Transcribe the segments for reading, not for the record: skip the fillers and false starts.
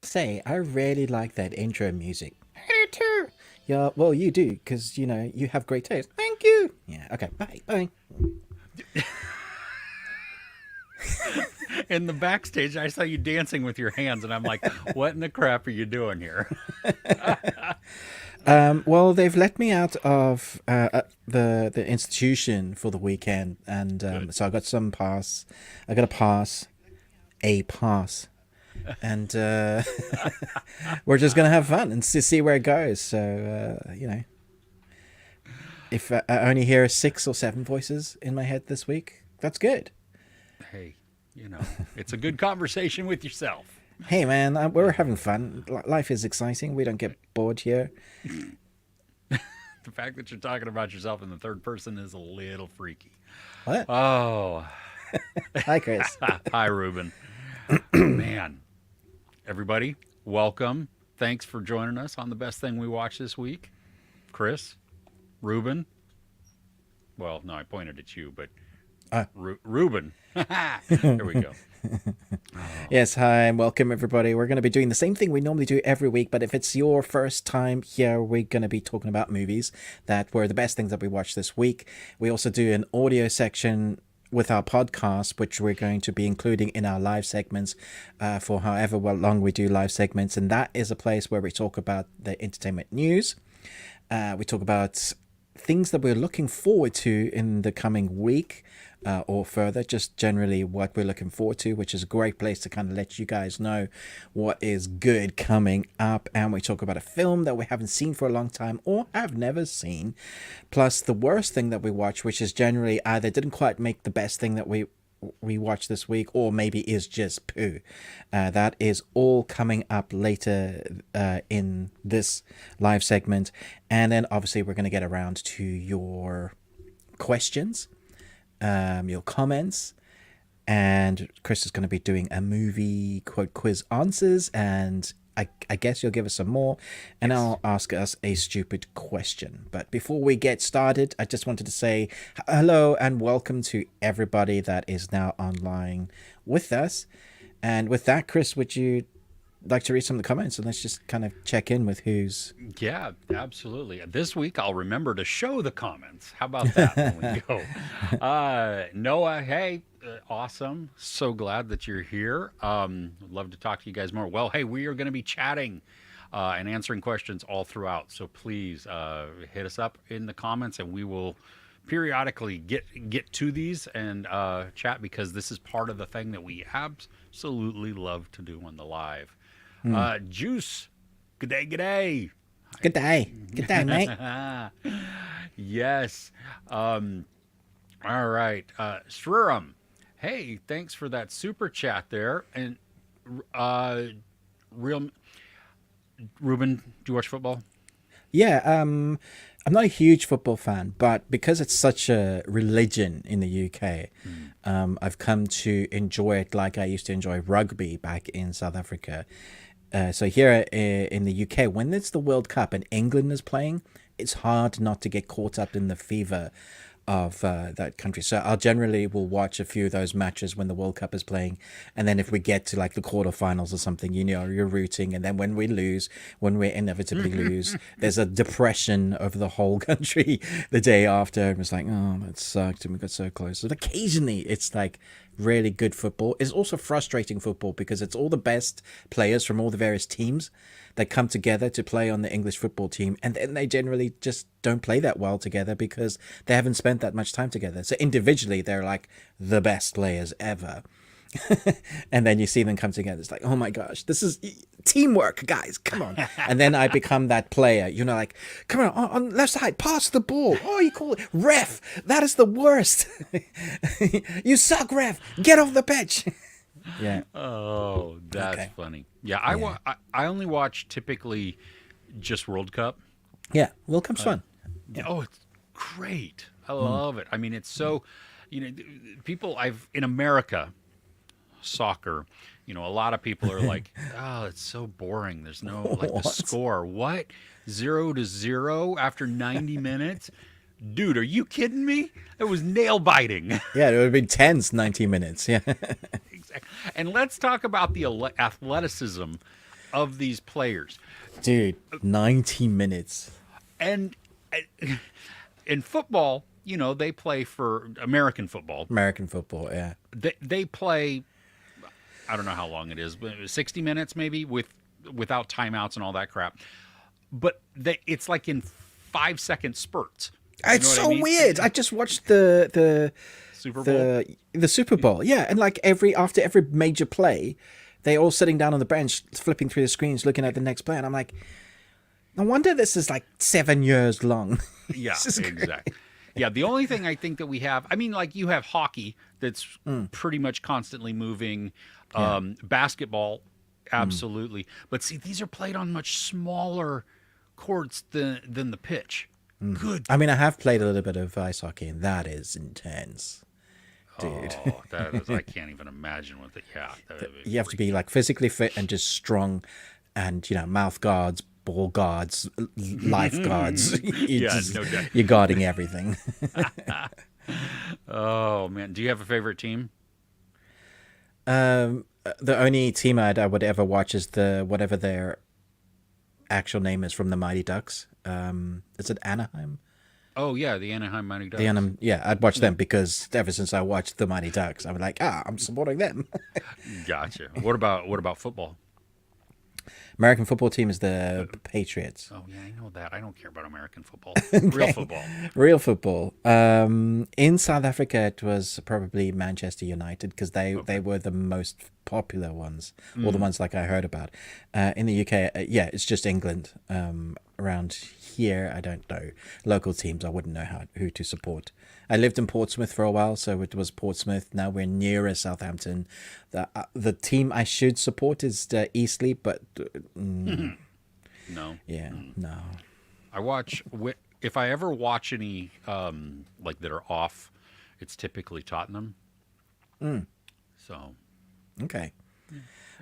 say, I really like that intro music. I do too. Yeah, well, you do, because, you have great taste. Thank you. Yeah, okay, bye, bye. In the backstage, I saw you dancing with your hands, and I'm like, what in the crap are you doing here? Well, they've let me out of the institution for the weekend, and Good. so I got some pass. I got a pass, and we're just gonna have fun and see where it goes. So if I only hear 6 or 7 voices in my head this week, that's good. Hey, it's a good conversation with yourself. Hey man, we're having fun. Life is exciting. We don't get bored here. The fact that you're talking about yourself in the third person is a little freaky. What? Oh, Hi, Chris. hi, Ruben. Man, everybody, welcome. Thanks for joining us on the best thing we watched this week. Chris, Ruben. Well, no, I pointed at you, but Ruben. There we go. Yes, hi, and welcome everybody. We're going to be doing the same thing we normally do every week, but if it's your first time here, we're going to be talking about movies that were the best things that we watched this week. We also do an audio section with our podcast, which we're going to be including in our live segments for however long we do live segments, and that is a place where we talk about the entertainment news. We talk about things that we're looking forward to in the coming week. Or further, just generally what we're looking forward to, which is a great place to kind of let you guys know what is good coming up. And we talk about a film that we haven't seen for a long time or have never seen, plus the worst thing that we watch, which is generally either didn't quite make the best thing that we watched this week, or maybe is just poo. That is all coming up later in this live segment. And then obviously we're going to get around to your questions, your comments, and Chris is going to be doing a movie quote quiz answers, and I guess you'll give us some more, and I'll ask us a stupid question. But before we get started, I just wanted to say hello and welcome to everybody that is now online with us. And with that, Chris, would you like to read some of the comments, and let's just kind of check in with who's... Yeah, absolutely. This week I'll remember to show the comments. How about that when we go? Noah, hey, awesome. So glad that you're here. Would love to talk to you guys more. Well, hey, we are going to be chatting and answering questions all throughout. So please hit us up in the comments, and we will periodically get to these and chat, because this is part of the thing that we absolutely love to do on the live. Juice, good day, good day. Good day, mate. Yes. All right. Shriram, hey, thanks for that super chat there. And Ruben, do you watch football? Yeah, I'm not a huge football fan, but because it's such a religion in the UK, I've come to enjoy it like I used to enjoy rugby back in South Africa. So here in the UK, when it's the World Cup and England is playing, it's hard not to get caught up in the fever of that country. So I'll generally will watch a few of those matches when the World Cup is playing, and then if we get to like the quarterfinals or something, you're rooting, and then when we inevitably lose, there's a depression over the whole country the day after, and it's like, oh, that sucked and we got so close. But occasionally it's like really good football. It's also frustrating football because it's all the best players from all the various teams that come together to play on the English football team, and then they generally just don't play that well together because they haven't spent that much time together. So individually they're like the best players ever. And then you see them come together, it's like, oh my gosh, this is teamwork, guys, come on. And then I become that player, like, come on left side, pass the ball. Oh, you call it ref, that is the worst. You suck, ref, get off the pitch. Yeah. Oh, that's funny. Yeah, I only watch typically just World Cup. Yeah, World Cup's fun. Yeah. Oh, it's great. I love it. I mean, it's so, people in America, soccer, a lot of people are like, oh, it's so boring. There's no, like, the score. What? 0-0 after 90 minutes? Dude, are you kidding me? It was nail biting. Yeah, it would have been tense 90 minutes. Yeah. Exactly. And let's talk about the athleticism of these players. Dude, 90 minutes. And in football, you know, they play for American football. American football, yeah. They play, I don't know how long it is, but 60 minutes maybe without timeouts and all that crap. But it's like in 5-second spurts. It's so weird. I just watched the Super Bowl. The Super Bowl, yeah, and like after every major play, they all sitting down on the bench, flipping through the screens, looking at the next play, and I'm like, no wonder this is like 7 years long. Yeah, exactly. Yeah, the only thing I think that we have, I mean, like you have hockey that's pretty much constantly moving, basketball, absolutely. But see, these are played on much smaller courts than the pitch. Good. I mean, I have played a little bit of ice hockey, and that is intense, dude. Oh, that is, I can't even imagine what You have to be like physically fit and just strong, and mouth guards, ball guards, life guards. You're guarding everything. Oh man, do you have a favorite team? The only team I would ever watch is whatever their actual name is from the Mighty Ducks. Is it Anaheim? Oh yeah, the Anaheim Mighty Ducks. I'd watch them because ever since I watched the Mighty Ducks, I'm like, I'm supporting them. Gotcha. What about football? American football team is the Patriots. Oh yeah, I know that. I don't care about American football. Okay. Real football. Real football. In South Africa, it was probably Manchester United because they were the most popular ones, or the ones like I heard about. In the UK, it's just England. Around here, I don't know local teams. I wouldn't know who to support. I lived in Portsmouth for a while, so it was Portsmouth. Now we're nearer Southampton. The team I should support is Eastleigh, but no. Yeah, no. I watch if I ever watch any like that are off, it's typically Tottenham. So, okay.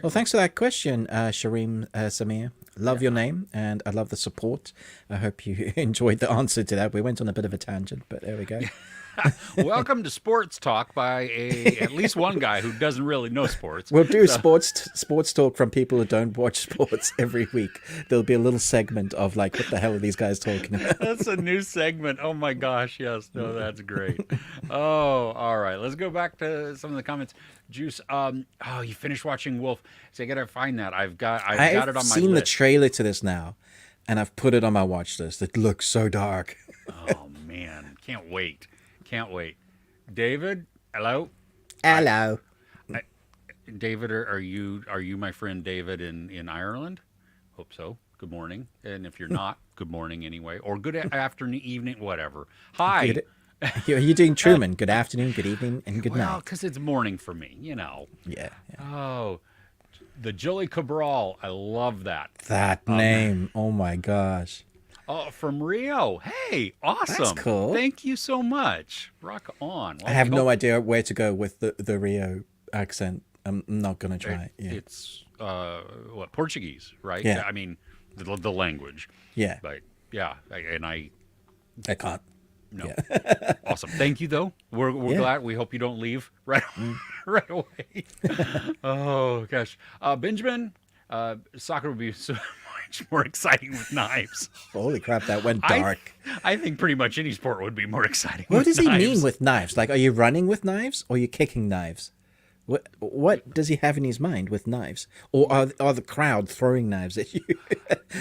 Well, thanks for that question, Shareem Samir. Love your name, and I love the support. I hope you enjoyed the answer to that. We went on a bit of a tangent, but there we go. Welcome to Sports Talk by at least one guy who doesn't really know sports. We'll do sports talk from people who don't watch sports every week. There'll be a little segment of like, what the hell are these guys talking about? That's a new segment. Oh my gosh, yes. No, that's great. Oh, all right. Let's go back to some of the comments. Juice, you finished watching Wolf. So I gotta find that. I've got it on my list. I've seen the trailer to this now, and I've put it on my watch list. It looks so dark. Oh man, can't wait. Can't wait. David, hello. Hello. David, are you my friend David in Ireland? Hope so. Good morning. And if you're not, good morning anyway, or good afternoon, evening, whatever. Hi. Are you doing Truman? Good afternoon, good evening, and good night. Well, because it's morning for me, Yeah. Oh, the Julie Cabral. I love that. That name. Oh my gosh. Oh, from Rio. Hey, awesome. That's cool. Thank you so much. Rock on. Well, I have no idea where to go with the Rio accent. I'm not going to try. It's Portuguese, right? Yeah. I mean, the language. Yeah. But yeah, I can't. No. Yeah. Awesome. Thank you, though. We're glad. We hope you don't leave right away. Oh, gosh. Benjamin, soccer would be so much more exciting with knives. Holy crap, that went dark. I think pretty much any sport would be more exciting What with does he knives. mean with knives? Like, are you running with knives or are you kicking knives? What does he have in his mind with knives? Or are the crowd throwing knives at you?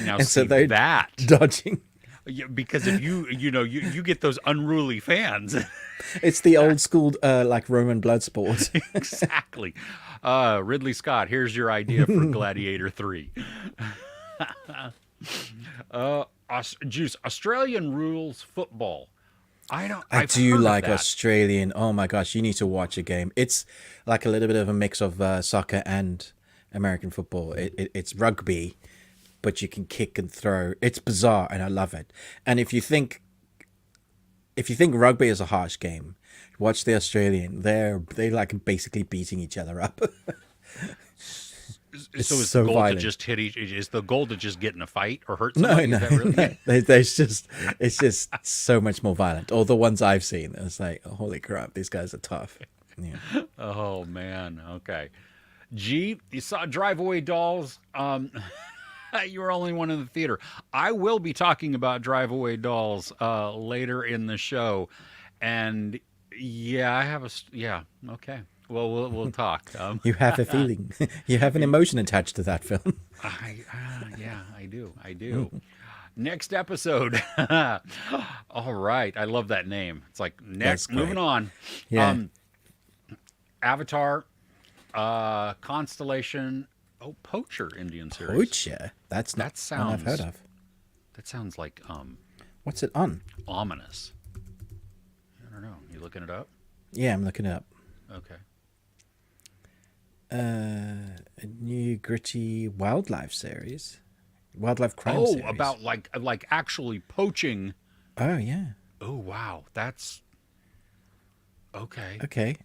Now, and see, so they're that. dodging. Yeah, because if you get those unruly fans. It's the old school like Roman blood sport. Exactly. Ridley Scott, here's your idea for Gladiator 3. Juice, Australian rules football. I do like Australian. Oh my gosh, you need to watch a game. It's like a little bit of a mix of soccer and American football. It's rugby, but you can kick and throw. It's bizarre, and I love it. And if you think rugby is a harsh game, watch the Australian. They like basically beating each other up. So is so the goal violent. to just hit is the goal to just get in a fight or hurt somebody? No. Is that really? It's just so much more violent. All the ones I've seen, it's like, holy crap, these guys are tough. Yeah. Oh man. Okay. G, you saw Drive Away Dolls. You were only one in the theater. I will be talking about Drive Away Dolls later in the show, and yeah, I have yeah. Okay, well, we'll talk. You have a feeling. You have an emotion attached to that film. Yeah, I do. Next episode. All right, I love that name. It's like next. Moving on. Yeah. Avatar, Constellation. Oh, Poacher Indian series. Poacher? That's not one I've heard of. That sounds like What's it on? ominous. I don't know. You looking it up? Yeah, I'm looking it up. Okay. A new gritty wildlife series. Wildlife crime series. Oh, about like actually poaching. Oh, yeah. Oh, wow. That's okay. Okay.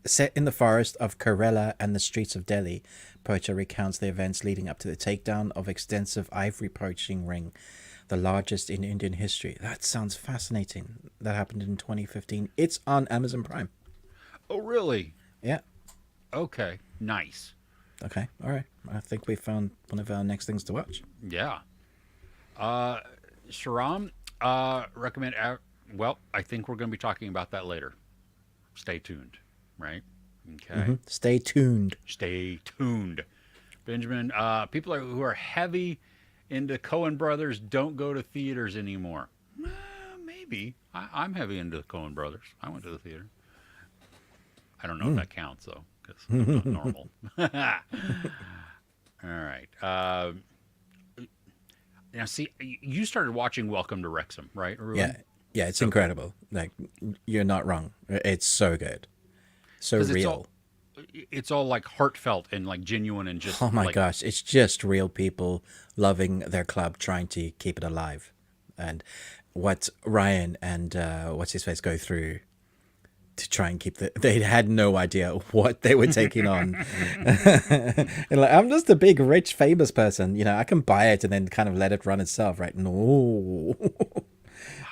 Set in the forest of Kerala and the streets of Delhi, Poacher recounts the events leading up to the takedown of extensive ivory poaching ring, the largest in Indian history. That sounds fascinating. That happened in 2015. It's on Amazon Prime. Oh, really? Yeah. Okay. Nice. Okay. All right. I think we found one of our next things to watch. Yeah. Sharam, recommend. Well, I think we're going to be talking about that later. Stay tuned. Right? Okay. Mm-hmm. Stay tuned. Stay tuned. Benjamin, people who are heavy into Coen Brothers don't go to theaters anymore. Maybe. I'm heavy into the Coen Brothers. I went to the theater. I don't know if that counts, though, because I'm not normal. All right. Now, see, you started watching Welcome to Wrexham, right, Ruben? Yeah, it's incredible. Like, you're not wrong. It's so good. So real. It's all like heartfelt and like genuine and just. Oh my gosh, it's just real people loving their club, trying to keep it alive, and what Ryan and what's his face go through to try and keep they had no idea what they were taking on. And like, I'm just a big, rich, famous person, I can buy it and then kind of let it run itself, right? No.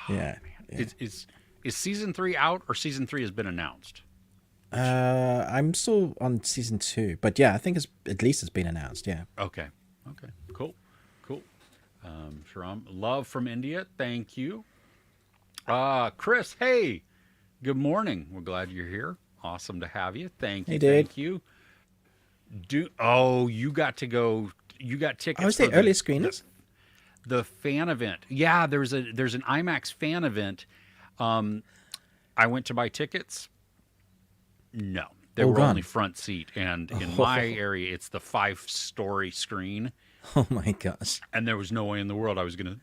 Yeah. Is season 3 out, or season 3 has been announced? I'm still on season 2, but yeah, I think at least it's been announced. Yeah. Okay. Cool. Sharam, love from India. Thank you. Chris, hey, good morning. We're glad you're here. Awesome to have you. Thank you. Hey, dude. Thank you. You got to go. You got tickets. Oh, is the early screeners? The fan event. Yeah, there's an IMAX fan event. I went to buy tickets. No, they were only front seat, and in my area, it's the 5-story screen. Oh my gosh! And there was no way in the world I was gonna.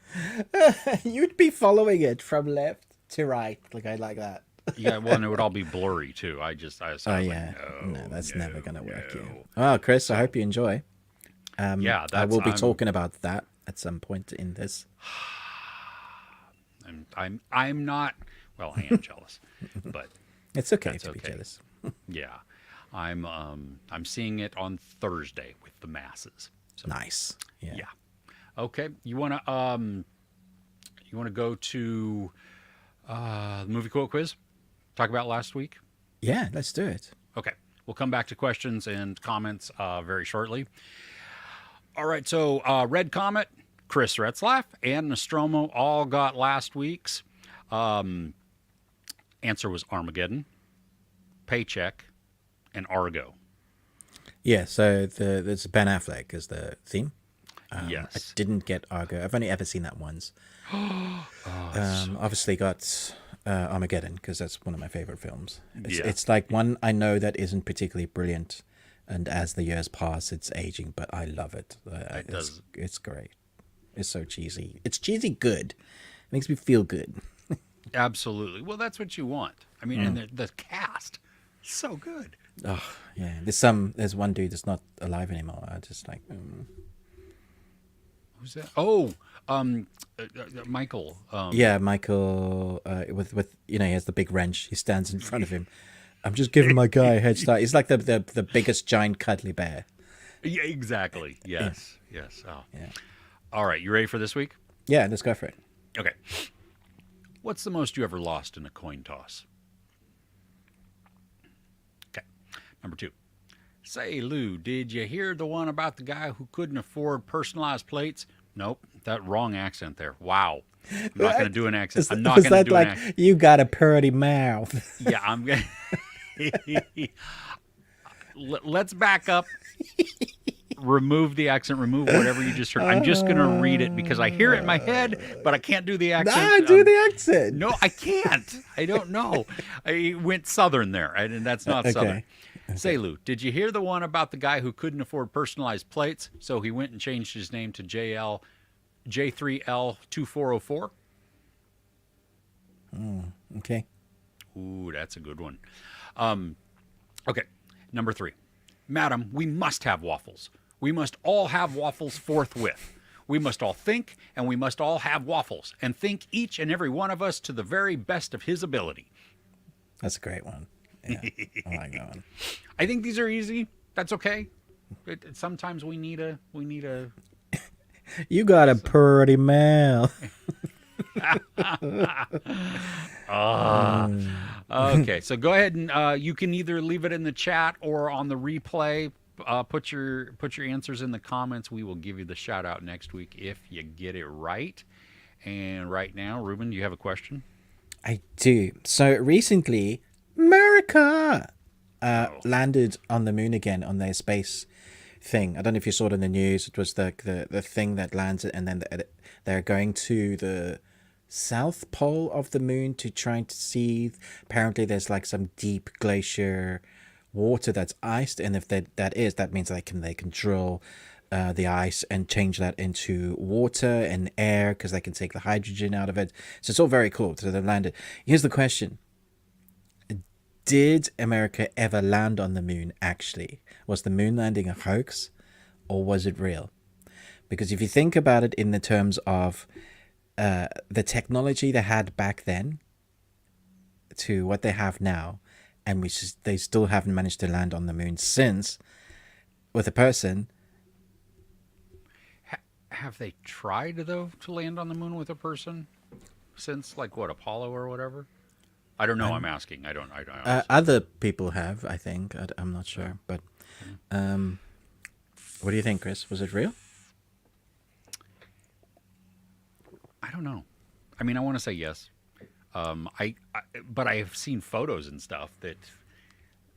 You'd be following it from left to right, like that. Yeah, well, and it would all be blurry too. I was yeah, like, no, that's never gonna work. Yeah. Well, Chris, I hope you enjoy. Yeah, I will be talking about that at some point in this. I'm not. Well, I am jealous, but it's okay to be jealous. Yeah, I'm seeing it on Thursday with the masses. So, nice. Yeah. Okay. You wanna go to the movie quote quiz? Talk about last week? Yeah, let's do it. Okay. We'll come back to questions and comments very shortly. All right. So Red Comet, Chris Retzlaff, and Nostromo all got last week's. Answer was Armageddon, Paycheck, and Argo. Yeah, so there's Ben Affleck is the theme. Yes. I didn't get Argo. I've only ever seen that once. Obviously got Armageddon, because that's one of my favorite films. It's like one I know that isn't particularly brilliant, and as the years pass, it's aging, but I love it. It's great. It's so cheesy. It's cheesy good. It makes me feel good. Absolutely. Well, that's what you want. I mean, and the cast, so good. Oh yeah. There's one dude that's not alive anymore. I just like. Who's that? Oh, Michael. Yeah, Michael. With he has the big wrench. He stands in front of him. I'm just giving my guy a head start. He's like the biggest giant cuddly bear. Yeah, exactly. Yes. Yeah. Yes. Oh. Yeah. All right. You ready for this week? Yeah, let's go for it. Okay. What's the most you ever lost in a coin toss? Okay. Number 2. Say, Lou, did you hear the one about the guy who couldn't afford personalized plates? Nope, that wrong accent there. Wow. I'm not going to do an accent. I'm not Was going to that do an like, accent. you got a pretty mouth? Yeah, I'm going to. Let's back up. Remove the accent. Remove whatever you just heard. I'm just going to read it because I hear it in my head, but I can't do the accent. Nah, do the accent. No, I can't. I don't know. I went southern there, and that's not southern. Say, Lou, did you hear the one about the guy who couldn't afford personalized plates, so he went and changed his name to J3L2404? Okay. Ooh, that's a good one. Okay, number 3. Madam, we must have waffles. We must all have waffles forthwith. We must all think, and we must all have waffles, and think each and every one of us to the very best of his ability. That's a great one. Yeah, I like that one. I think these are easy. That's okay. Sometimes we need a. You got a pretty mouth. Okay, so go ahead and you can either leave it in the chat or on the replay. Put your answers in the comments. We will give you the shout out next week if you get it right. And right now, Ruben, do you have a question? I do. So recently, America landed on the moon again on their space thing. I don't know if you saw it in the news. It was the thing that landed, and then they're going to the south pole of the moon to try to see. Apparently, there's like some deep glacier water that's iced, and if that means they can drill the ice and change that into water and air because they can take the hydrogen out of it. So it's all very cool. So they've landed. Here's the question. Did America ever land on the moon, actually? Was the moon landing a hoax, or was it real? Because if you think about it in the terms of the technology they had back then to what they have now, and they still haven't managed to land on the moon since, with a person. Have they tried, though, to land on the moon with a person since, like, what, Apollo or whatever? I don't know. I'm asking. I don't. Other people have, I think. I'm not sure. But what do you think, Chris? Was it real? I don't know. I mean, I want to say yes. But I have seen photos and stuff that,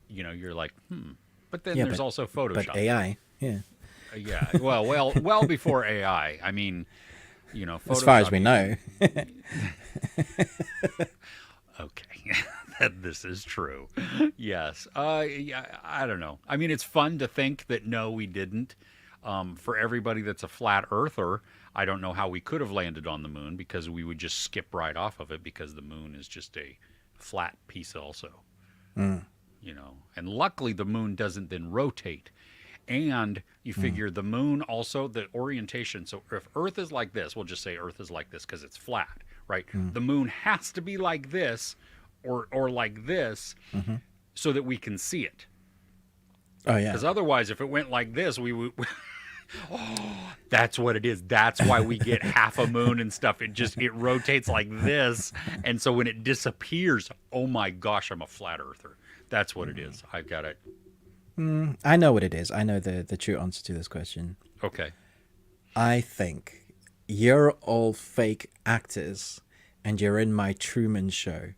you're like, But then there's also Photoshop. But AI, yeah. Yeah. Well before AI. I mean, Photoshop. As far as we know. Okay. This is true. Yes. Yeah, I don't know. I mean, it's fun to think that no, we didn't. For everybody that's a flat earther, I don't know how we could have landed on the moon because we would just skip right off of it because the moon is just a flat piece also. And luckily the moon doesn't then rotate. And you figure the moon also, the orientation. So if Earth is like this, we'll just say Earth is like this because it's flat, right? The moon has to be like this or like this so that we can see it. Oh, yeah. Because otherwise, if it went like this, we would... Oh, that's what it is. That's why we get half a moon and stuff. It rotates like this. And so when it disappears, oh my gosh, I'm a flat earther. That's what it is. I've got it. I know what it is. I know the true answer to this question. Okay. I think you're all fake actors and you're in my Truman Show.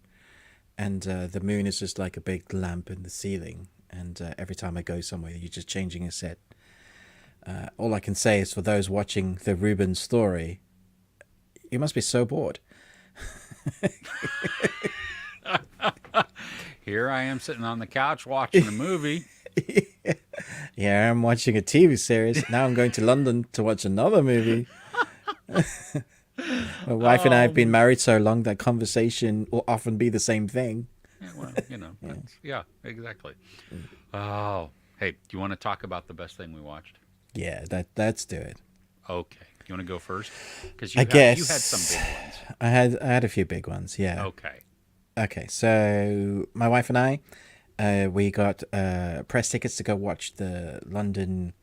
And the moon is just like a big lamp in the ceiling. And every time I go somewhere, you're just changing a set. All I can say is for those watching the Ruben story, you must be so bored. Here I am sitting on the couch watching a movie. Yeah, I'm watching a TV series. Now I'm going to London to watch another movie. My wife and I have been married so long that conversation will often be the same thing. Yeah, well, yeah, exactly. Oh, hey, do you want to talk about the best thing we watched? Yeah, let's do it. Okay. You want to go first? Because I guess you had some big ones. I had a few big ones, yeah. Okay, so my wife and I, we got press tickets to go watch the London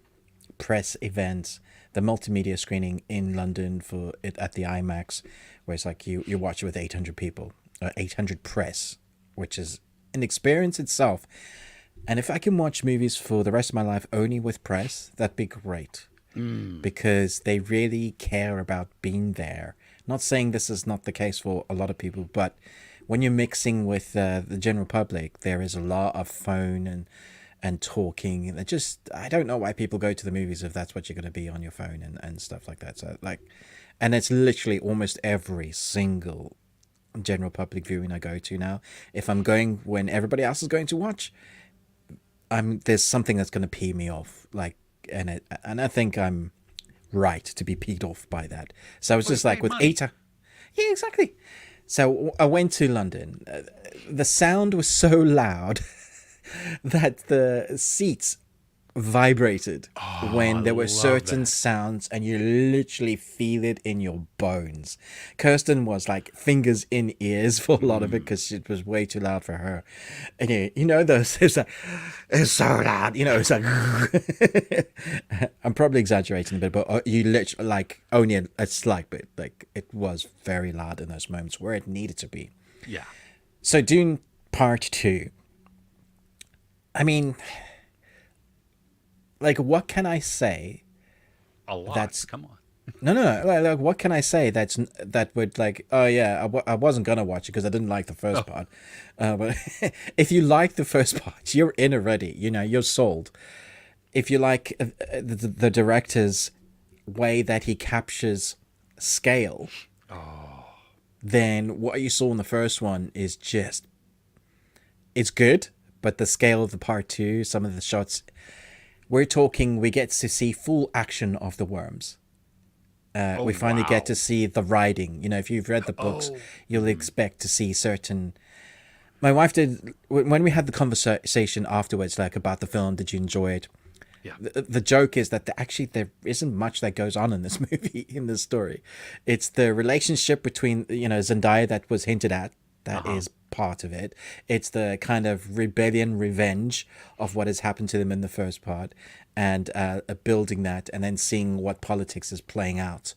press event, the multimedia screening in London for it at the IMAX, where it's like you watch it with 800 people, 800 press, which is an experience itself. And if I can watch movies for the rest of my life only with press, that'd be great. Because they really care about being there. Not saying this is not the case for a lot of people, but when you're mixing with the general public, there is a lot of phone and talking. And I don't know why people go to the movies if that's what you're going to be on your phone and stuff like that. So and it's literally almost every single general public viewing I go to now. If I'm going when everybody else is going to watch, there's something that's going to pee me off. And I think I'm right to be peed off by that. So it's just like with money. yeah, exactly. So I went to London. The sound was so loud that the seats vibrated when there were certain sounds, and you literally feel it in your bones. Kirsten was like fingers in ears for a lot of it because it was way too loud for her. And those, it's so loud, it's like I'm probably exaggerating a bit, but you literally like only a slight bit. Like it was very loud in those moments where it needed to be. Yeah. So Dune Part 2. I mean, like, what can I say? A lot. Come on. No. Like, what can I say that would like? Oh yeah, I wasn't gonna watch it because I didn't like the first part. But if you like the first part, you're in already. You're sold. If you like the director's way that he captures scale, then what you saw in the first one is just it's good. But the scale of the part 2, some of the shots. We get to see full action of the worms. We finally get to see the writing. If you've read the books, you'll expect to see certain... My wife did... When we had the conversation afterwards, like, about the film, did you enjoy it? Yeah. The joke is that there isn't much that goes on in this movie, in this story. It's the relationship between, Zendaya that was hinted at. That is part of it. It's the kind of rebellion, revenge of what has happened to them in the first part, and building that, and then seeing what politics is playing out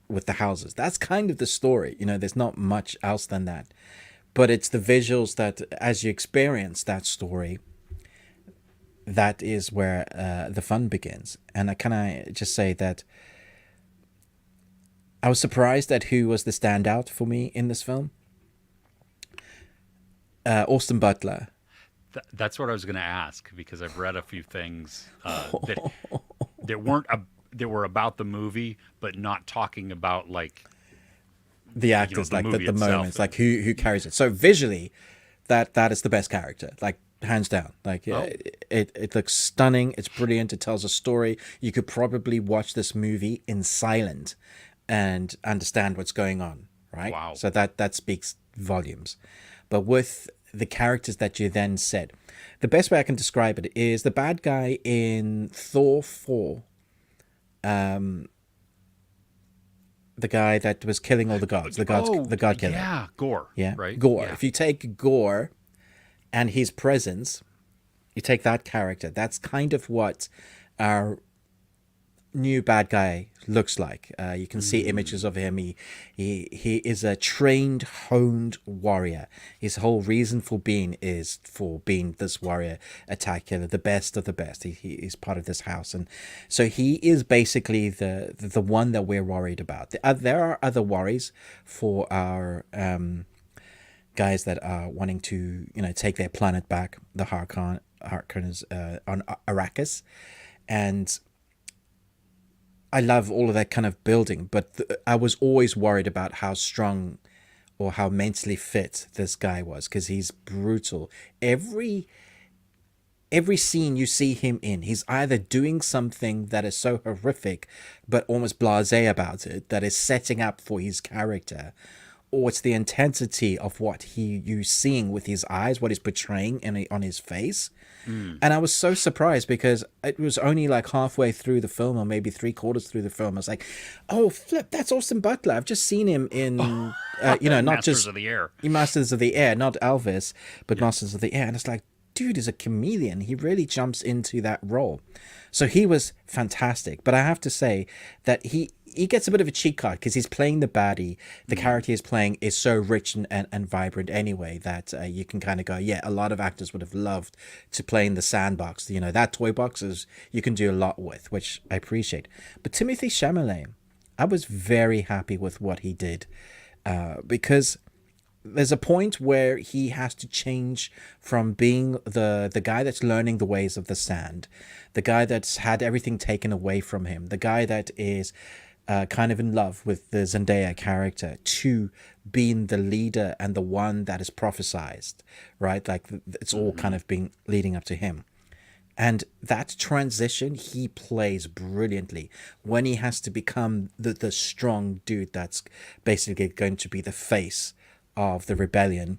with the houses. That's kind of the story. There's not much else than that. But it's the visuals that, as you experience that story, that is where the fun begins. And can I just say that I was surprised at who was the standout for me in this film. Austin Butler. That's what I was going to ask, because I've read a few things that were about the movie, but not talking about like the actors, the like movie the itself. moments, like who carries it. So visually, that is the best character, like hands down. Like it looks stunning. It's brilliant. It tells a story. You could probably watch this movie in silent and understand what's going on. Right. Wow. So that speaks volumes. But with the characters that you then said, the best way I can describe it is the bad guy in Thor 4, the guy that was killing all the gods, the god killer. Yeah, Gore. Yeah, right. Gore. Yeah. If you take Gore and his presence, you take that character. That's kind of what our new bad guy looks like. You can see images of him. He is a trained, honed warrior. His whole reason for being is for being this warrior attack killer, the best of the best. He is part of this house, and so he is basically the one that we're worried about. There are other worries for our guys that are wanting to take their planet back, the Harkonnens on Arrakis, and I love all of that kind of building, but I was always worried about how strong or how mentally fit this guy was, because he's brutal. Every scene you see him in, he's either doing something that is so horrific but almost blasé about it, that is setting up for his character, or it's the intensity of what you seeing with his eyes, what he's portraying on his face. And I was so surprised, because it was only like halfway through the film, or maybe 3/4 through the film. I was like, oh, flip, that's Austin Butler. I've just seen him in, not Masters just of the Air. Masters of the Air, not Elvis, but Masters of the Air. And it's like, dude is a chameleon. He really jumps into that role. So he was fantastic. But I have to say that he gets a bit of a cheat card because he's playing the baddie. The character he's playing is so rich and vibrant anyway that you can kind of go, yeah, a lot of actors would have loved to play in the sandbox. You know, that toy box is, you can do a lot with, which I appreciate. But Timothée Chalamet, I was very happy with what he did because there's a point where he has to change from being the guy that's learning the ways of the sand, the guy that's had everything taken away from him, the guy that is kind of in love with the Zendaya character, to being the leader and the one that is prophesized, right? Like it's all kind of been leading up to him. And that transition he plays brilliantly when he has to become the strong dude that's basically going to be the face of the rebellion.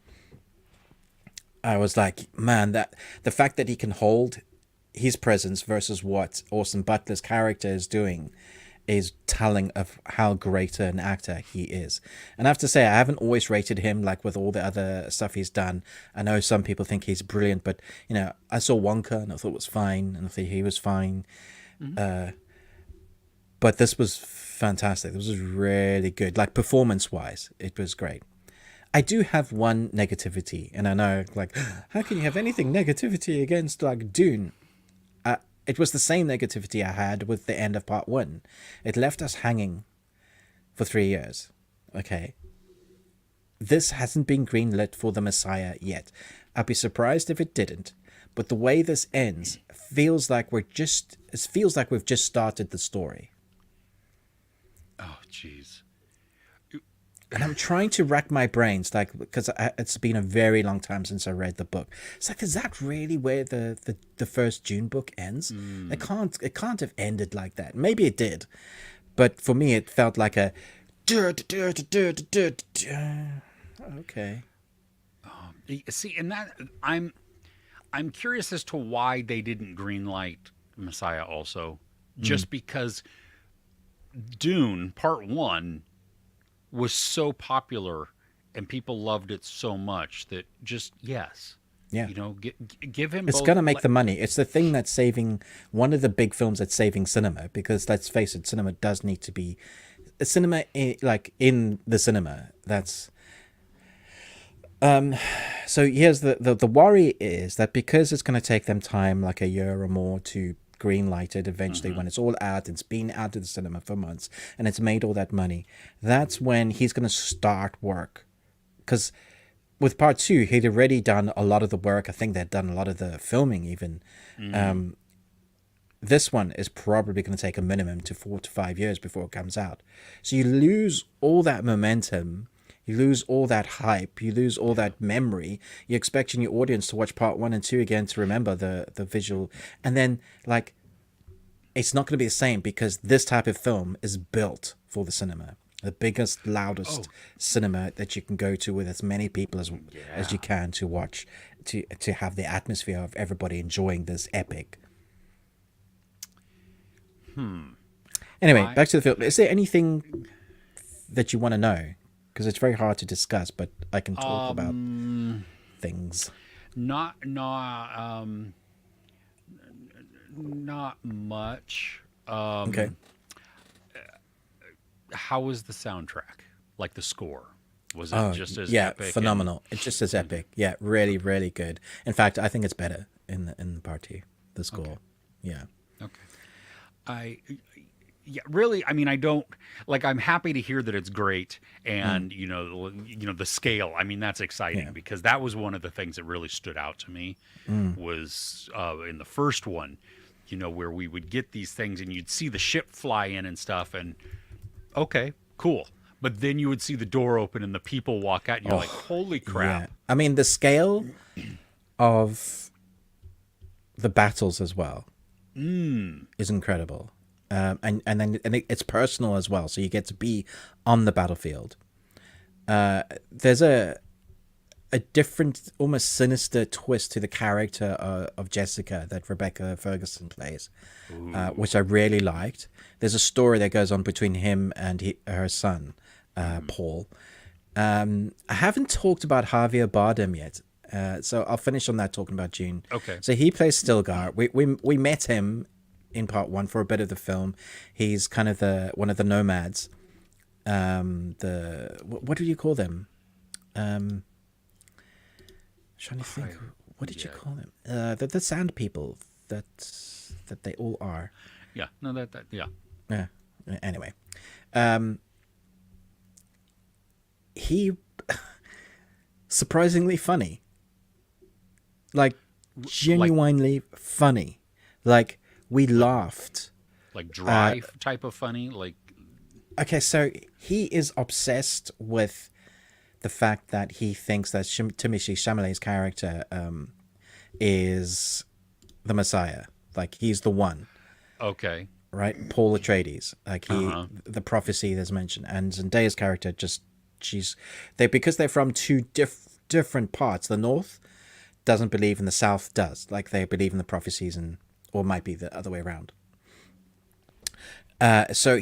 I was like, man, that the fact that he can hold his presence versus what Austin Butler's character is doing is telling of how great an actor he is. And I have to say, I haven't always rated him like with all the other stuff he's done. I know some people think he's brilliant, but you know, I saw Wonka and I thought it was fine, and I think he was fine. But this was fantastic. This was really good. Like performance-wise, it was great. I do have one negativity, and I know, like, how can you have anything negativity against, like, Dune? It was the same negativity I had with the end of part 1. It left us hanging for 3 years. Okay. This hasn't been greenlit for the Messiah yet. I'd be surprised if it didn't. But the way this ends feels like we've just started the story. Oh, jeez. And I'm trying to rack my brains, like, because it's been a very long time since I read the book. It's like, is that really where the first Dune book ends? It can't have ended like that. Maybe it did, but for me, it felt like a okay. See, and that I'm curious as to why they didn't greenlight Messiah also, just because Dune Part 1 was so popular and people loved it so much that just, yes. Yeah. You know, give him It's both, going to make the money. It's the thing that's saving, one of the big films that's saving cinema, because let's face it, cinema does need to be, cinema, like in the cinema. That's, so here's the worry is that because it's going to take them time, like a year or more to green lighted eventually, when it's all out, it's been out of the cinema for months and it's made all that money, that's when he's going to start work. Because with part 2 he'd already done a lot of the work. I think they'd done a lot of the filming even. This one is probably going to take a minimum to 4 to 5 years before it comes out, so you lose all that momentum, you lose all that hype, you lose all that memory. You're expecting your audience to watch part 1 and 2 again to remember the visual. And then, like, it's not going to be the same because this type of film is built for the cinema. The biggest, loudest cinema that you can go to with as many people as you can to watch, to have the atmosphere of everybody enjoying this epic. Anyway, back to the film. Is there anything that you want to know? Because it's very hard to discuss, but I can talk about things. Not much. Okay. How was the soundtrack? Like the score? Was it just as epic? Phenomenal. It's just as epic. Yeah, really, really good. In fact, I think it's better in the part 2, the score. Okay. Yeah. Okay. Really, I mean, I don't, like, I'm happy to hear that it's great, and you know the scale. I mean, that's exciting because that was one of the things that really stood out to me was in the first one, you know, where we would get these things and you'd see the ship fly in and stuff, and okay, cool, but then you would see the door open and the people walk out, and you're like, holy crap! Yeah. I mean, the scale of the battles as well is incredible. And then it's personal as well, so you get to be on the battlefield. There's a different, almost sinister twist to the character of Jessica that Rebecca Ferguson plays, which I really liked. There's a story that goes on between him and her son, Paul. I haven't talked about Javier Bardem yet. So I'll finish on that talking about Dune. Okay. So he plays Stilgar. We met him in part one for a bit of the film. He's kind of one of the nomads. What do you call them? Trying to think. What did you call them? The sand people that they all are. Yeah. No, yeah. Yeah. Anyway, he surprisingly funny, like genuinely funny. Like we laughed. Like dry type of funny. Like okay, so he is obsessed with the fact that he thinks that Timothée Chalamet's character is the Messiah. Like he's the one. Okay. Right, Paul Atreides, like the prophecy that's mentioned, and Zendaya's character because they're from two different parts. The North doesn't believe and the South does. Like they believe in the prophecies, or might be the other way around. So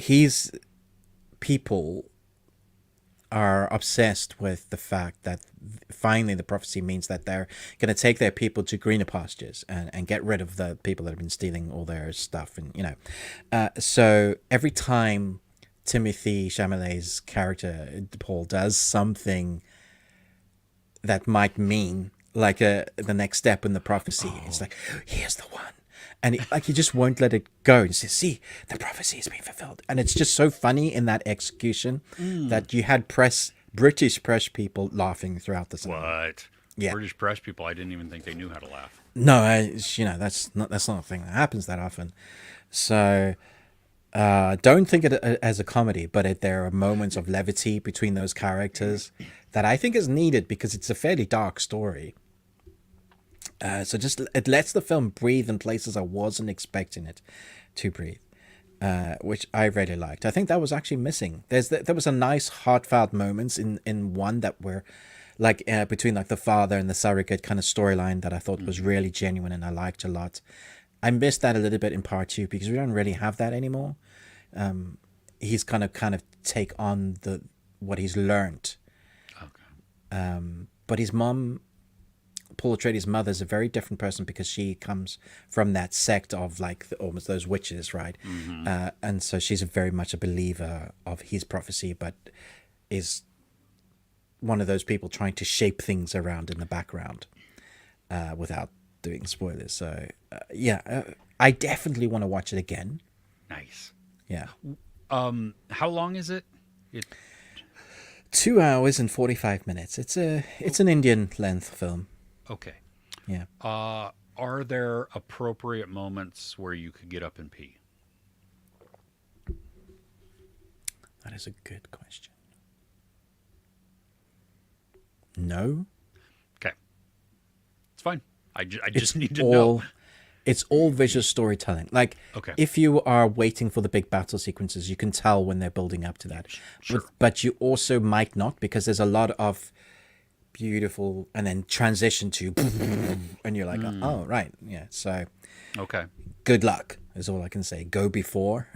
people are obsessed with the fact that finally the prophecy means that they're going to take their people to greener pastures and get rid of the people that have been stealing all their stuff. And, so every time Timothée Chalamet's character, Paul, does something that might mean like the next step in the prophecy, it's like, here's the one. And he just won't let it go. And says, see, the prophecy is being fulfilled. And it's just so funny in that execution that you had British press people laughing throughout the cinema. What? Yeah. British press people, I didn't even think they knew how to laugh. No, that's not a thing that happens that often. So don't think it as a comedy, but there are moments of levity between those characters that I think is needed because it's a fairly dark story. So it lets the film breathe in places I wasn't expecting it to breathe, which I really liked. I think that was actually missing. There was a nice heartfelt moments in one that were like between like the father and the surrogate kind of storyline that I thought was really genuine and I liked a lot. I missed that a little bit in part two because we don't really have that anymore. He's kind of take on what he's learned. Okay. But his mom, Paul Atreides' mother, is a very different person because she comes from that sect of like almost those witches, right? Mm-hmm. And so she's very much a believer of his prophecy, but is one of those people trying to shape things around in the background without doing spoilers. So I definitely want to watch it again. Nice. Yeah. How long is it? 2 hours and 45 minutes. It's an Indian length film. Okay. Yeah. Are there appropriate moments where you could get up and pee? That is a good question. No. Okay. It's fine. I just need to know. It's all visual storytelling. Like, if you are waiting for the big battle sequences, you can tell when they're building up to that. Sure. But you also might not, because there's a lot of beautiful and then transition to and you're like, oh, right. Yeah. So, okay. Good luck is all I can say. Go before,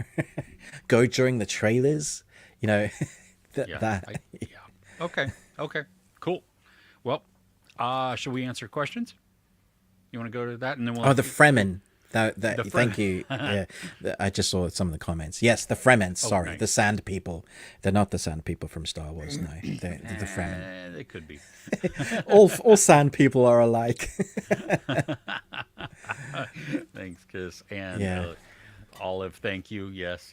go during the trailers, that. Okay. Cool. Well, should we answer questions? You want to go to that, and then we'll. The Fremen. Thank you. Yeah, I just saw some of the comments. Yes, the Fremen. Sorry, nice. The Sand People. They're not the Sand People from Star Wars. No, they're the Fremen. They could be. all Sand People are alike. Thanks, Kiss, and Olive. Thank you. Yes.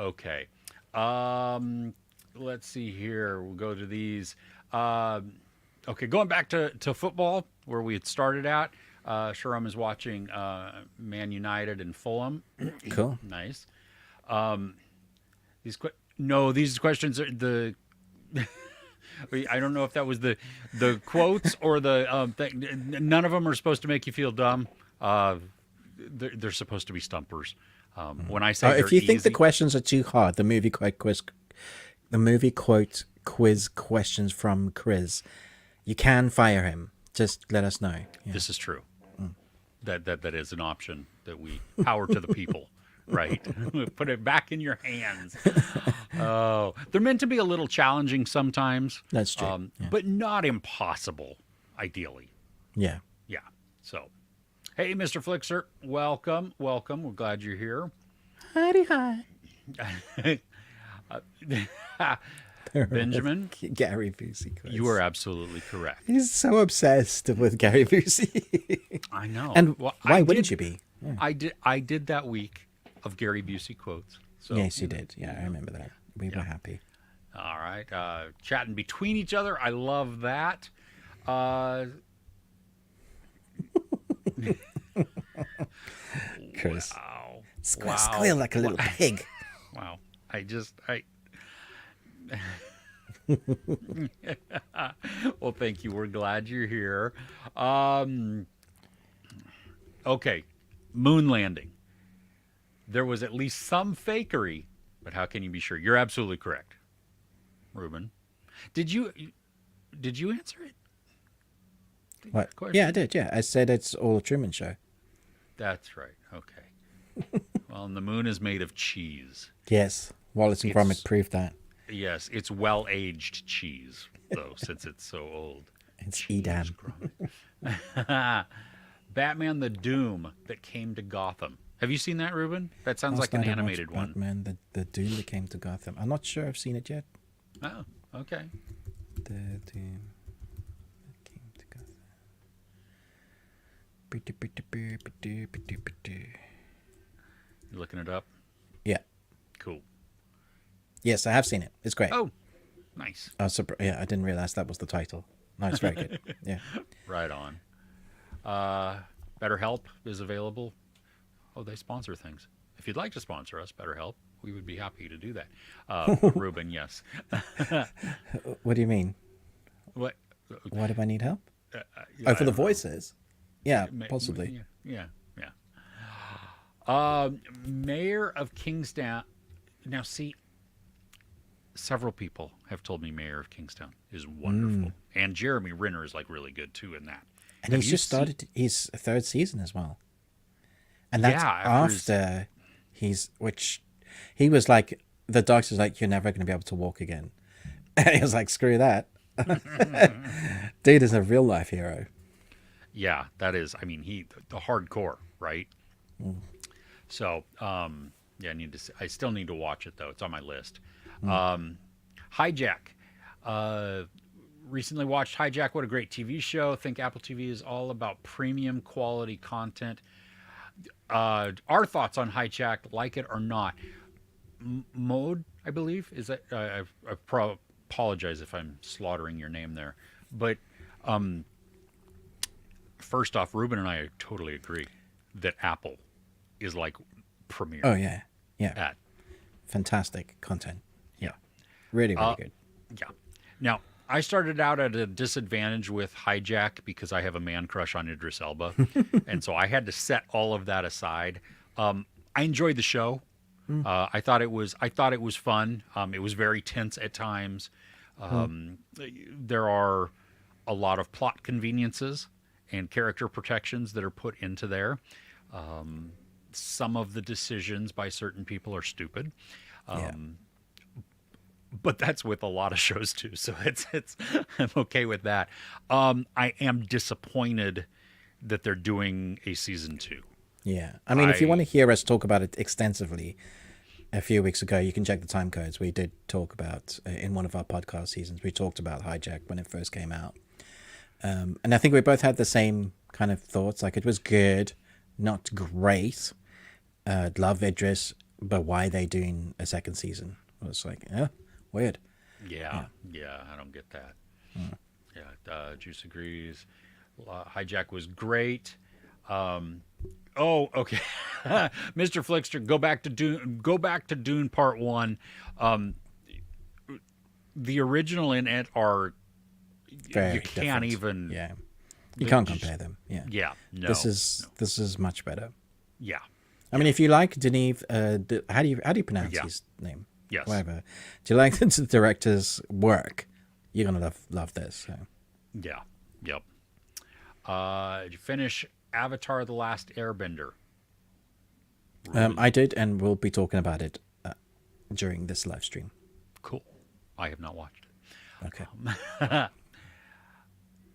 Okay. Let's see here. We'll go to these. Okay, going back to football where we had started out. Sharam is watching Man United and Fulham. Cool. Nice. These questions are the. I don't know if that was the quotes or the thing. None of them are supposed to make you feel dumb. They're supposed to be stumpers. When I say if you think the questions are too hard, the movie quote quiz questions from Chris, you can fire him. Just let us know. Yeah. This is true. That is an option that we power to the people, right? Put it back in your hands. Oh, they're meant to be a little challenging sometimes. That's true. But not impossible, ideally. Yeah. Yeah. So, hey, Mr. Flixer, welcome, welcome. We're glad you're here. Howdy, hi. Benjamin, Gary Busey you are quotes. absolutely correct. He's so obsessed with Gary Busey. I know. And Well, why wouldn't you be? Yeah. I did that week of Gary Busey quotes. So, Yes, you did. Yeah, I remember that. We were happy. All right. Chatting between each other. I love that. Chris. Wow. Squeal, Wow. squeal like a little pig. Wow. Well, thank you. We're glad you're here. Okay. Moon landing. There was at least some fakery, but how can you be sure? You're absolutely correct, Ruben. Did you answer it? What? Question? Yeah, I did. Yeah, I said it's all a Truman Show. That's right. Okay. Well, and the moon is made of cheese. Yes, Wallace and Gromit proved that. Yes, it's well-aged cheese, though, since it's so old. It's Edam. Batman the Doom that came to Gotham. Have you seen that, Ruben? That sounds like an animated one. Batman, the Doom that came to Gotham. I'm not sure I've seen it yet. Oh, okay. The Doom that came to Gotham. You looking it up? Yeah. Cool. Yes, I have seen it. It's great. Oh, nice. I I didn't realize that was the title. No, it's very good. Yeah. Right on. BetterHelp is available. Oh, they sponsor things. If you'd like to sponsor us, BetterHelp, we would be happy to do that. Ruben, yes. What do you mean? What? Why do I need help? For the voices? Yeah, possibly. Yeah. Mayor of Kingstown. Now, see, several people have told me Mayor of Kingstown is wonderful. And Jeremy Renner is, like, really good, too, in that. And he's just started his third season as well. And that's after which he was like, the doctor's like, you're never going to be able to walk again. And he was like, screw that. Dude is a real life hero. Yeah, that is. I mean, the hardcore, right? So, yeah, I still need to watch it, though. It's on my list. Hijack. Recently watched Hijack. What a great TV show. Think Apple TV is all about premium quality content. Our thoughts on Hijack, like it or not. Mode, I believe, is that. I apologize if I'm slaughtering your name there. But first off, Ruben and I totally agree that Apple is like premier. Oh, yeah. Yeah. Fantastic content. Yeah. Really, really good. Yeah. Now, I started out at a disadvantage with Hijack because I have a man crush on Idris Elba. And so I had to set all of that aside. I enjoyed the show. I thought it was fun. It was very tense at times. There are a lot of plot conveniences and character protections that are put into there. Some of the decisions by certain people are stupid. But that's with a lot of shows too, so it's I'm okay with that. I am disappointed that they're doing a season 2. Yeah, I mean, if you want to hear us talk about it extensively, a few weeks ago, you can check the time codes. We did talk about in one of our podcast seasons. We talked about Hijack when it first came out, and I think we both had the same kind of thoughts. Like, it was good, not great. Love Idris, but why are they doing a second season? I was like, weird. Yeah, I don't get that. Yeah, Juice agrees. Hijack was great. Okay. Mr. Flickster, go back to Dune Part 1. The original and it are Very you can't different. even Yeah. You can't compare them. Yeah. Yeah, no. This is much better. Yeah. I mean, if you like Denis, how do you pronounce his name? Yes. Whatever. Do you like the director's work? You're gonna love this. So. Yeah. Yep. Did you finish Avatar: The Last Airbender? I did, and we'll be talking about it during this live stream. Cool. I have not watched it. Okay.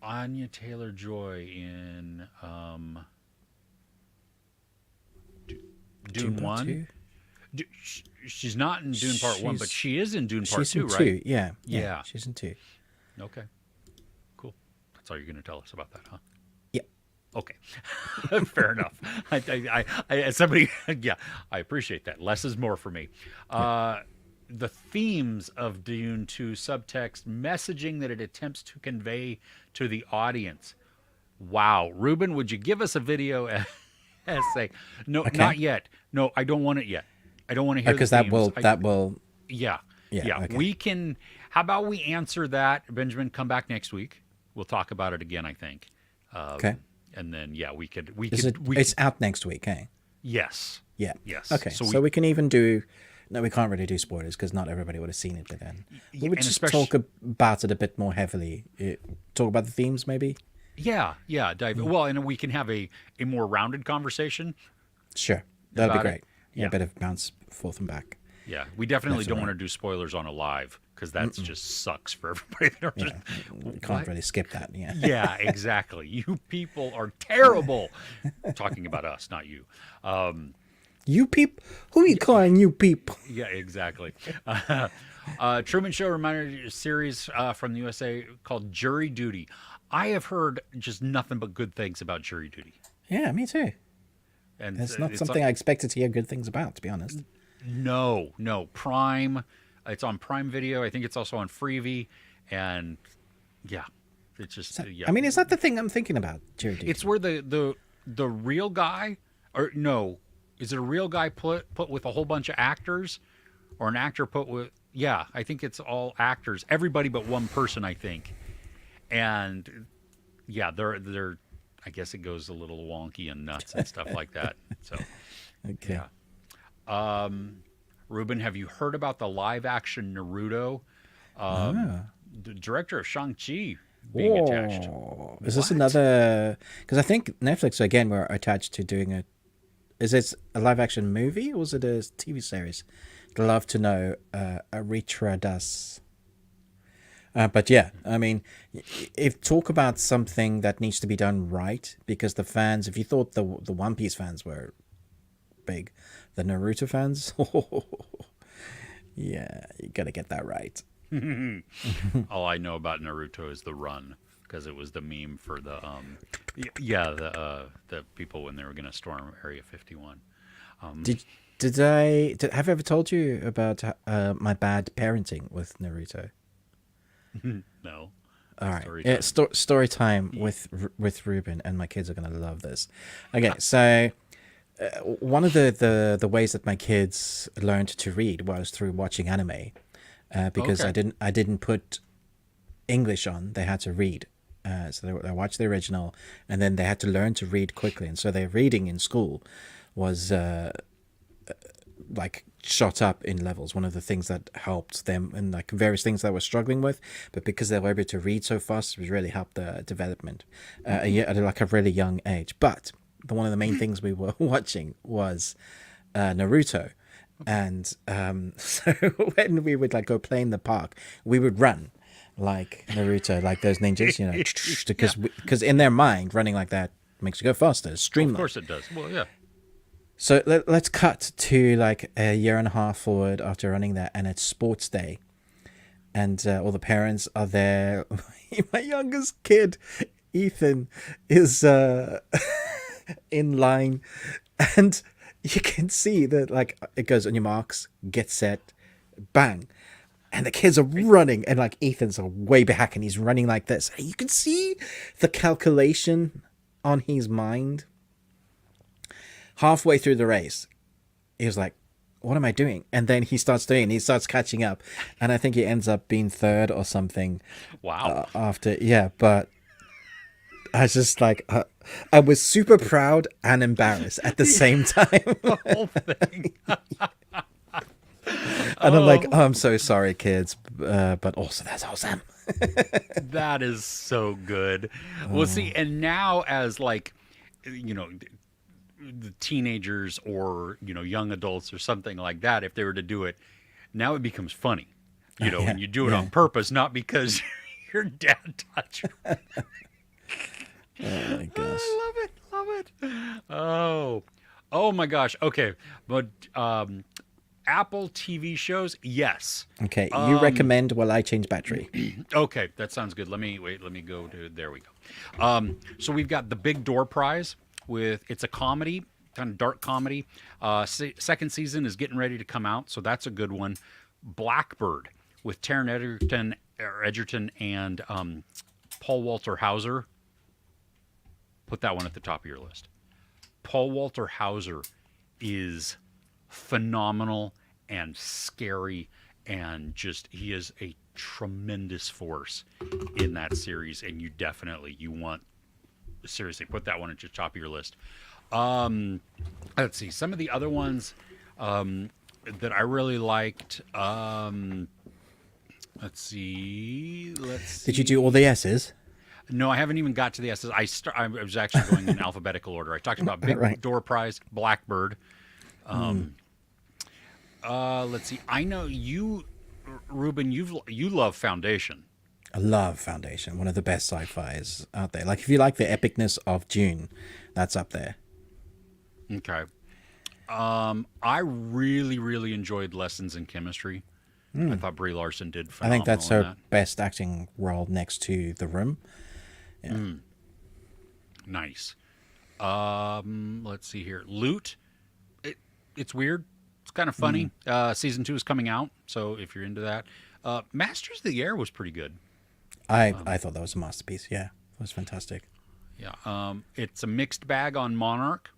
Anya Taylor-Joy in Dune Part 1. two? She's not in Dune Part 1, but She's she is in Dune Part she's 2, in right? two. Yeah, Yeah. she's in two. Okay. Cool. That's all you're going to tell us about that, huh? Yeah. Okay. Fair enough. As somebody, yeah, I appreciate that. Less is more for me. The themes of Dune 2 subtext messaging that it attempts to convey to the audience. Wow. Ruben, would you give us a video essay? No, Okay. not yet. No, I don't want it yet. I don't want to hear the Because themes. that will. Yeah. Yeah, okay. We can. How about we answer that, Benjamin? Come back next week. We'll talk about it again, I think. Okay. And then, yeah, we could. It's out next week, eh? Yes. Yeah. Yes. Okay. So we can even do. No, we can't really do spoilers because not everybody would have seen it by then. We would and just especially- talk about it a bit more heavily. Talk about the themes, maybe. Yeah. Dive. Well, and we can have a more rounded conversation. Sure, that'd be About it? great. Yeah, a bit of bounce forth and back. Yeah, we definitely That's don't all want to do spoilers on a live because that just sucks for everybody. That are just, You can't really skip that. Yeah. yeah, exactly. You people are terrible. Talking about us, not you. You peep? Who are you calling you peep? Yeah, exactly. Truman Show reminder series from the USA called Jury Duty. I have heard just nothing but good things about Jury Duty. Yeah, me too. And It's not something I expected to hear good things about, to be honest. No. Prime. It's on Prime Video. I think it's also on Freevee. And yeah, it's just. Yeah. I mean, is that the thing I'm thinking about, Jury Duty? It's where the real guy, or no, is it a real guy put with a whole bunch of actors, or an actor put with? Yeah, I think it's all actors, everybody but one person, I think. And yeah, they're. I guess it goes a little wonky and nuts and stuff like that. So Okay. yeah. Ruben, have you heard about the live action Naruto? The director of Shang-Chi being attached. Is this another? Because I think Netflix again were attached to doing a. Is this a live action movie or is it a TV series? I'd love to know. Aritra Das. But yeah, I mean, if talk about something that needs to be done right, because the fans, if you thought the One Piece fans were big, the Naruto fans, yeah, you gotta get that right. All I know about Naruto is the run, because it was the meme for the the people when they were going to storm Area 51. Have I ever told you about my bad parenting with Naruto? No. All right. Story Yeah, time. story time with Ruben, and my kids are gonna love this. Okay, so one of the ways that my kids learned to read was through watching anime, because Okay. I didn't put English on; they had to read. So they watched the original, and then they had to learn to read quickly, and so their reading in school was like shot up in levels. One of the things that helped them, and like various things that we're struggling with, but because they were able to read so fast, it really helped the development at like a really young age. But one of the main things we were watching was Naruto, and so when we would like go play in the park, we would run like Naruto, like those ninjas, you know, because in their mind, running like that makes you go faster, it's streamlined. Of course it does. Well, yeah. So let's cut to like a year and a half forward after running that, and it's sports day, and all the parents are there. My youngest kid, Ethan, is in line, and you can see that like it goes on your marks, get set, bang. And the kids are running, and like Ethan's way back, and he's running like this. You can see the calculation on his mind. Halfway through the race, he was like, what am I doing? And then he starts catching up. And I think he ends up being third or something. Wow. After, yeah, but I was just like, I was super proud and embarrassed at the same time. The whole thing. And I'm like, oh, I'm so sorry, kids. But also, that's awesome. That is so good. Well, see, and now as like, you know, the teenagers or, you know, young adults or something like that, if they were to do it, now it becomes funny, you know, Yeah, and you do it on purpose, not because your dad taught you. Oh my gosh. I love it. Love it. Oh my gosh. Okay. But Apple TV shows, yes. Okay, you recommend while I change battery. Okay, that sounds good. Let me go to there we go. So we've got The Big Door Prize with it's a comedy, kind of dark comedy. Second season is getting ready to come out, so that's a good one. Blackbird with Taron Egerton and Paul Walter Hauser. Put that one at the top of your list. Paul Walter Hauser is phenomenal and scary, and just he is a tremendous force in that series, and you want seriously put that one at the top of your list. Let's see some of the other ones that I really liked. Let's see. Did you do all the S's? No, I haven't even got to the S's. I was actually going in alphabetical order. I talked about Big Right. Door Prize, Blackbird. Let's see. I know you, Ruben. You love Foundation. I love Foundation. One of the best sci-fis out there. Like if you like the epicness of Dune, that's up there. Okay. I really enjoyed Lessons in Chemistry. I thought Brie Larson did I phenomenal. think that's in her that. best acting role next to The Room. Yeah. Nice. Let's see here. Loot. It's weird. It's kind of funny. Season 2 is coming out, so if you're into that. Masters of the Air was pretty good. I thought that was a masterpiece. Yeah, it was fantastic. Yeah. It's a mixed bag on Monarch.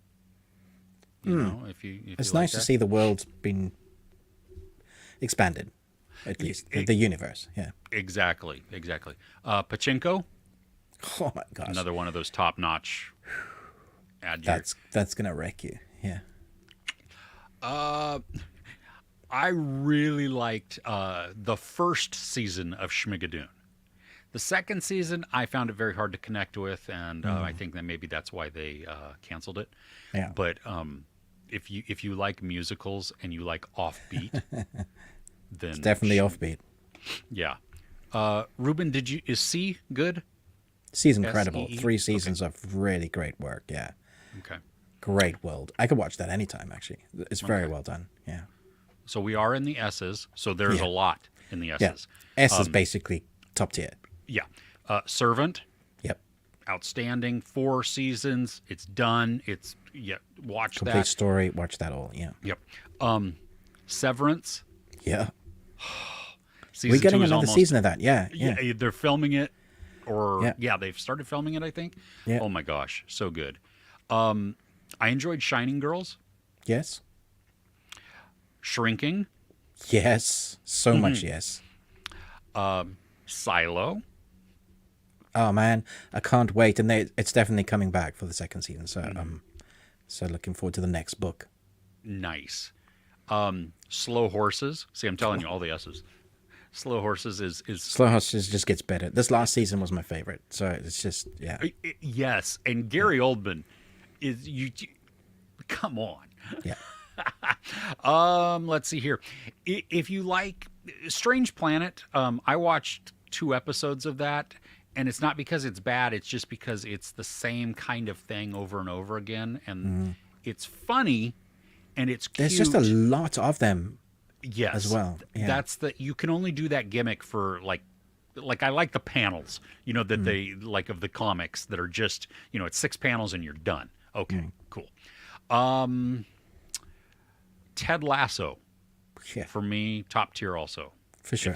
You know, if It's you like nice to that. see the world's been expanded, at least the universe. Yeah. Exactly. Pachinko. Oh my gosh, Another one of those top-notch. Add your that's gonna wreck you. Yeah. I really liked the first season of Schmigadoon. The second season, I found it very hard to connect with, and I think that maybe that's why they canceled it. Yeah. But if you like musicals and you like offbeat, then It's definitely offbeat. Yeah. Ruben, is C good? She's incredible. SEE? 3 seasons of really great work. Yeah. Okay. Great world. I could watch that anytime, actually. It's very well done. Yeah. So we are in the S's. So there's Yeah. a lot in the Yeah. S's. S is basically top tier. Yeah. Servant. Yep. Outstanding. 4 seasons. It's done. Watch Complete that. story. Watch that all. Yeah. Yep. Severance. Yeah. Season We're getting 2 is another almost, season of that. Yeah. Yeah. Yeah, they're filming it, or Yeah. they've started filming it. I think. Yeah. Oh my gosh, so good. I enjoyed Shining Girls, Yes. Shrinking, Yes. So much yes. Silo. Oh man, I can't wait, and it's definitely coming back for the second season. So I'm so looking forward to the next book. Nice. Slow Horses. See, I'm telling you all the S's. Slow Horses is Slow Horses just gets better. This last season was my favorite, so it's just yeah. Yes, and Gary Oldman is you. Come on. Yeah. Let's see here. If you like Strange Planet, I watched 2 episodes of that, and it's not because it's bad. It's just because it's the same kind of thing over and over again, and it's funny, and it's cute. There's just a lot of them. Yes, as well. Yeah. That's you can only do that gimmick for like I like the panels, that they like of the comics that are just, it's 6 panels and you're done. Okay, cool. Ted Lasso, Yeah, for me, top tier also. for sure.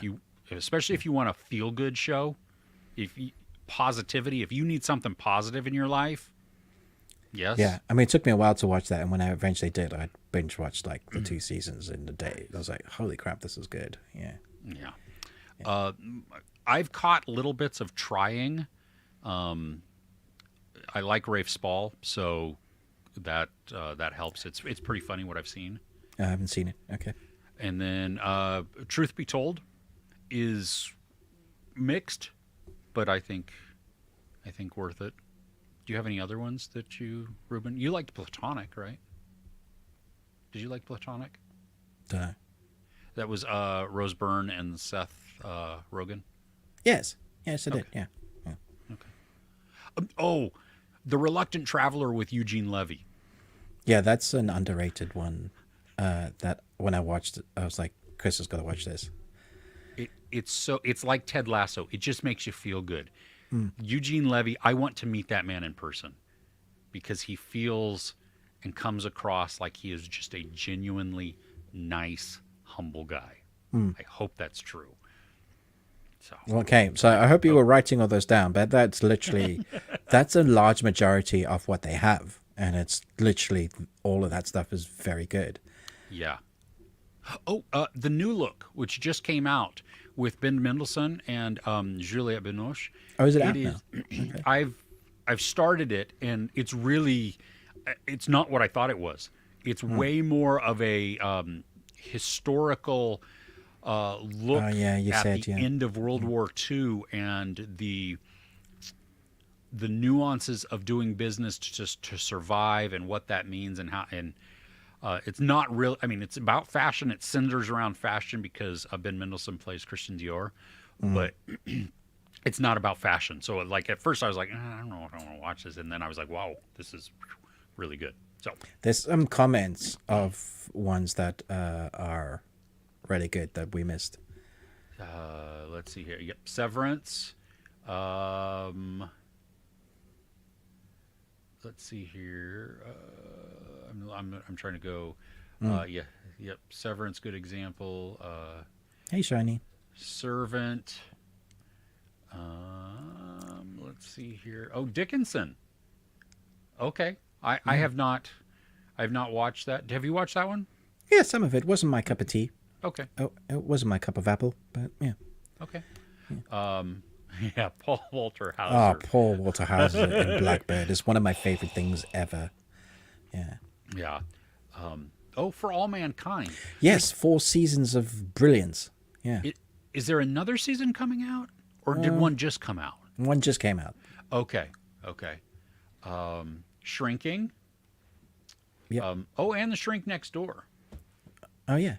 Especially if you want a feel good show, positivity, if you need something positive in your life, yes. Yeah, I mean, it took me a while to watch that, and when I eventually did, I binge watched like the 2 seasons in a day. I was like, holy crap, this is good. Yeah. Yeah. I've caught little bits of Trying. I like Rafe Spall, so that helps. It's pretty funny what I've seen. I haven't seen it. Okay. And then Truth Be Told is mixed, but I think worth it. Do you have any other ones that Ruben? You liked Platonic, right? Did you like Platonic? Dunno. That was Rose Byrne and Seth Rogen. Yes. Yes, I did. Okay. Yeah. Oh, The Reluctant Traveler with Eugene Levy. Yeah, that's an underrated one. That when I watched it, I was like, Chris has got to watch this. It's like Ted Lasso. It just makes you feel good. Mm. Eugene Levy, I want to meet that man in person because he feels and comes across like he is just a genuinely nice, humble guy. Mm. I hope that's true. So Okay, so I hope you were writing all those down, but that's literally, that's a large majority of what they have. And it's literally all of that stuff is very good. yeah. Oh, the New Look, which just came out with Ben Mendelsohn and Juliette Binoche. Oh, is it out It now? is. I've started it, and it's really, it's not what I thought it was. It's way more of a historical look Oh, yeah, you at said, the yeah. end of World War II and the nuances of doing business to survive and what that means and how and it's not real. I mean, it's about fashion. It centers around fashion because Ben Mendelsohn plays Christian Dior, but it's not about fashion. So, like at first, I was like, I don't know if I want to watch this, and then I was like, wow, this is really good. So, There's some comments of ones that are really good that we missed. let's see here. Yep, Severance. Let's see here. I'm trying to go. Yeah, yep. Severance, good example. Hey, Shiny. Servant. Let's see here. Oh, Dickinson. Okay, I have not watched that. Have you watched that one? Yeah, some of it wasn't my cup of tea. Okay. Oh, it wasn't my cup of apple, but yeah. Okay. Yeah, Paul Walter Oh, Hauser. Paul Walter Hauser in Blackbird is one of my favorite things ever. Yeah. Yeah. Oh, For All Mankind. Yes, 4 seasons of brilliance. Yeah. Is there another season coming out, or did one just come out? One just came out. Okay. Shrinking. Yep. Oh, and The Shrink Next Door. Oh, yeah.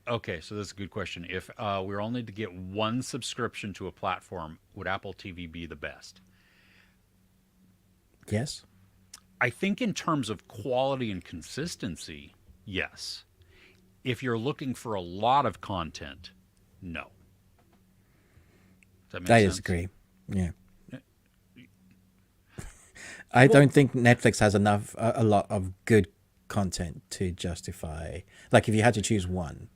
Okay, so this is a good question. If we were only to get one subscription to a platform, would Apple TV be the best? Yes. I think in terms of quality and consistency, yes. If you're looking for a lot of content, no. Does that make I sense? disagree. Yeah. I don't think Netflix has a lot of good content to justify. Like, if you had to choose one.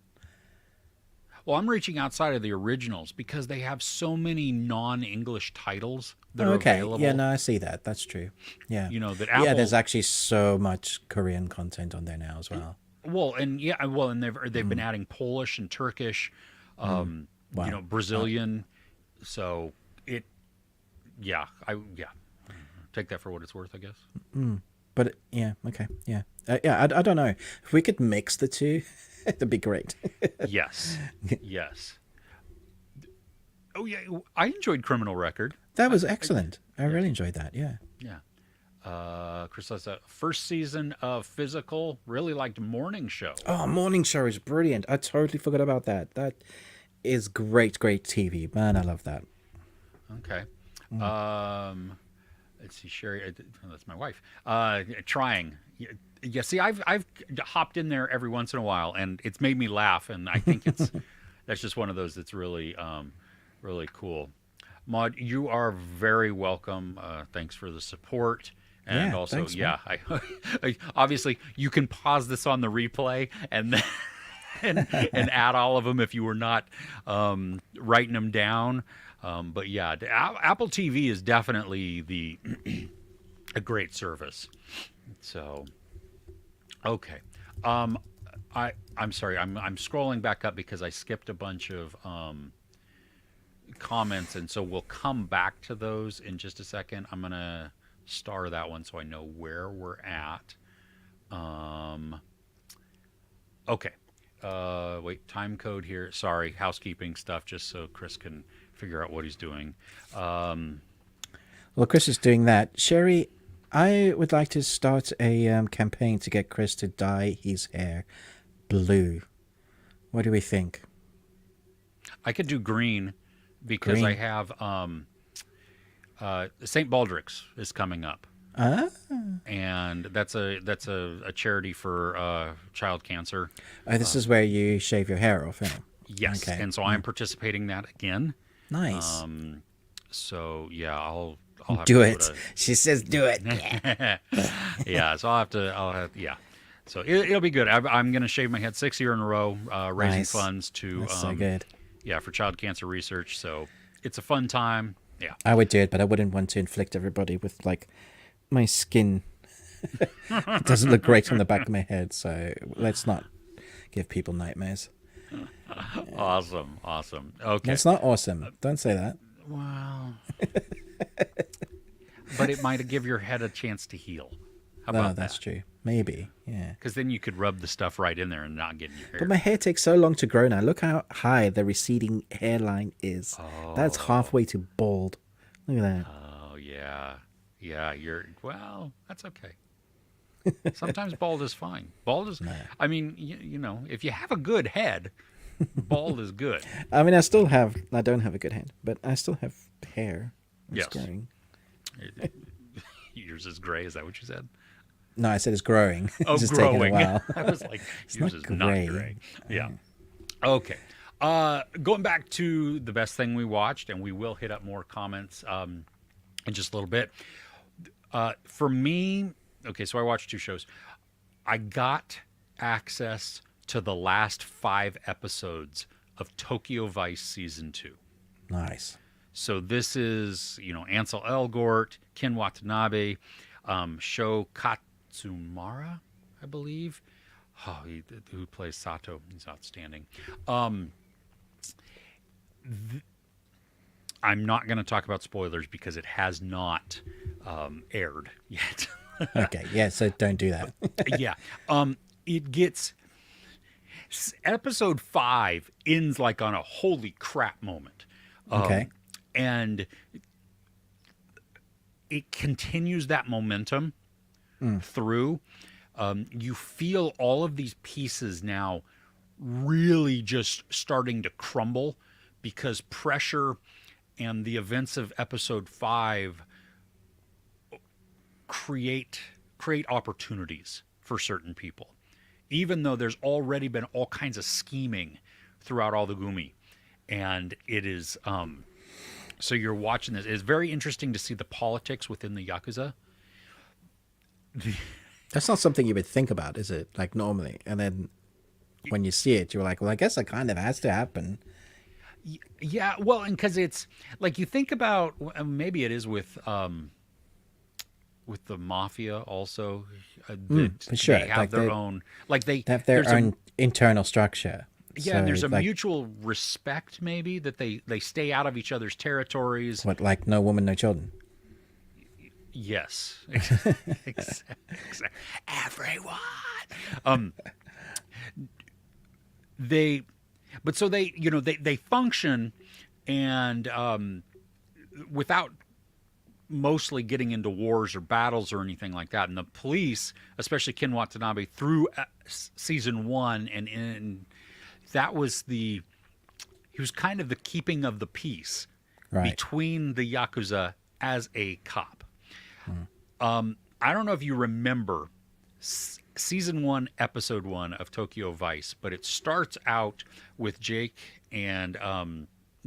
Well, I'm reaching outside of the originals because they have so many non-English titles that are Okay. available. Yeah, no, I see that. That's true. Yeah. You know, that Apple... Yeah, there's actually so much Korean content on there now as well. and they've been adding Polish and Turkish, Wow. Brazilian. So take that for what it's worth, I guess. But yeah, okay, yeah, I don't know if we could mix the two, it'd be great. Yes. Oh yeah, I enjoyed Criminal Record. That was excellent. I really enjoyed that. Yeah. Yeah. Chris says first season of Physical. Really liked Morning Show. Oh, Morning Show is brilliant. I totally forgot about that. That is great TV, man. I love that. Okay. Let's see, Sherry. That's my wife. Trying. Yeah. See, I've hopped in there every once in a while, and it's made me laugh, and I think that's just one of those that's really really cool. Maud, you are very welcome. Thanks for the support. And Yeah, also, thanks, yeah, I obviously you can pause this on the replay and then and add all of them if you were not writing them down. But yeah, Apple TV is definitely a great service. So, okay. I'm sorry. I'm scrolling back up because I skipped a bunch of comments, and so we'll come back to those in just a second. I'm gonna star that one so I know where we're at. Okay. Wait, time code here. Sorry, housekeeping stuff, just so Chris can figure out what he's doing. Well, Chris is doing that. Sherry, I would like to start a campaign to get Chris to dye his hair blue. What do we think? I could do green because Green. I have St. Baldrick's is coming up, Ah, and that's a charity for child cancer. oh, this is where you shave your hair off, huh? Yes, Okay. and so I'm participating in that again. Nice. So yeah, I'll have Do to it. She says do it. yeah. So I'll have yeah. So it'll be good. I'm going to shave my head 6 year in a row, raising Nice. funds to That's so good. yeah, for child cancer research. So it's a fun time. Yeah. I would do it, but I wouldn't want to inflict everybody with like my skin. It doesn't look great on the back of my head, so let's not give people nightmares. Awesome. Okay. That's not awesome. Don't say that. Well, but it might give your head a chance to heal. How No, about that's that? true. Maybe, yeah. Because then you could rub the stuff right in there and not get in your hair. But my hair takes so long to grow now. Look how high the receding hairline is. That's halfway to bald. Look at that. Oh yeah, yeah. Well. That's okay. Sometimes bald is fine. Bald is. I mean, you know, if you have a good head, bald is good. I mean, I don't have a good head, but I still have hair. It's Yes. growing. Yours is gray. Is that what you said? No, I said it's growing. Oh, It's just growing. taking a while. I was like, yours not is not gray. gray. Yeah. Okay. Going back to the best thing we watched, and we will hit up more comments in just a little bit. For me, okay, so I watched 2 shows. I got access to the last 5 episodes of Tokyo Vice Season 2. Nice. So this is, you know, Ansel Elgort, Ken Watanabe, Sho Katsumara, I believe. Oh, who plays Sato? He's outstanding. I'm not going to talk about spoilers because it has not aired yet. Okay, yeah, so don't do that. Yeah. It gets... Episode 5 ends like on a holy crap moment. Okay. And it continues that momentum through. You feel all of these pieces now really just starting to crumble because pressure and the events of episode 5 create opportunities for certain people, even though there's already been all kinds of scheming throughout all the Gumi. And it is so you're watching this. It's very interesting to see the politics within the Yakuza. That's not something you would think about, is it? Like normally. And then when you see it, you're like, well, I guess it kind of has to happen. Yeah, well, and because it's like you think about maybe it is with the mafia also. For sure. They have Like their own, like They have their own internal structure. Yeah, and there's a like, mutual respect maybe that they stay out of each other's territories. What, like no woman, no children? Yes. Exactly. Everyone. They function and without mostly getting into wars or battles or anything like that. And the police, especially Ken Watanabe, through season 1 and in that was he was kind of the keeping of the peace between the Yakuza as a cop. I don't know if you remember season 1, episode 1 of Tokyo Vice, but it starts out with Jake and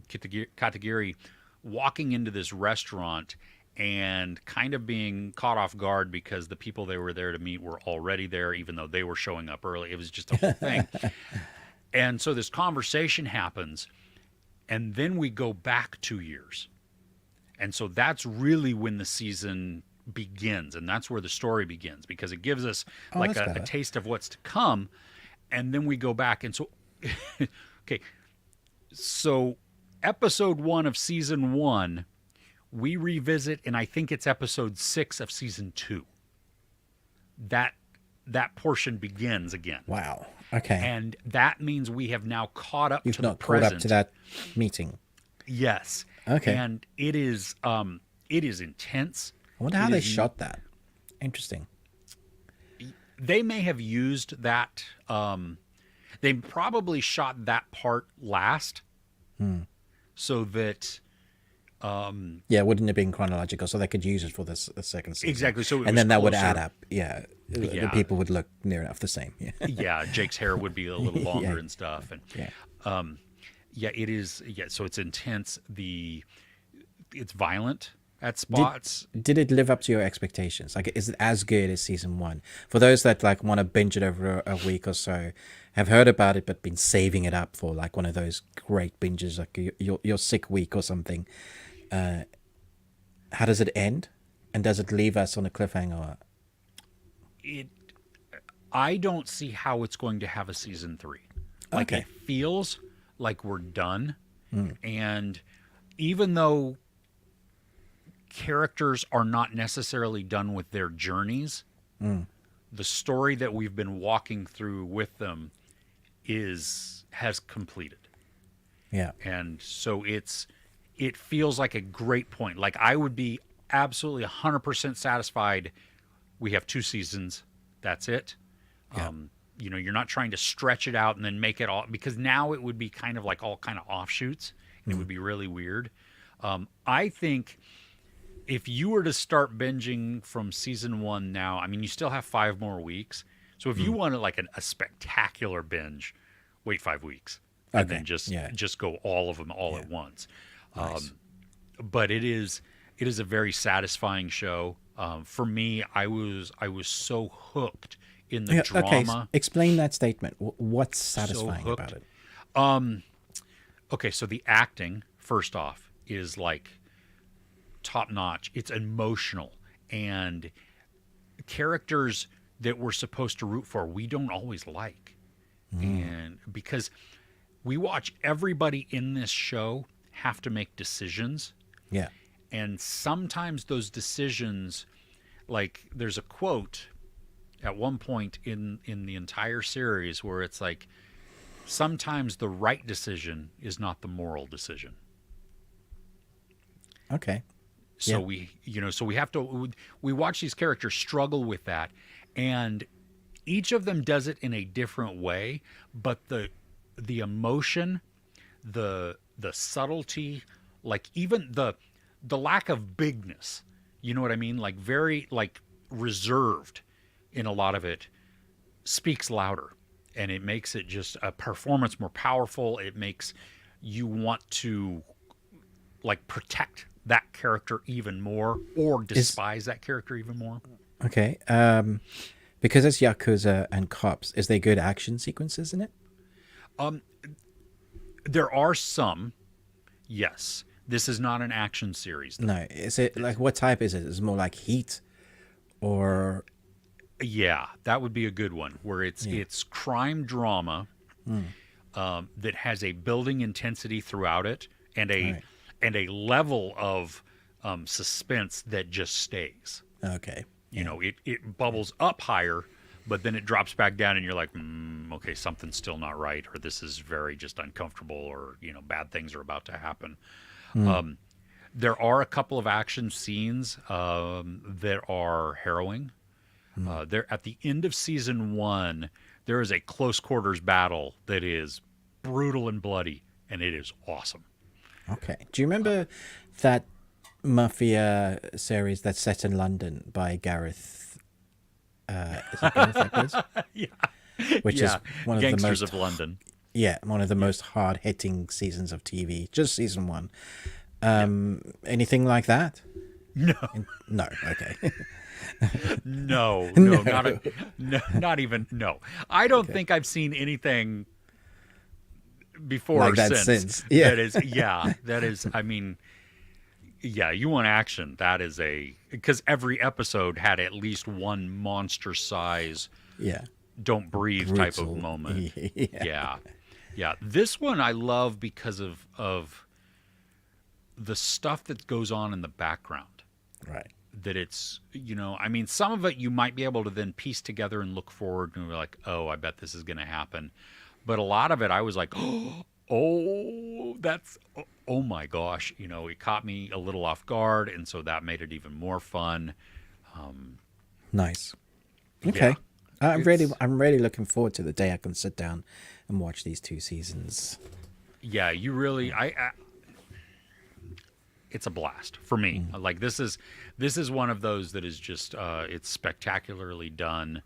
Katagiri walking into this restaurant and kind of being caught off guard because the people they were there to meet were already there, even though they were showing up early. It was just a whole thing. And so this conversation happens, and then we go back 2 years. And so that's really when the season begins, and that's where the story begins, because it gives us like a taste of what's to come, and then we go back. And so, okay, so episode 1 of season 1, we revisit, and I think it's episode 6 of season 2. That portion begins again. Wow. Okay. And that means we have now caught up You've to the not caught present. up to that meeting. Yes. Okay. And it is intense. I wonder how they shot that. Interesting. They may have used that. They probably shot that part last, so that Yeah, wouldn't have been chronological, so they could use it for the second season. Exactly. So it and was then that would closer. add up. Yeah, the Yeah. people would look near enough the same. Yeah, Yeah, Jake's hair would be a little longer yeah, and stuff, and yeah. yeah, it is. Yeah, so it's intense. It's violent at Did spots. did it live up to your expectations? Like, is it as good as season one? For those that like want to binge it over a week or so, have heard about it but been saving it up for like one of those great binges, like your sick week or something. How does it end? And does it leave us on a cliffhanger? It. I don't see how it's going to have a season three. Like Okay. it feels like we're done, and even though characters are not necessarily done with their journeys, the story that we've been walking through with them has completed. Yeah. And so it feels like a great point. Like I would be absolutely 100% satisfied. We have 2 seasons. That's it. Yeah. You're not trying to stretch it out and then make it all, because now it would be kind of like all kind of offshoots and it would be really weird. I think if you were to start binging from season one now, I mean, you still have 5 more weeks. So if you wanted like a spectacular binge, wait 5 weeks and Okay. then just Yeah. just go all of them all at once. Nice. But it is a very satisfying show. For me, I was so hooked in the Yeah, okay. drama. Explain that statement. What's So satisfying hooked. about it? Okay, so the acting, first off, is like top notch. It's emotional, and characters that we're supposed to root for, we don't always like. And because we watch everybody in this show have to make decisions, Yeah. and sometimes those decisions, like there's a quote at one point in the entire series where it's like, sometimes the right decision is not the moral decision. Okay. So Yeah. we have to, we watch these characters struggle with that, and each of them does it in a different way, but the emotion, the subtlety, like even the lack of bigness, you know what I mean? Like very like reserved in a lot of it, speaks louder, and it makes it just a performance more powerful. It makes you want to like protect that character even more or despise that character even more. Okay. Because it's Yakuza and cops, is there good action sequences in it? There are some, yes. This is not an action series, though. No. Is it like, what type is it? Is it more like Heat or Yeah, that would be a good one where it's crime drama that has a building intensity throughout it, and a Right. and a level of suspense that just stays. okay? It bubbles up higher, but then it drops back down, and you're like, okay, something's still not right, or this is very just uncomfortable, or bad things are about to happen. There are a couple of action scenes that are harrowing. There at the end of season one, there is a close quarters battle that is brutal and bloody, and it is awesome. Okay. Do you remember that Mafia series that's set in London by Gareth? Is it Gareth Edwards? Yeah, Which is one of the Gangsters most of London. one of the most hard hitting seasons of TV. Just season one. Anything like that? No, No. Okay. no, not even. No, I don't think I've seen anything before Like or that since. since. Yeah. That is. I mean, yeah, you want action. That is because every episode had at least one monster size, Yeah. don't breathe type Brutal. of moment. Yeah. Yeah. This one I love because of the stuff that goes on in the background. Right. That it's, I mean, some of it you might be able to then piece together and look forward and be like, oh, I bet this is going to happen. But a lot of it, I was like, oh my gosh, it caught me a little off guard, and so that made it even more fun. Nice. Okay. Yeah, I'm really looking forward to the day I can sit down and watch these 2 seasons. Yeah, you really, it's a blast for me. Like this is one of those that is just it's spectacularly done,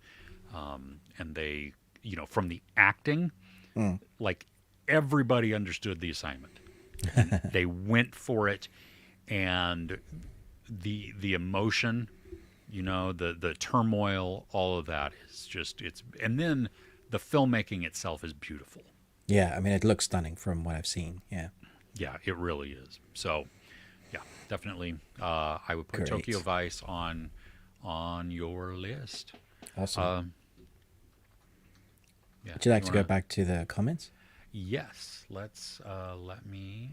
and they, from the acting, like everybody understood the assignment. And they went for it, and the emotion, the turmoil, all of that is just and then the filmmaking itself is beautiful. Yeah, I mean, it looks stunning from what I've seen. Yeah. Yeah, it really is. So, yeah, definitely. I would put Great. Tokyo Vice on your list. Awesome. Yeah. Would you like to go wanna- back to the comments? Yes. Let's let me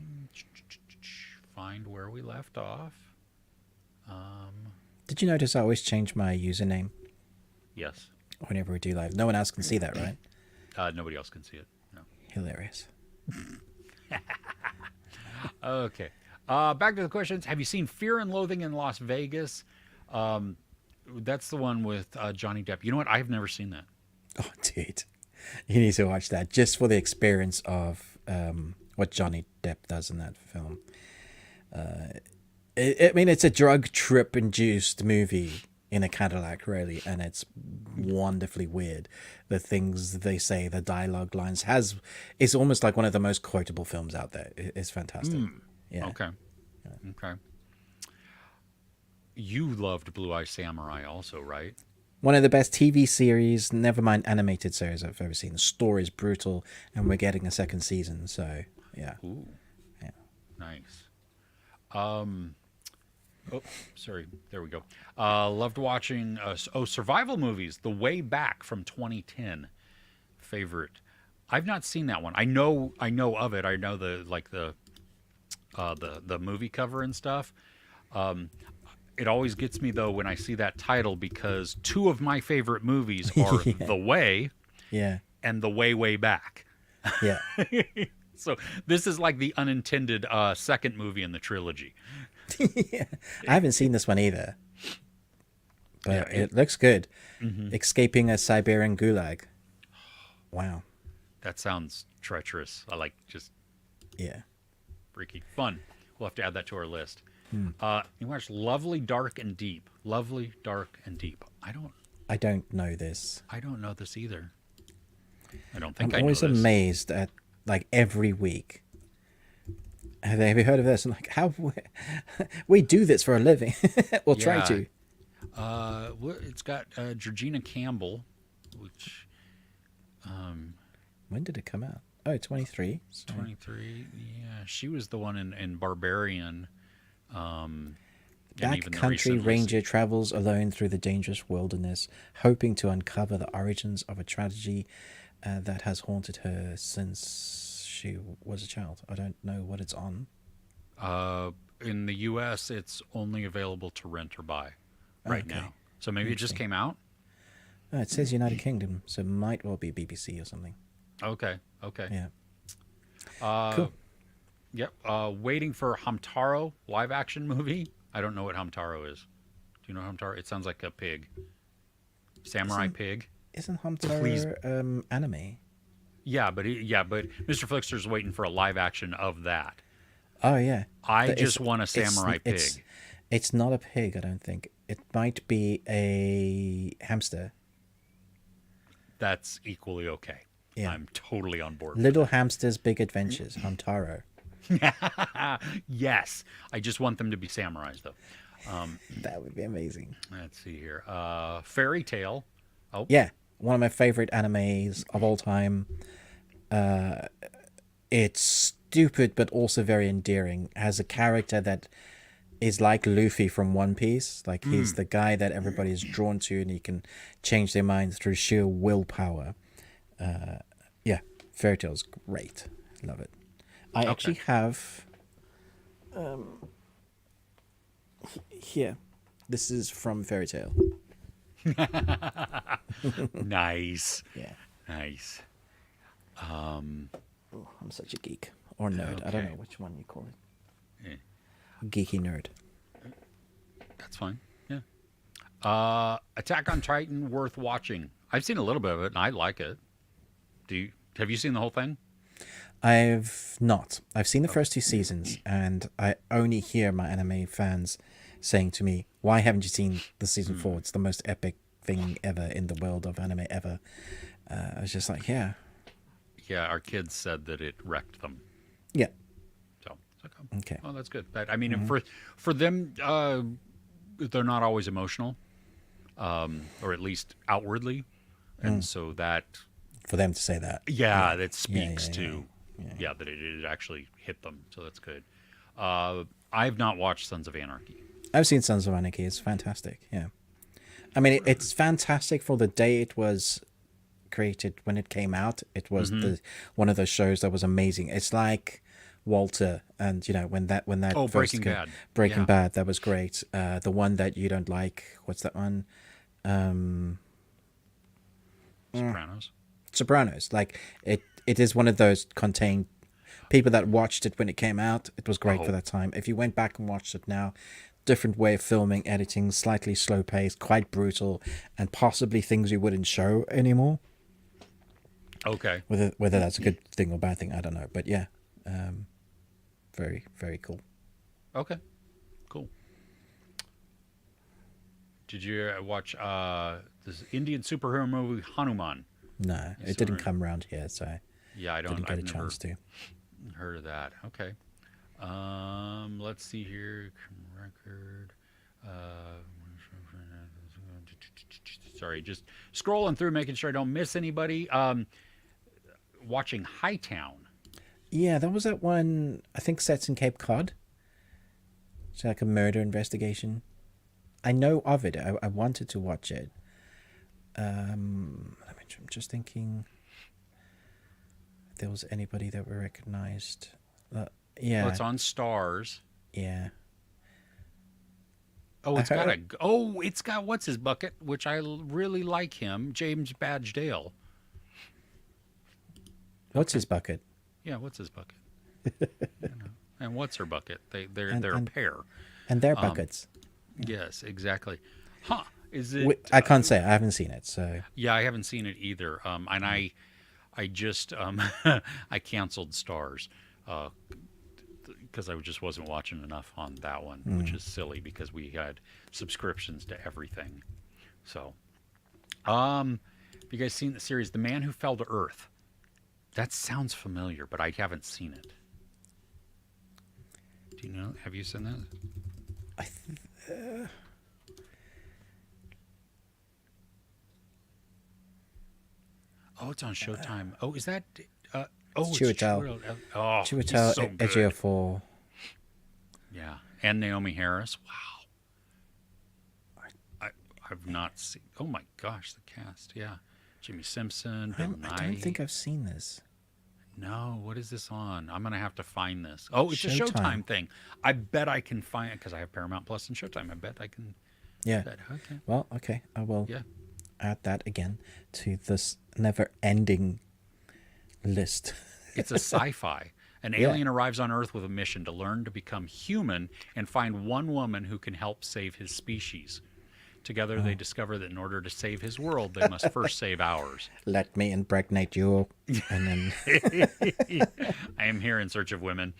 find where we left off. Did you notice I always change my username Yes. whenever we do live? No one else can see that, right? Nobody else can see it. No. Hilarious. Okay. Back to the questions. Have you seen Fear and Loathing in Las Vegas? That's the one with Johnny Depp. You know what? I've never seen that. Oh, dude. You need to watch that just for the experience of what Johnny Depp does in that film. I mean, it's a drug trip induced movie in a Cadillac, really, and it's wonderfully weird. The things they say, the dialogue lines it's almost like one of the most quotable films out there. It's fantastic. Yeah. Okay. Okay. You loved Blue Eye Samurai also, right? One of the best TV series, never mind animated series I've ever seen. The story is brutal, and we're getting a second season, so yeah. Ooh. Yeah. Nice. Oh, sorry. There we go. Loved watching survival movies. The Way Back from 2010. Favorite. I've not seen that one. I know of it. I know the movie cover and stuff. It always gets me though when I see that title, because two of my favorite movies are Yeah. The Way Yeah. and The Way Back. Yeah. So this is like the unintended second movie in the trilogy. Yeah. I haven't seen this one either, but Yeah, it looks good. Mm-hmm. Escaping a Siberian gulag. Wow. That sounds treacherous. I like just Yeah. freaky fun. We'll have to add that to our list. You watched Lovely Dark and Deep. Lovely Dark and Deep. I don't know this. don't know this either. I don't think I'm I know always this. amazed at, like, every week. Have you heard of this? And like, how we do this for a living, or try Yeah. to. It's got Georgina Campbell, which When did it come out? Oh, 23. 23. Yeah, she was the one in Barbarian. And even the Backcountry recent ranger travels alone through the dangerous wilderness, hoping to uncover the origins of a tragedy that has haunted her since she was a child. I don't know what it's on. In the U.S., it's only available to rent or buy right Okay. now. So maybe it just came out. Oh, it says United Kingdom, so it might well be BBC or something. Okay. Yeah. Cool. Yep. Waiting for Hamtaro live action movie. I don't know what Hamtaro is. Do you know Hamtaro? It sounds like a pig. Samurai pig. Isn't Please. Hamtaro anime? Yeah, but Mr. Flickster's waiting for a live action of that. Oh, yeah. I But just want a samurai pig. It's not a pig, I don't think. It might be a hamster. That's equally okay. Yeah. I'm totally on board. Little Hamster's Big Adventures, Hamtaro. Yes. I just want them to be samurais, though. That would be amazing. Let's see here. Fairy Tale. Oh, Yeah, one of my favorite animes of all time. It's stupid but also very endearing. Has a character that is like Luffy from One Piece. Like, he's the guy that everybody is drawn to, and he can change their minds through sheer willpower. Yeah, Fairy Tale's great. Love it. I actually have here. This is from Fairy Tale. nice. Yeah. Nice. Oh, I'm such a geek. Or nerd. I don't Okay. know which one you call it. Yeah. Geeky nerd. That's fine. Yeah. Attack on Titan, worth watching. I've seen a little bit of it, and I like it. Have you seen the whole thing? I've not. I've seen the first two seasons, and I only hear my anime fans saying to me, "Why haven't you seen the season four? It's the most epic thing ever in the world of anime ever." I was just like, "Yeah, Yeah, our kids said that it wrecked them. yeah, So it's like, okay, oh, that's good. But I mean, for them, they're not always emotional, or at least outwardly, and so that for them to say that, that speaks yeah, to that it actually hit them. So that's good. I've not watched Sons of Anarchy. I've seen Sons of Anarchy. It's fantastic. Yeah, I mean, it's fantastic for the day it was created when it came out. It was the one of those shows that was amazing. It's like Walter, and when that first Breaking Bad. Breaking Yeah. Bad, that was great. The one that you don't like, what's that one? Sopranos. Sopranos. Like it is one of those contained people that watched it when it came out. It was great for that time. If you went back and watched it now, different way of filming, editing, slightly slow paced, quite brutal, and possibly things you wouldn't show anymore. Okay. Whether that's a good thing or bad thing, I don't know. But yeah, very, very cool. Okay. Cool. Did you watch this Indian superhero movie Hanuman? No, it didn't come around here, so I Yeah, I don't. didn't get I've a never chance to. heard of that. Okay. Let's see here. Record. Sorry, just scrolling through, making sure I don't miss anybody. Watching Hightown. Yeah, that was that one. I think sets in Cape Cod. It's like a murder investigation. I know of it. I wanted to watch it. I'm just thinking if there was anybody that we recognized. Yeah, Oh, it's on Stars. yeah. Oh, it's I got heard- it's got what's his bucket, which I really like him, James Badge Dale. What's his bucket? Yeah, what's his bucket? And what's her bucket? They're a pair. And their buckets. Yes, exactly. Huh? Is it? I can't say. I haven't seen it, so Yeah, I haven't seen it either. And I just I canceled Stars because I just wasn't watching enough on that one, which is silly because we had subscriptions to everything. So, have you guys seen the series The Man Who Fell to Earth? That sounds familiar, but I haven't seen it. Do you know? Have you seen that? Oh, it's on Showtime. Oh, is that? It's Chiwetel. Oh, Chiwetel he's so good. Ejiofor. Yeah, and Naomi Harris. Wow. I've not seen. Oh my gosh, the cast. Yeah, Jimmy Simpson, Bill Nye. I don't think I've seen this. No, what is this on? I'm gonna have to find this. Oh, it's a Showtime. Showtime thing. I bet I can find it because I have Paramount Plus and Showtime. I bet I can. Yeah. Okay. Well, okay. I will Yeah. add that again to this never-ending list. It's a sci-fi. An alien arrives on Earth with a mission to learn to become human and find one woman who can help save his species. Together, they discover that in order to save his world, they must first save ours. Let me impregnate you, and then I am here in search of women.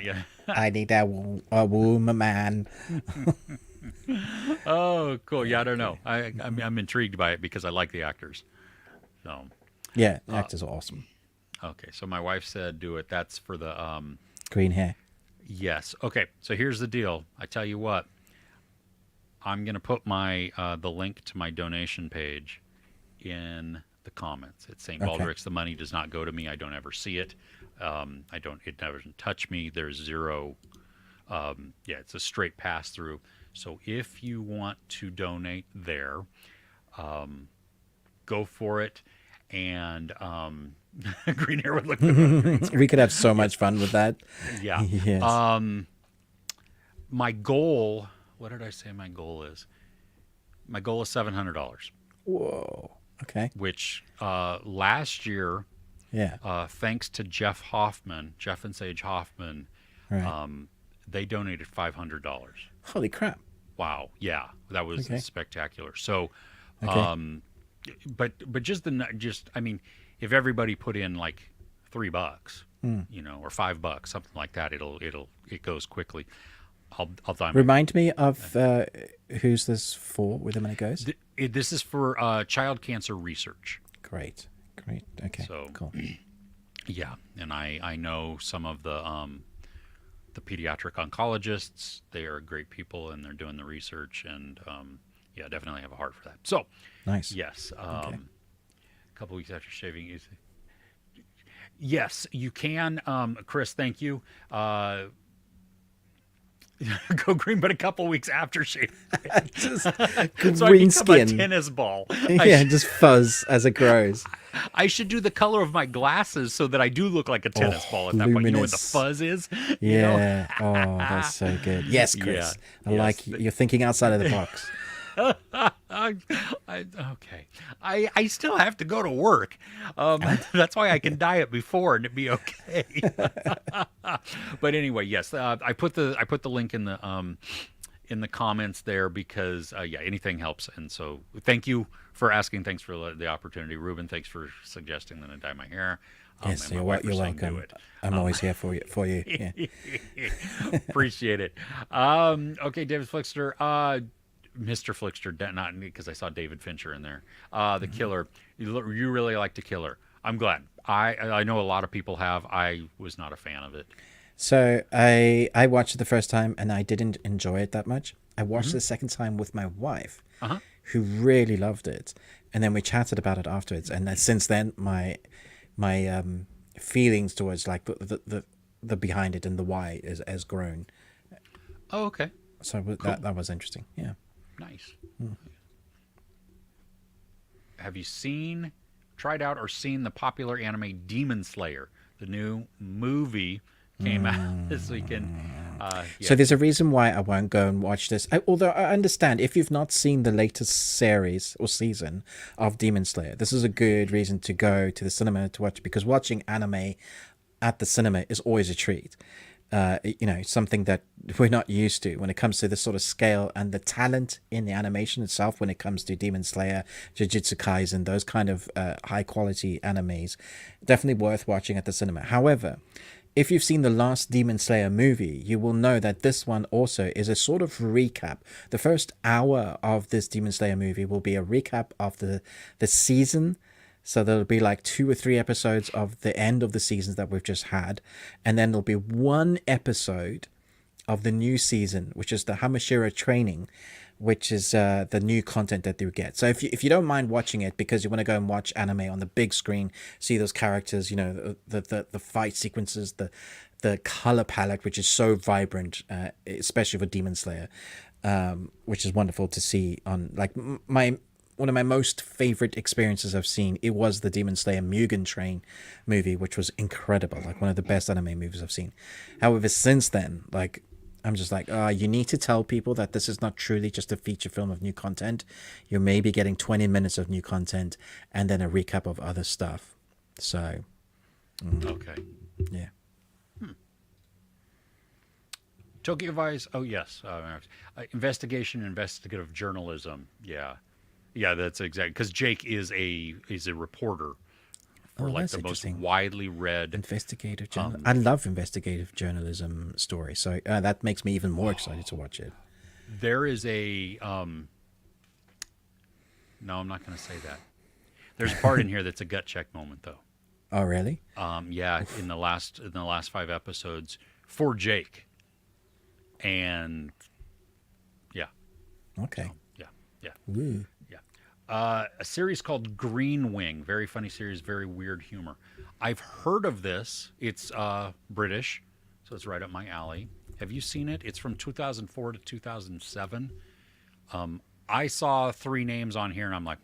Yeah. I need a woman, man. Oh, cool. Yeah, I don't know. I'm intrigued by it because I like the actors. So, Yeah, the actors are awesome. okay. So my wife said, "Do it." That's for the Green hair. Yes. Okay. So here's the deal. I tell you what. I'm gonna put my the link to my donation page in the comments. It's St. Okay. Baldrick's. The money does not go to me. I don't ever see it. I don't. It never touch me. There's zero. It's a straight pass through. So if you want to donate there, go for it. And green hair would look good on green screen. We could have so much fun with that. Yeah. Yes. My goal. What did I say my goal is? My goal is $700, Whoa. Okay. which last year, Yeah. thanks to Jeff and Sage Hoffman, Right. they donated $500. Holy crap. Wow. Yeah, that was Okay. spectacular. So, Okay. but just I mean, if everybody put in like $3, or $5, something like that. It goes quickly. I'll time it. Remind me of who's this for? With a minute goes. This is for child cancer research. Great. Okay. So Cool. yeah, and I know some of the pediatric oncologists. They are great people, and they're doing the research, and yeah, definitely have a heart for that. So Nice. yes, Okay. a couple weeks after shaving. Yes, you can. Chris, thank you. Go green, but a couple weeks after shaving. Just So I green become a skin. tennis ball. Yeah, just fuzz as it grows. I should do the color of my glasses so that I do look like a tennis ball at that point. You know what the luminous. fuzz is? Yeah. Oh, that's so good. Yes, Chris. Yeah. I like you're thinking outside of the box. Okay. I still have to go to work. That's why I can diet before and it'd be okay. But anyway, yes, I put the link in the comments there because yeah, anything helps. And so thank you for asking. Thanks for the opportunity, Ruben. Thanks for suggesting that I dye my hair. Yes, and my you're wife for saying welcome. do it. I'm always here for you. Yeah. Appreciate it. Okay, David Flickster. Mr. Flickster, not because I saw David Fincher in there. The Killer. You really like The Killer. I'm glad. I know a lot of people have. I was not a fan of it. So I watched it the first time and I didn't enjoy it that much. I watched it the second time with my wife, who really loved it, and then we chatted about it afterwards. And then, since then, my feelings towards like the behind it and the why has grown. Oh, okay. So that was interesting. Yeah. Nice. Have you tried out, or seen the popular anime Demon Slayer? The new movie came out this weekend. Yeah. So there's a reason why I won't go and watch this. Although I understand, if you've not seen the latest series or season of Demon Slayer, this is a good reason to go to the cinema to watch, because watching anime at the cinema is always a treat. Something that we're not used to when it comes to this sort of scale and the talent in the animation itself when it comes to Demon Slayer, Jujutsu Kaisen, those kind of high quality animes. Definitely worth watching at the cinema. However, if you've seen the last Demon Slayer movie, you will know that this one also is a sort of recap. The first hour of this Demon Slayer movie will be a recap of the season. So there'll be like 2 or 3 episodes of the end of the seasons that we've just had. And then there'll be 1 episode of the new season, which is the Hamashira training, which is the new content that you get. So if you don't mind watching it because you want to go and watch anime on the big screen, see those characters, the fight sequences, the color palette, which is so vibrant, especially for Demon Slayer, which is wonderful to see on like one of my most favorite experiences I've seen. It was the Demon Slayer Mugen Train movie, which was incredible, like one of the best anime movies I've seen. However, since then, like, I'm just like, you need to tell people that this is not truly just a feature film of new content. You're maybe getting 20 minutes of new content and then a recap of other stuff. So, Okay. yeah. Tokyo Vice. Oh yes. Investigative journalism. Yeah, that's exactly, because Jake is a reporter for like that's the most interesting. widely read. Investigative journalism. I love investigative journalism stories. So that makes me even more excited to watch it. There is a no, I'm not going to say that. There's a part in here that's a gut check moment though. Oh, really? Yeah, in the last 5 episodes for Jake, and yeah, Okay. yeah. Woo. A series called Green Wing. Very funny series, very weird humor. I've heard of this. It's British, so it's right up my alley. Have you seen it? It's from 2004 to 2007. I saw 3 names on here, and I'm like,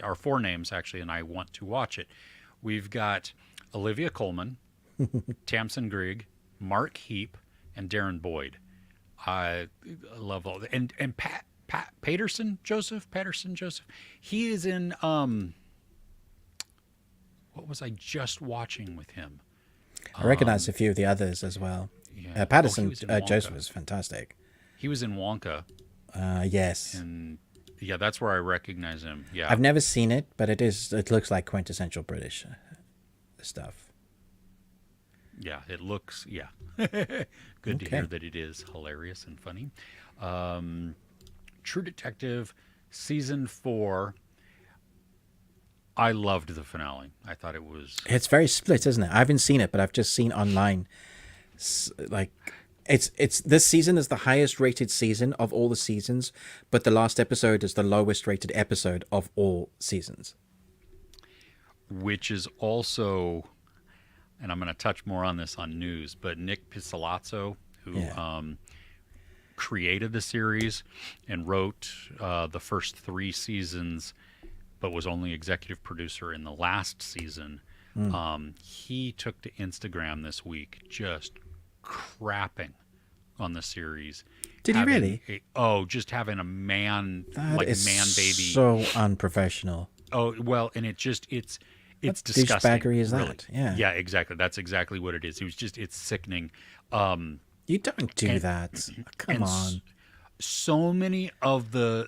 or 4 names actually, and I want to watch it. We've got Olivia Colman, Tamsin Grigg, Mark Heap, and Darren Boyd. I love all that. And Patterson Joseph. He is in what was I just watching with him? I recognize a few of the others as well. Yeah. Patterson he was in Wonka. Joseph was fantastic. He was in Wonka, Yes. and yeah, that's where I recognize him. Yeah, I've never seen it, but it looks like quintessential British stuff. Yeah, it looks, yeah. Good to Okay. hear that it is hilarious and funny. Um, True Detective season 4. I loved the finale. I thought it was It's very split, isn't it? I haven't seen it, but I've just seen online. Like, it's this season is the highest rated season of all the seasons, but the last episode is the lowest rated episode of all seasons. which is also, and I'm going to touch more on this on news, but Nick Pizzolatto, who Yeah. created the series and wrote the first 3 seasons, but was only executive producer in the last season. He took to Instagram this week just crapping on the series. Did he Having really? just having a man, That like is man baby. so unprofessional. Oh, well, and it's What disgusting. douchebaggery is really. that? Yeah. Yeah, exactly. That's exactly what it is. It was just, it's sickening. You don't do And- that. Come and on. So many of the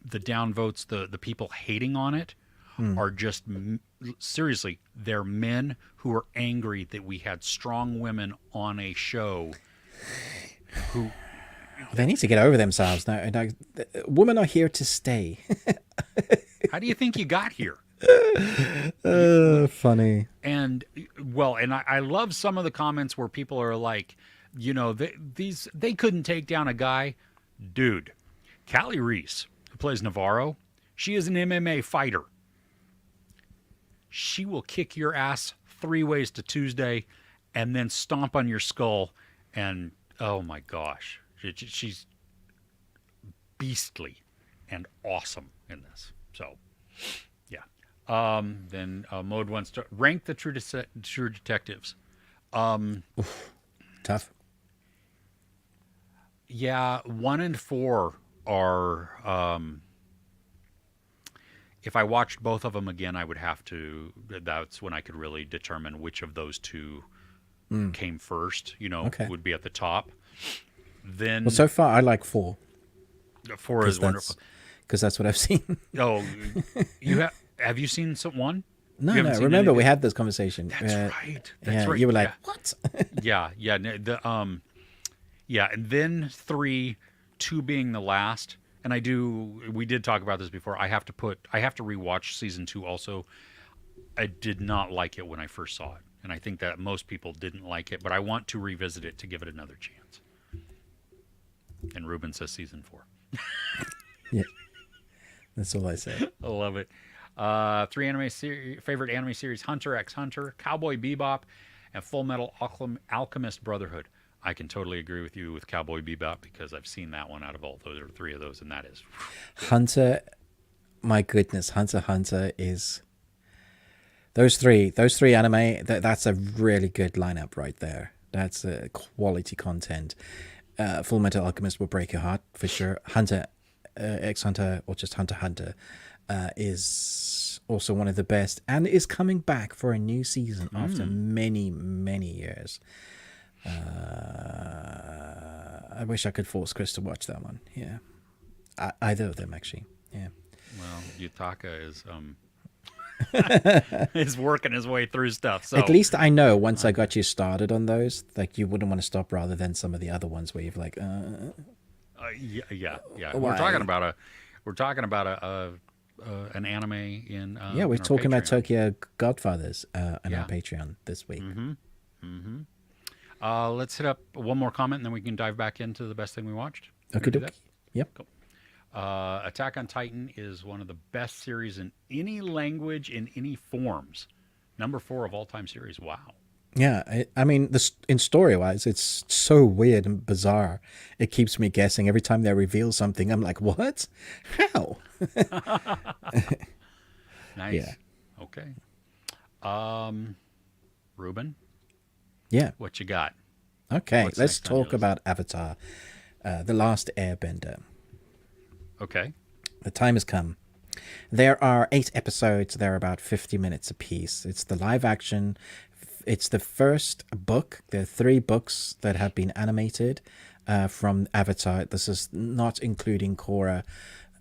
downvotes, the people hating on it, are just seriously, they're men who are angry that we had strong women on a show who They need to get over themselves now. Women are here to stay. how do you think you got here? Funny. And well, and I love some of the comments where people are like, they couldn't take down a guy. Dude, Callie Reese, who plays Navarro, she is an MMA fighter. She will kick your ass 3 ways to Tuesday and then stomp on your skull. And oh my gosh, she's beastly and awesome in this. So, yeah. Then Mode wants to rank the true detectives. Tough. Yeah, 1 and 4 are. If I watched both of them again, I would have to. That's when I could really determine which of those two came first. Okay. Would be at the top. Then Well, so far I like 4 4 is wonderful. because that's what I've seen. Oh, have you seen one? No, You haven't no. seen Remember, any? we had this conversation. That's right. That's Yeah, right. you were like, Yeah. "What?" Yeah. Yeah, and then 3, 2 being the last. And we did talk about this before. I have to rewatch season 2 also. I did not like it when I first saw it. And I think that most people didn't like it, but I want to revisit it to give it another chance. And Ruben says season 4. Yeah, that's all I say. I love it. 3 favorite anime series: Hunter x Hunter, Cowboy Bebop, and Full Metal Alchemist Brotherhood. I can totally agree with you with Cowboy Bebop because I've seen that one out of all those or 3 of those, and that is Hunter, my goodness, Hunter x Hunter is those three anime. That's a really good lineup right there. That's quality content. Full Metal Alchemist will break your heart for sure. Hunter x Hunter, or just Hunter x Hunter, is also one of the best and is coming back for a new season after many years. I wish I could force Chris to watch that one. Yeah, either of them actually. Yeah. well, Yutaka is working his way through stuff. So At least I know once I got you started on those, like you wouldn't want to stop rather than some of the other ones where you've like, yeah. Why? We're talking about an anime in yeah, we're in our talking about Patreon. Tokyo Godfathers on Yeah. our Patreon this week. Let's hit up one more comment, and then we can dive back into the best thing we watched. Can we Okay, do that? yep. Cool. Attack on Titan is one of the best series in any language, in any forms. Number 4 of all time series. Wow. Yeah, I mean, in story-wise, it's so weird and bizarre. It keeps me guessing. Every time they reveal something, I'm like, what? How? Nice. Yeah. Okay. Ruben, Yeah. what you got? Okay, What's let's next on your talk list? about Avatar, The Last Airbender. Okay. The time has come. There are 8 episodes. They're about 50 minutes apiece. It's the live action. It's the first book. There are 3 books that have been animated from Avatar. This is not including Korra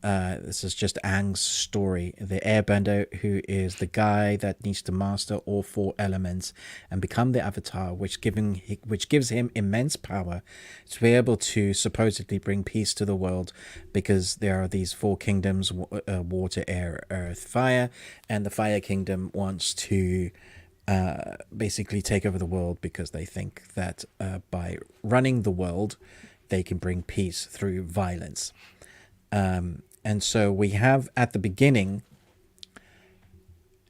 This is just Aang's story. The Airbender, who is the guy that needs to master all four elements and become the Avatar, which gives him immense power to be able to supposedly bring peace to the world, because there are these four kingdoms: water, air, earth, fire, and the Fire Kingdom wants to basically take over the world because they think that by running the world, they can bring peace through violence. And so we have at the beginning,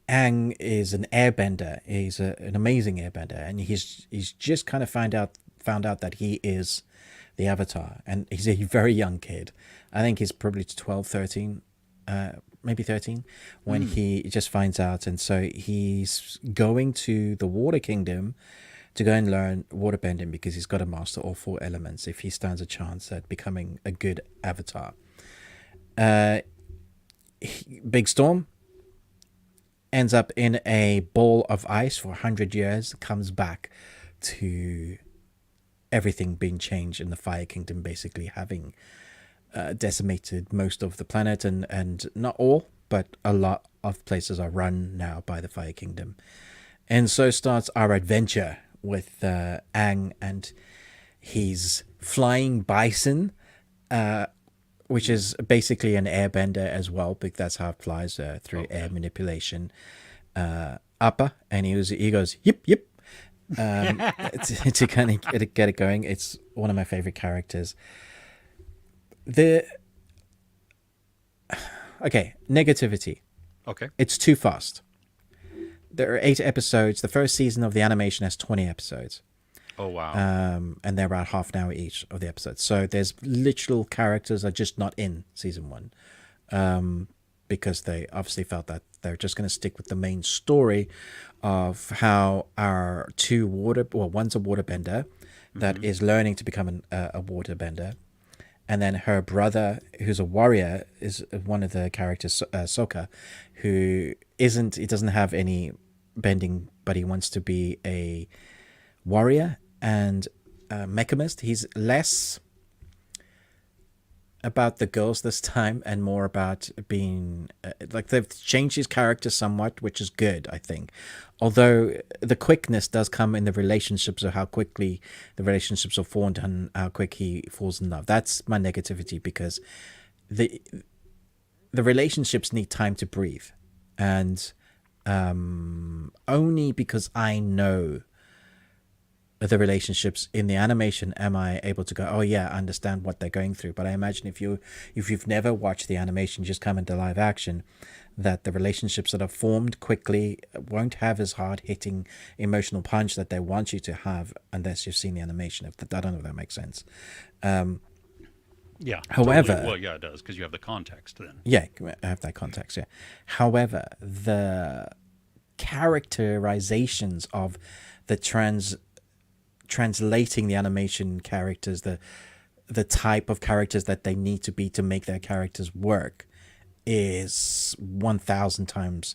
Aang is an airbender. He's an amazing airbender, and he's just kind of found out that he is the Avatar, and he's a very young kid. I think he's probably 12, 13, maybe 13 when he just finds out, and so he's going to the Water Kingdom to go and learn waterbending because he's got to master all four elements if he stands a chance at becoming a good Avatar. Big storm, ends up in a ball of ice for 100 years, comes back to everything being changed in the Fire Kingdom, basically having decimated most of the planet, and not all, but a lot of places are run now by the Fire Kingdom. And so starts our adventure with Aang and his flying bison, which is basically an airbender as well, because that's how it flies, through air manipulation. Appa, and he goes yip yip, to kind of get it going. It's one of my favorite characters. Negativity. Okay. It's too fast. There are 8 episodes. The first season of the animation has 20 episodes. Oh, wow. And they're about half an hour each of the episodes. So there's literal characters are just not in season 1, because they obviously felt that they're just going to stick with the main story of how our one's a waterbender that is learning to become a waterbender. And then her brother, who's a warrior, is one of the characters, Sokka, he doesn't have any bending, but he wants to be a warrior and mechanist. He's less about the girls this time and more about being they've changed his character somewhat, which is good, I think, although the quickness does come in the relationships, of how quickly the relationships are formed and how quick he falls in love. That's my negativity, because the relationships need time to breathe, and only because I know the relationships in the animation am I able to go, oh yeah, I understand what they're going through. But I imagine if you've never watched the animation, just come into live action, that the relationships that are formed quickly won't have as hard hitting emotional punch that they want you to have unless you've seen the animation. I don't know if that makes sense. Yeah. However, totally. Well, yeah, it does, because you have the context then. Yeah, I have that context. Yeah. However, the characterizations of the translating the animation characters, the type of characters that they need to be to make their characters work, is 1,000 times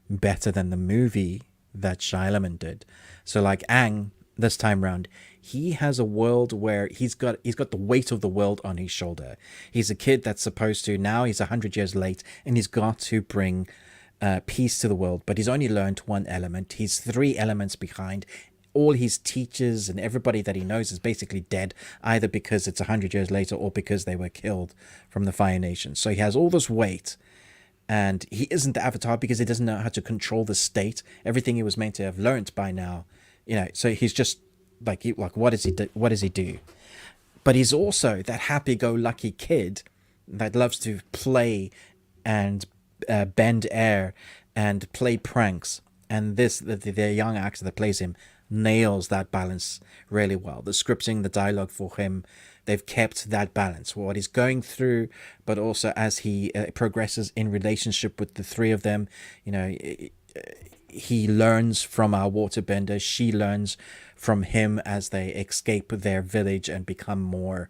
better than the movie that Shyamalan did. So like Aang, this time round, he has a world where he's got the weight of the world on his shoulder. He's a kid that's supposed to, now he's 100 years late, and he's got to bring peace to the world, but he's only learned one element. He's 3 elements behind. All his teachers and everybody that he knows is basically dead, either because it's 100 years later or because they were killed from the Fire Nation. So he has all this weight, and he isn't the Avatar because he doesn't know how to control the state. Everything he was meant to have learned by now, so he's just like what does he do? What does he do? But he's also that happy-go-lucky kid that loves to play and bend air and play pranks. And the young actor that plays him nails that balance really well. The scripting, the dialogue for him, they've kept that balance, what he's going through, but also as he progresses in relationship with the 3 of them. He learns from our waterbender, she learns from him as they escape their village and become more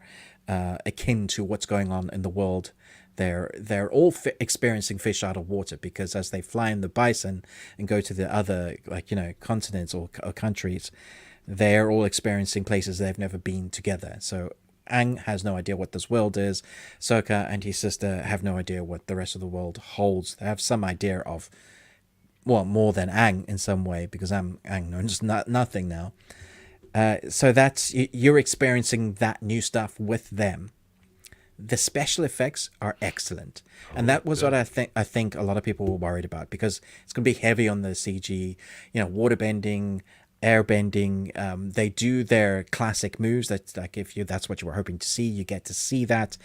akin to what's going on in the world. They're all experiencing fish out of water, because as they fly in the bison and go to the other continents or countries, they're all experiencing places they've never been together. So Aang has no idea what this world is. Sokka and his sister have no idea what the rest of the world holds. They have some idea of, well, more than Aang in some way, because Aang knows nothing now. So you're experiencing that new stuff with them. The special effects are excellent, and that was good. what I think a lot of people were worried about, because it's going to be heavy on the CG, waterbending, airbending. They do their classic moves. That's like, if that's what you were hoping to see, you get to see that.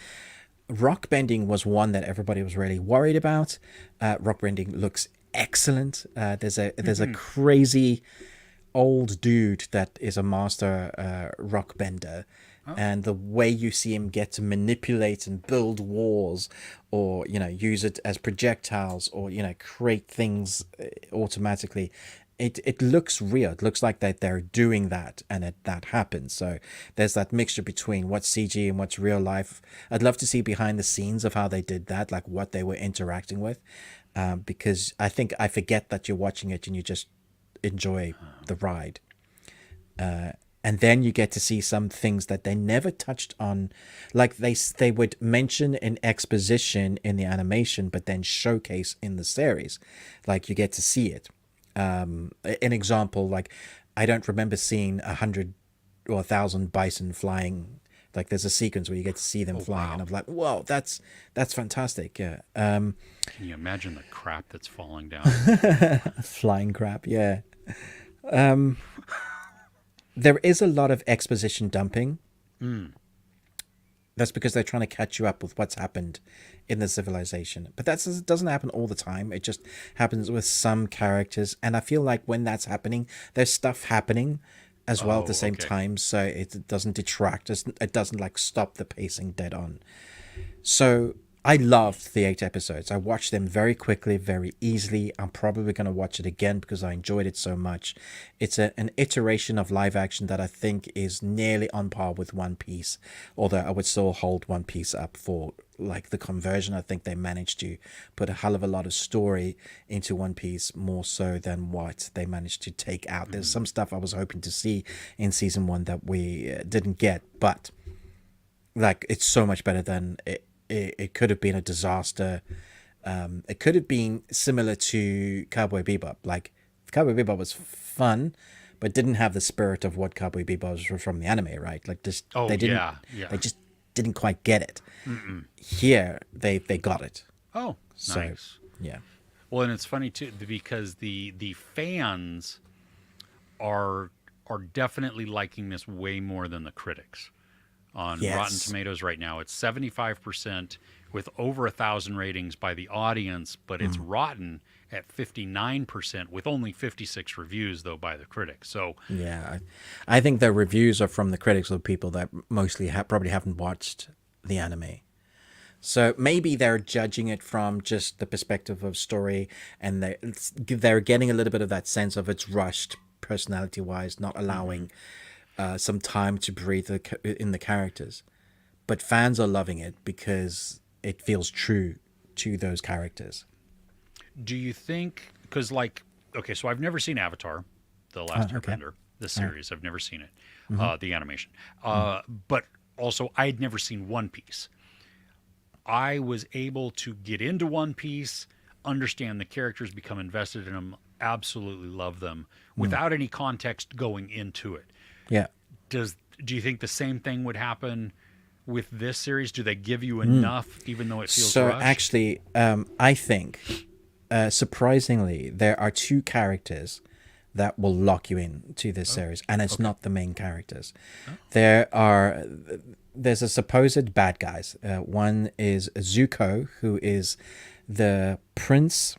Rock bending was one that everybody was really worried about. Rock bending looks excellent. There's a crazy old dude that is a master rock bender. And the way you see him get to manipulate and build walls, or use it as projectiles, or create things automatically, it looks real. It looks like that they're doing that, and that happens. So there's that mixture between what's CG and what's real life. I'd love to see behind the scenes of how they did that, like what they were interacting with, because I think I forget that you're watching it and you just enjoy the ride. And then you get to see some things that they never touched on, like they would mention in exposition in the animation, but then showcase in the series. Like, you get to see it. An example, like, I don't remember seeing 100 or 1,000 bison flying. Like, there's a sequence where you get to see them flying, wow. And I'm like, whoa, that's fantastic. Yeah. Can you imagine the crap that's falling down? Flying crap, yeah. There is a lot of exposition dumping. That's because they're trying to catch you up with what's happened in the civilization. But that doesn't happen all the time. It just happens with some characters. And I feel like when that's happening, there's stuff happening as well at the same time. So it doesn't detract. It doesn't like stop the pacing dead on. So I loved the 8 episodes. I watched them very quickly, very easily. I'm probably going to watch it again because I enjoyed it so much. It's an iteration of live action that I think is nearly on par with One Piece, although I would still hold One Piece up for like the conversion. I think they managed to put a hell of a lot of story into One Piece, more so than what they managed to take out. There's some stuff I was hoping to see in season 1 that we didn't get, but like, it's so much better than it. It could have been a disaster. It could have been similar to Cowboy Bebop. Like, Cowboy Bebop was fun, but didn't have the spirit of what Cowboy Bebop was from the anime, right? Like, just they just didn't quite get it. Here, they got it. Oh, so, nice. Yeah. Well, and it's funny too, because the fans are definitely liking this way more than the critics. On Rotten Tomatoes right now, it's 75% with over 1,000 ratings by the audience, but it's rotten at 59% with only 56 reviews, though, by the critics. So yeah, I think the reviews are from the critics of people that mostly probably haven't watched the anime. So maybe they're judging it from just the perspective of story, and they're getting a little bit of that sense of it's rushed personality-wise, not allowing some time to breathe in the characters. But fans are loving it because it feels true to those characters. Do you think, because like, okay, so I've never seen Avatar, The Last Airbender, the series. I've never seen it, the animation. But also, I had never seen One Piece. I was able to get into One Piece, understand the characters, become invested in them, absolutely love them, without any context going into it. Yeah. Do you think the same thing would happen with this series? Do they give you enough, even though it feels rushed? So actually, I think, surprisingly, there are 2 characters that will lock you in to this series, and it's not the main characters. There's a supposed bad guys. One is Zuko, who is the prince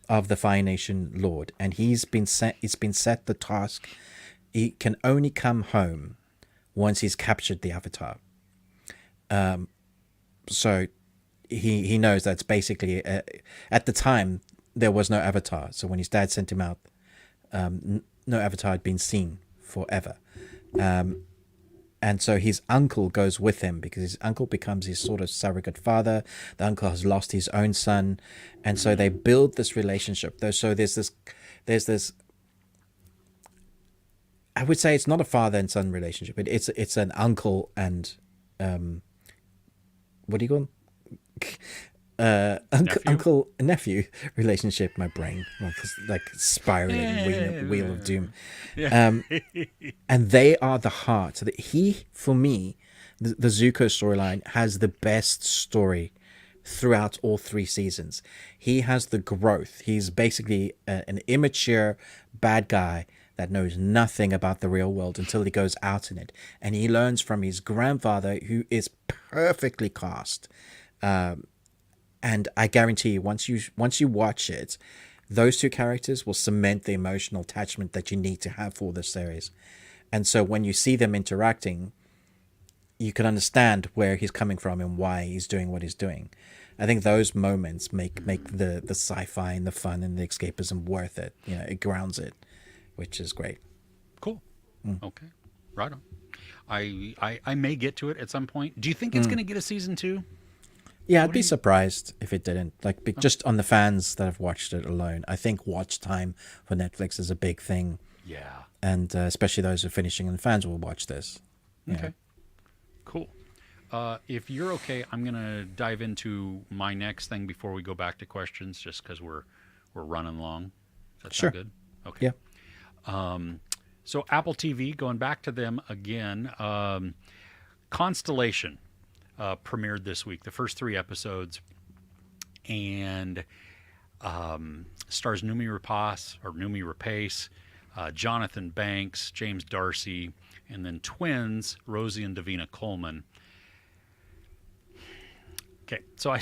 of the Fire Nation Lord, and he's been set the task. He can only come home once he's captured the Avatar. So he knows that's basically at the time there was no Avatar. So when his dad sent him out, no Avatar had been seen forever. And so his uncle goes with him because his uncle becomes his sort of surrogate father. The uncle has lost his own son, and so they build this relationship. So there's this. I would say it's not a father and son relationship. It's an uncle and what do you call Nephew? uncle nephew relationship. My brain, like spiraling wheel of doom. Yeah. And they are the heart. He, for me, the Zuko storyline has the best story throughout all 3 seasons. He has the growth. He's basically an immature bad guy that knows nothing about the real world until he goes out in it, and he learns from his grandfather, who is perfectly cast. And I guarantee you, once you watch it, those two characters will cement the emotional attachment that you need to have for this series. And so when you see them interacting, you can understand where he's coming from and why he's doing what he's doing. I think those moments make the sci-fi and the fun and the escapism worth it. You know, it grounds it, which is great. Cool. Okay. Right on. I may get to it at some point. Do you think it's going to get a season 2? Yeah, I'd be surprised if it didn't. Like, just on the fans that have watched it alone, I think watch time for Netflix is a big thing. Yeah. And especially those who are finishing and fans will watch this. Okay. Cool. If you're okay, I'm going to dive into my next thing before we go back to questions, just because we're running long. Does that sound good? Okay. Yeah. So Apple TV, going back to them again, Constellation premiered this week, the first 3 episodes, and stars Numi Rapace, Jonathan Banks, James Darcy, and then twins, Rosie and Davina Coleman. Okay, so I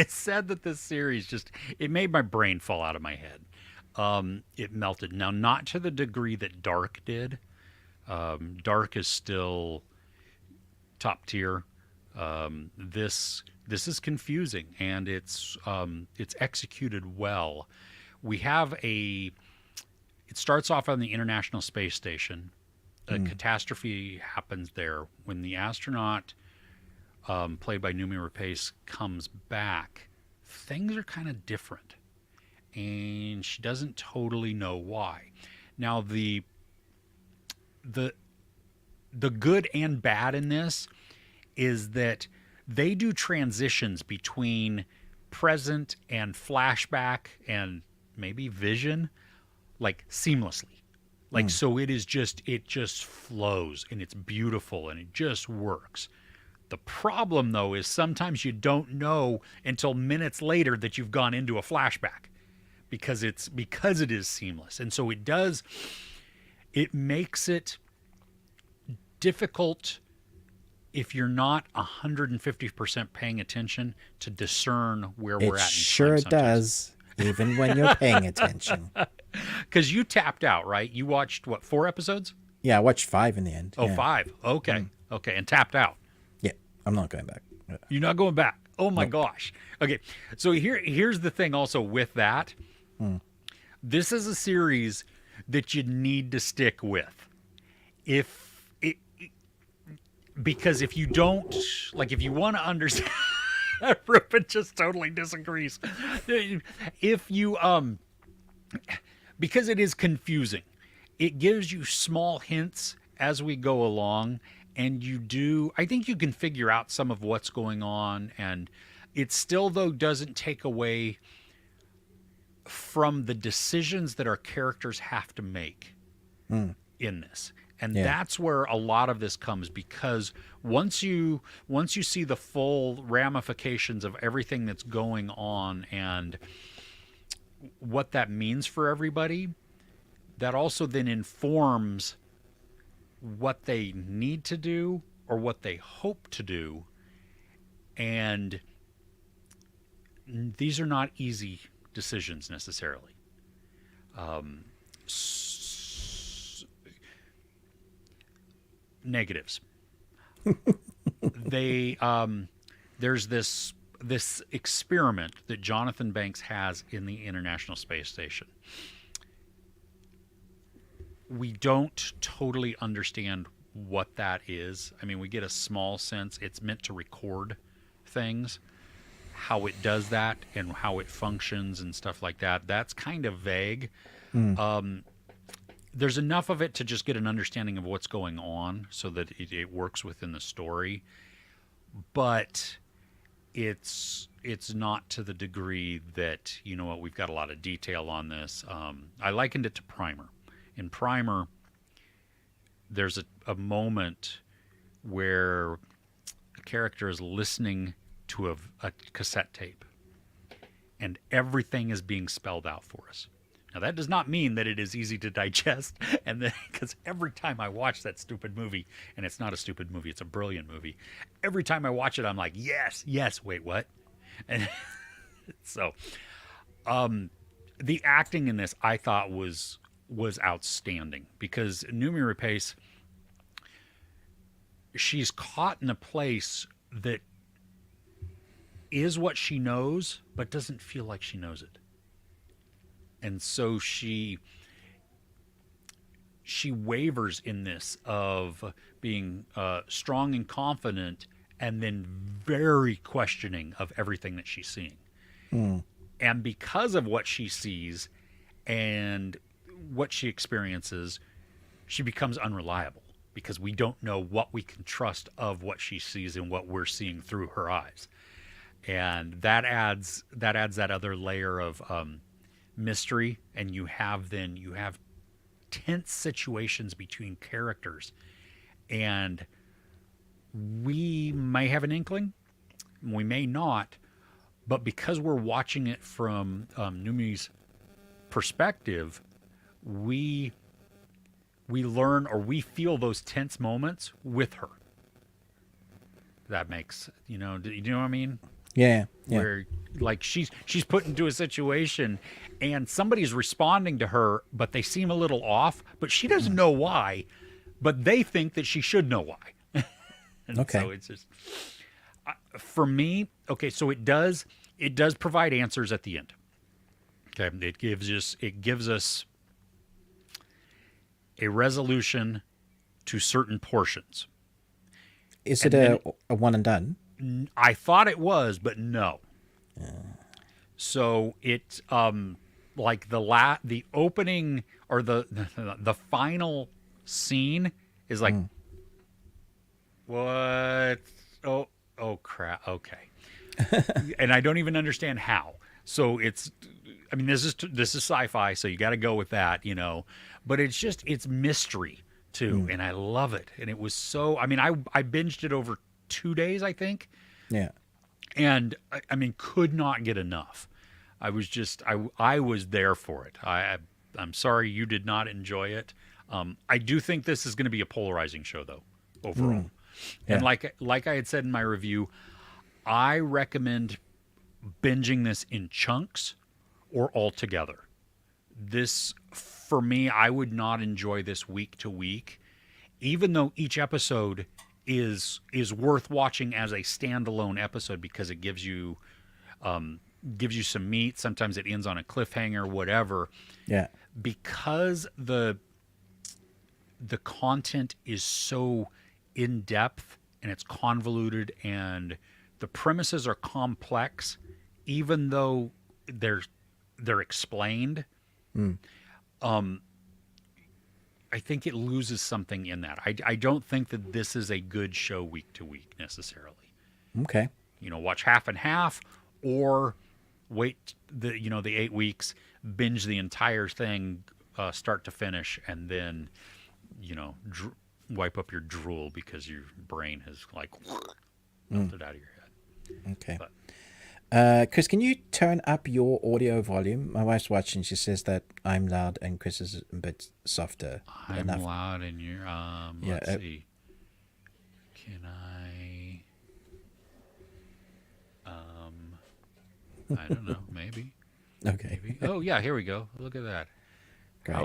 said that this series it made my brain fall out of my head. It melted. Now, not to the degree that Dark did. Dark is still top tier. This is confusing, and it's executed well. It starts off on the International Space Station. A catastrophe happens there when the astronaut, played by Numi Rapace, comes back. Things are kind of different, and she doesn't totally know why. Now, the good and bad in this is that they do transitions between present and flashback and maybe vision, like seamlessly. Like, so it just flows, and it's beautiful, and it just works. The problem, though, is sometimes you don't know until minutes later that you've gone into a flashback because it is seamless. And so it makes it difficult if you're not 150% paying attention to discern where we're at. It sure does, even when you're paying attention. Because you tapped out, right? You watched, 4 episodes? Yeah, I watched 5 in the end. Oh, yeah. 5. Okay. Okay, and tapped out. Yeah, I'm not going back. You're not going back. Oh, my gosh. Okay, so here's the thing also with that. This is a series that you need to stick with. Because if you don't, like, if you want to understand, Ruben just totally disagrees. If you, because it is confusing, it gives you small hints as we go along, and I think you can figure out some of what's going on, and it still, though, doesn't take away from the decisions that our characters have to make in this. And that's where a lot of this comes, because once you see the full ramifications of everything that's going on and what that means for everybody, that also then informs what they need to do or what they hope to do. And these are not easy decisions necessarily. Negatives. There's this experiment that Jonathan Banks has in the International Space Station. We don't totally understand what that is. I mean, we get a small sense. It's meant to record things, how it does that and how it functions and stuff like that. That's kind of vague. There's enough of it to just get an understanding of what's going on so that it works within the story. but it's not to the degree that, you know what, we've got a lot of detail on this. I likened it to Primer. In Primer, there's a moment where a character is listening to a cassette tape, and everything is being spelled out for us. Now, that does not mean that it is easy to digest, and because every time I watch that stupid movie, and it's not a stupid movie, it's a brilliant movie, every time I watch it, I'm like, yes, wait, what? And so, the acting in this I thought was outstanding, because Noomi Rapace, she's caught in a place that is what she knows, but doesn't feel like she knows it. And so she wavers in this of being strong and confident, and then very questioning of everything that she's seeing. And because of what she sees and what she experiences, she becomes unreliable, because we don't know what we can trust of what she sees and what we're seeing through her eyes. And that adds that other layer of mystery, and you have tense situations between characters, and we may have an inkling, we may not, but because we're watching it from Numi's perspective, we learn, or we feel those tense moments with her. That makes, you know what I mean? Yeah. Where, like, she's put into a situation and somebody's responding to her, but they seem a little off, but she doesn't know why, but they think that she should know why. And okay. So it's just, for me, okay, so it does provide answers at the end. Okay, it gives us a resolution to certain portions. Is it a one and done? I thought it was, but no. So it like the opening, or the final scene is like, what? Oh crap. Okay. And I don't even understand how. So it's, I mean, this is sci-fi, so you got to go with that, you know. But it's mystery too, and I love it. And it was so, I mean, I binged it over 2 days, I think. Yeah. And I mean, could not get enough. I was there for it. I'm sorry you did not enjoy it. I do think this is going to be a polarizing show, though, overall. Yeah. And like I had said in my review, I recommend binging this in chunks or all together. This, for me, I would not enjoy this week to week, even though each episode is worth watching as a standalone episode, because it gives you some meat. Sometimes it ends on a cliffhanger, whatever. Yeah. Because the content is so in depth and it's convoluted and the premises are complex, even though they're explained. I think it loses something in that. I don't think that this is a good show week to week necessarily. Okay. You know, watch half and half, or wait the 8 weeks, binge the entire thing, start to finish, and then, wipe up your drool because your brain has melted out of your head. Okay. But, Chris, can you turn up your audio volume? My wife's watching. She says that I'm loud and Chris is a bit softer. I'm enough. loud and you're let's see. Can I I don't know, maybe. Okay. Maybe. Oh yeah, here we go. Look at that. Great.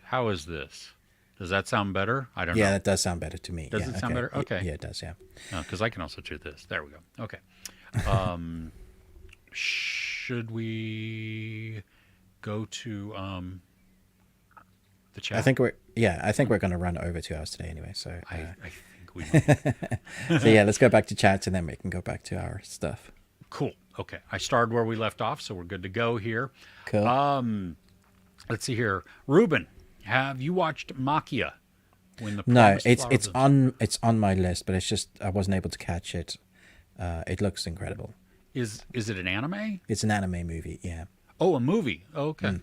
How is this? Does that sound better? I don't know. Yeah, that does sound better to me. Does it sound better? Okay. Yeah, it does, yeah. No, because I can also do this. There we go. Okay. Should we go to the chat? I think we're going to run over 2 hours today anyway. So I think we might. so yeah, let's go back to chats and then we can go back to our stuff. Cool. Okay. I started where we left off, so we're good to go here. Cool. Let's see here. Ruben, have you watched Maquia? No, it's on my list, but it's just I wasn't able to catch it. It looks incredible. Is it an anime? It's an anime movie. Yeah. Oh, a movie. Oh, okay.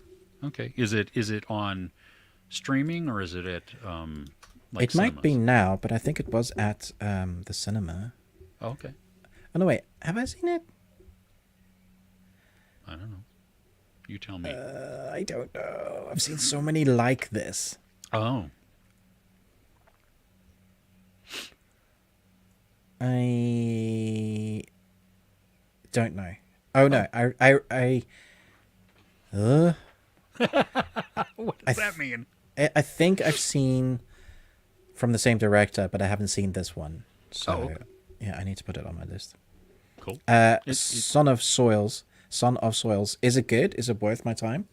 Okay. Is it on streaming or is it at like It might be cinemas? now, but I think it was at the cinema. Oh, okay. Oh no, wait. Have I seen it? I don't know. You tell me. I don't know. I've seen so many like this. Oh. I don't know. Oh no, I What does that mean? I think I've seen from the same director, but I haven't seen this one. So Oh, okay. yeah, I need to put it on my list. Cool. Son of Soils. Is it good? Is it worth my time?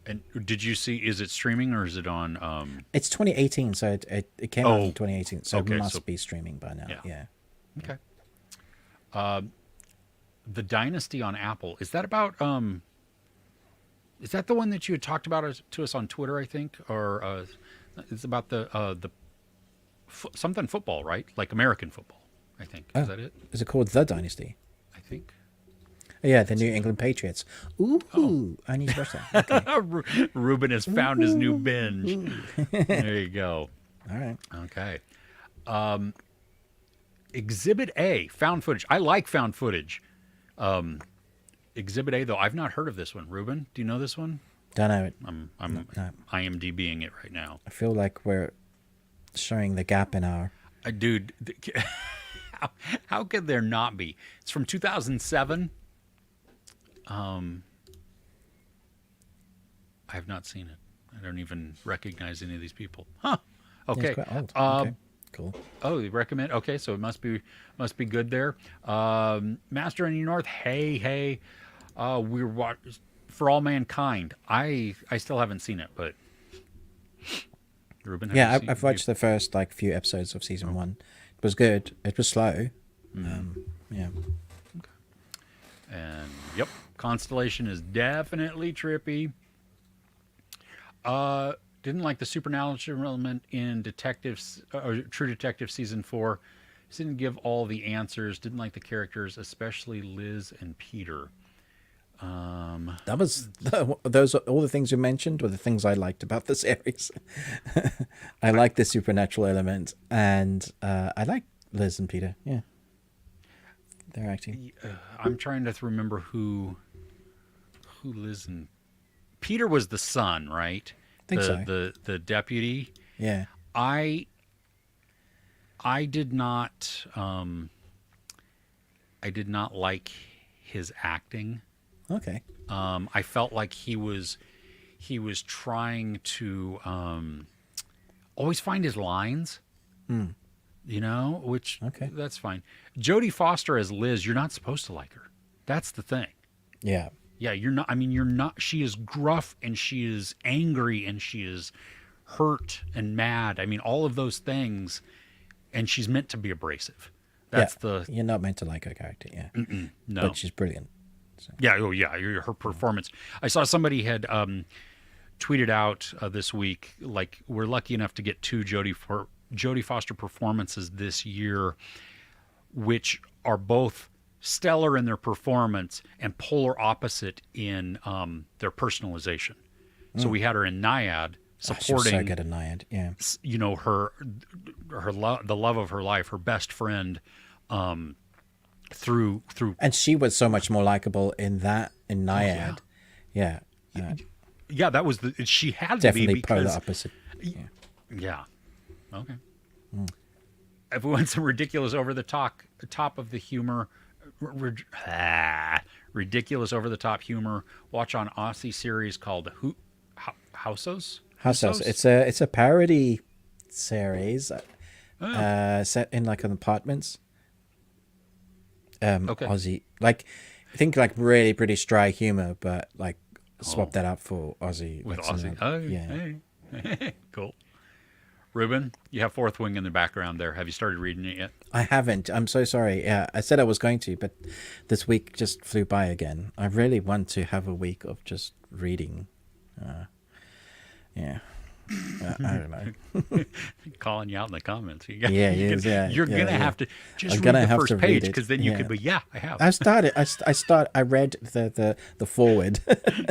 And did you see? Is it streaming or is it on? It's 2018, so it came out Oh, in 2018, so okay, it must so- be streaming by now. Yeah. Yeah. Okay. The Dynasty on Apple. Is that about? Is that the one that you had talked about to us on Twitter? I think, or it's about the something football, right? Like American football. I think. Is that it? Is it called The Dynasty? I think. Oh, yeah, the New England Patriots. Ooh, I need to watch that. Okay. Ruben has found his new binge. There you go. All right. Okay. Exhibit A, found footage. I like found footage. Exhibit A, though, I've not heard of this one. Ruben, do you know this one? Don't know it. I'm No. IMDbing it right now. I feel like we're showing the gap in our. Dude, how could there not be? It's from 2007. I have not seen it. I don't even recognize any of these people. Huh. Yeah, Okay. it's quite old. Okay. Cool. Oh, you recommend? Okay, so it must be good there. Master and North. Hey. We're For All Mankind. I still haven't seen it, but Ruben. Yeah, I've watched the first few episodes of season 1. It was good. It was slow. Yeah. And yep, Constellation is definitely trippy. Didn't like the supernatural element in True Detective season 4. Just didn't give all the answers. Didn't like the characters, especially Liz and Peter. That was those are all the things you mentioned were the things I liked about the series. I like the supernatural element, and I like Liz and Peter. Yeah, they're acting. I'm trying to remember who Liz and Peter was the son, right? I think so. The deputy. Yeah. I did not like his acting. Okay. I felt like he was trying to always find his lines. Which Okay. that's fine. Jodie Foster as Liz, you're not supposed to like her. That's the thing. Yeah. Yeah, you're not. I mean, you're not. She is gruff and she is angry and she is hurt and mad. I mean, all of those things, and she's meant to be abrasive. That's You're not meant to like her character. Yeah. no. But she's brilliant. So. Yeah, oh yeah, her performance. I saw somebody had tweeted out this week, like, we're lucky enough to get 2 Jodie Foster performances this year, which are both stellar in their performance and polar opposite in their personalization. So we had her in Naiad She was supporting, so good at Naiad. Yeah. the love of her life, her best friend, through And she was so much more likable in Naiad. Yeah. yeah, that was she had Definitely to be because polar opposite. yeah. Okay. If we want some ridiculous over the top of the humor, ridiculous over the top humor, watch on Aussie series called Housos. It's a parody series set in an apartments. Okay. Aussie, I think really pretty dry humor, but swap that out for Aussie. With some- Aussie. Oh, yeah. hey. Cool. Ruben, you have Fourth Wing in the background there. Have you started reading it yet? I haven't. I'm so sorry. Yeah, I said I was going to, but this week just flew by again. I really want to have a week of just reading. Yeah. I don't know. Calling you out in the comments. Yeah, he is. Yeah, you're yeah, gonna yeah. have to just I'm read gonna the have first to page read it. because then you Yeah. could be. Yeah, I have. I started. I read the forward.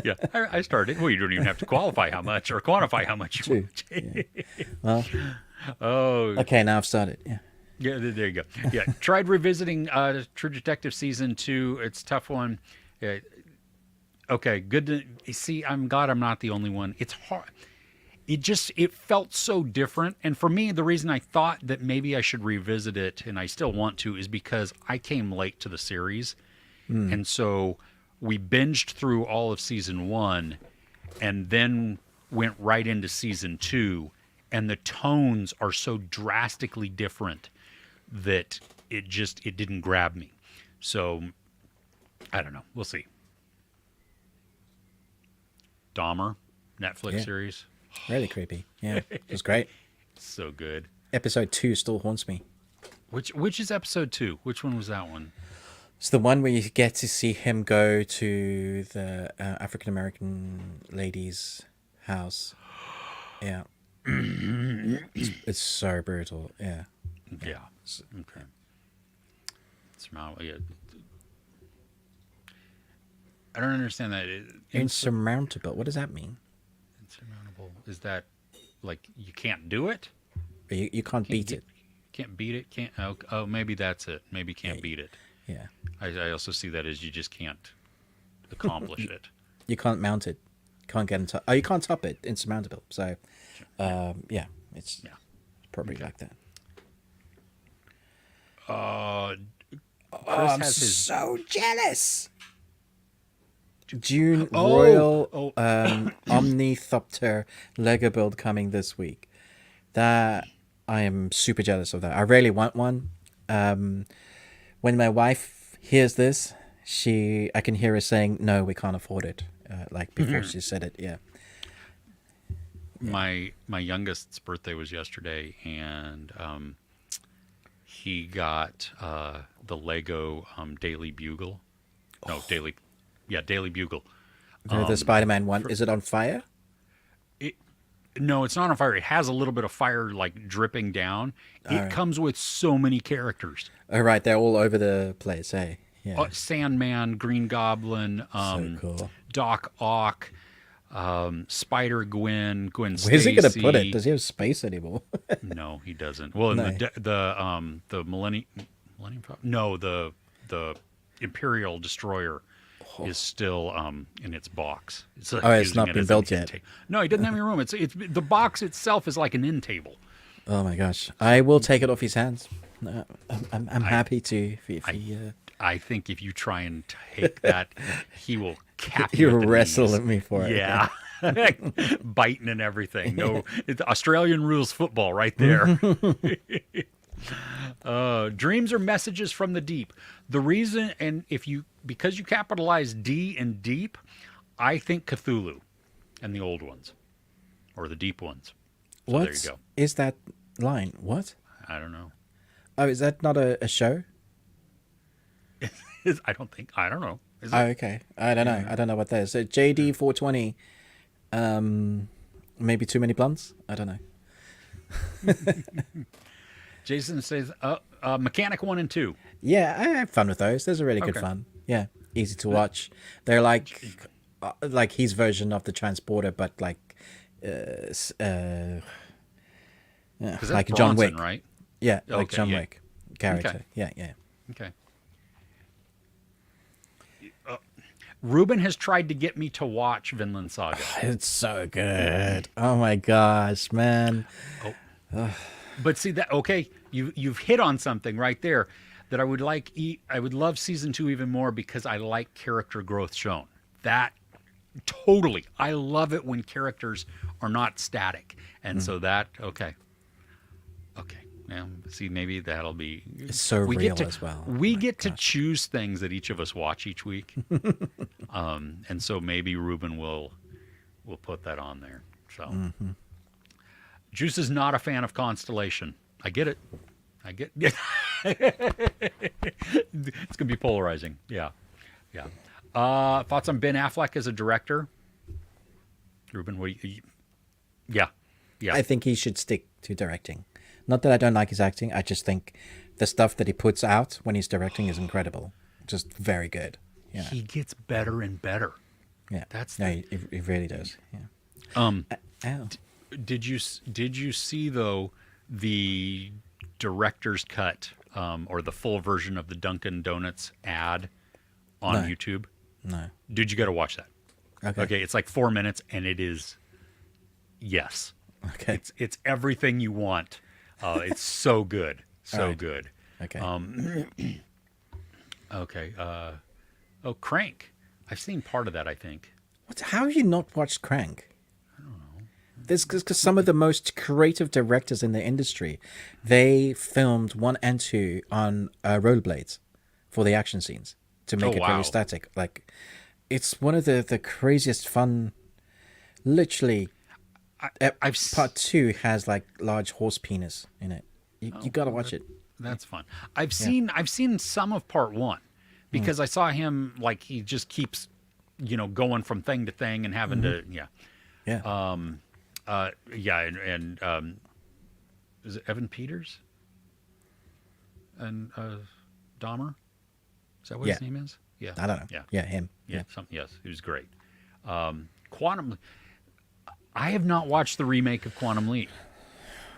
Yeah, I started. Well, you don't even have to qualify how much or quantify how much you True. watch. Well, Oh, okay, now I've started. Yeah. yeah, there you go. Yeah, tried revisiting True Detective season 2. It's a tough one. Yeah, okay, good to see. I'm glad I'm not the only one. It's hard. It felt so different. And for me, the reason I thought that maybe I should revisit it, and I still want to, is because I came late to the series. And so we binged through all of season 1 and then went right into season 2. And the tones are so drastically different that it didn't grab me. So I don't know. We'll see. Dahmer, Netflix series. Really creepy. Yeah, it was great. So good. Episode 2 still haunts me. Which is episode 2? Which one was that one? It's the one where you get to see him go to the African American lady's house. Yeah. It's so brutal. Yeah. Yeah. Okay. Yeah. I don't understand that. Insurmountable. What does that mean? Insurmountable. Is that like you can't do it? You can't beat it. Can't beat it? Can't. Oh, maybe that's it. Maybe can't beat it. Yeah. I also see that as you just can't accomplish it. You can't mount it. Can't get into. Oh, you can't top it. Insurmountable. So, yeah, it's probably like that. Chris I'm has his. so jealous. Dune Royal Omnithopter Lego build coming this week. That I am super jealous of that. I really want one. When my wife hears this, I can hear her saying, "No, we can't afford it." Like before she said it. Yeah. My youngest's birthday was yesterday, and he got the Lego Daily Bugle. No, Daily Bugle. The Spider-Man one. Is it on fire? No, it's not on fire. It has a little bit of fire like dripping down. It comes with so many characters. Oh, right. They're all over the place, hey? Yeah. Sandman, Green Goblin, So cool. Doc Ock, Spider-Gwen, Gwen Stacy. Where's he going to put it? Does he have space anymore? No, he doesn't. Well, No. the Millennium no, the Imperial Destroyer is still in its box. It's like it's using not it been as built an yet. No, he doesn't have any room. It's the box itself is like an end table. Oh my gosh! I will take it off his hands. I'm happy to. If he, I think if you try and take that, he will cap he you. will at the wrestle knees. at me for it. Yeah. Biting and everything. No, it's Australian rules football right there. Dreams are messages from the deep. The reason, and because you capitalize D in deep, I think Cthulhu and the old ones or the deep ones. So What there you go. is that line? What? I don't know. Oh, is that not a show? I don't know. Is it? Oh, okay. I don't know. I don't know what that is. So JD 420. Maybe too many blunts. I don't know. Jason says, Mechanic 1 and 2. Yeah, I have fun with those. Those are really good Okay. fun. Yeah, easy to watch. They're like his version of the transporter, but like, Because like that's John Bronson, Wick, right? Yeah, like Okay, John yeah. Wick character. Okay. Yeah. Okay. Ruben has tried to get me to watch Vinland Saga. It's so good. Oh my gosh, man. But see that you've hit on something right there that I would like. I would love season 2 even more because I like character growth shown. That totally, I love it when characters are not static, and so that okay. Now, see, maybe that'll be. It's so real as well. We get to choose things that each of us watch each week, and so maybe Ruben will put that on there. So. Juice is not a fan of Constellation. I get it. It's gonna be polarizing. Yeah. Thoughts on Ben Affleck as a director? Ruben, yeah. Yeah. I think he should stick to directing. Not that I don't like his acting. I just think the stuff that he puts out when he's directing is incredible. Just very good. Yeah. He gets better and better. Yeah. That's no, the, he really does. Yeah. Ow. Did you see though the director's cut or the full version of the Dunkin' Donuts ad on No. YouTube? No. Dude, you got to watch that. Okay, it's like 4 minutes, and it is yes. Okay. It's everything you want. It's so good, so right. good. Okay. Okay. Crank. I've seen part of that, I think. How have you not watched Crank? This because some of the most creative directors in the industry, they filmed 1 and 2 on rollerblades for the action scenes to make it wow. very static. Like, it's one of the craziest fun. Literally, part 2 has like large horse penis in it. You gotta watch it. That's fun. I've seen some of part 1 because I saw him like he just keeps, going from thing to thing and having to Yeah. Is it Evan Peters and Dahmer? Is that what his name is? Yeah, I don't know. Yeah, him. Yeah, something. Yes, he was great. Quantum. I have not watched the remake of Quantum Leap.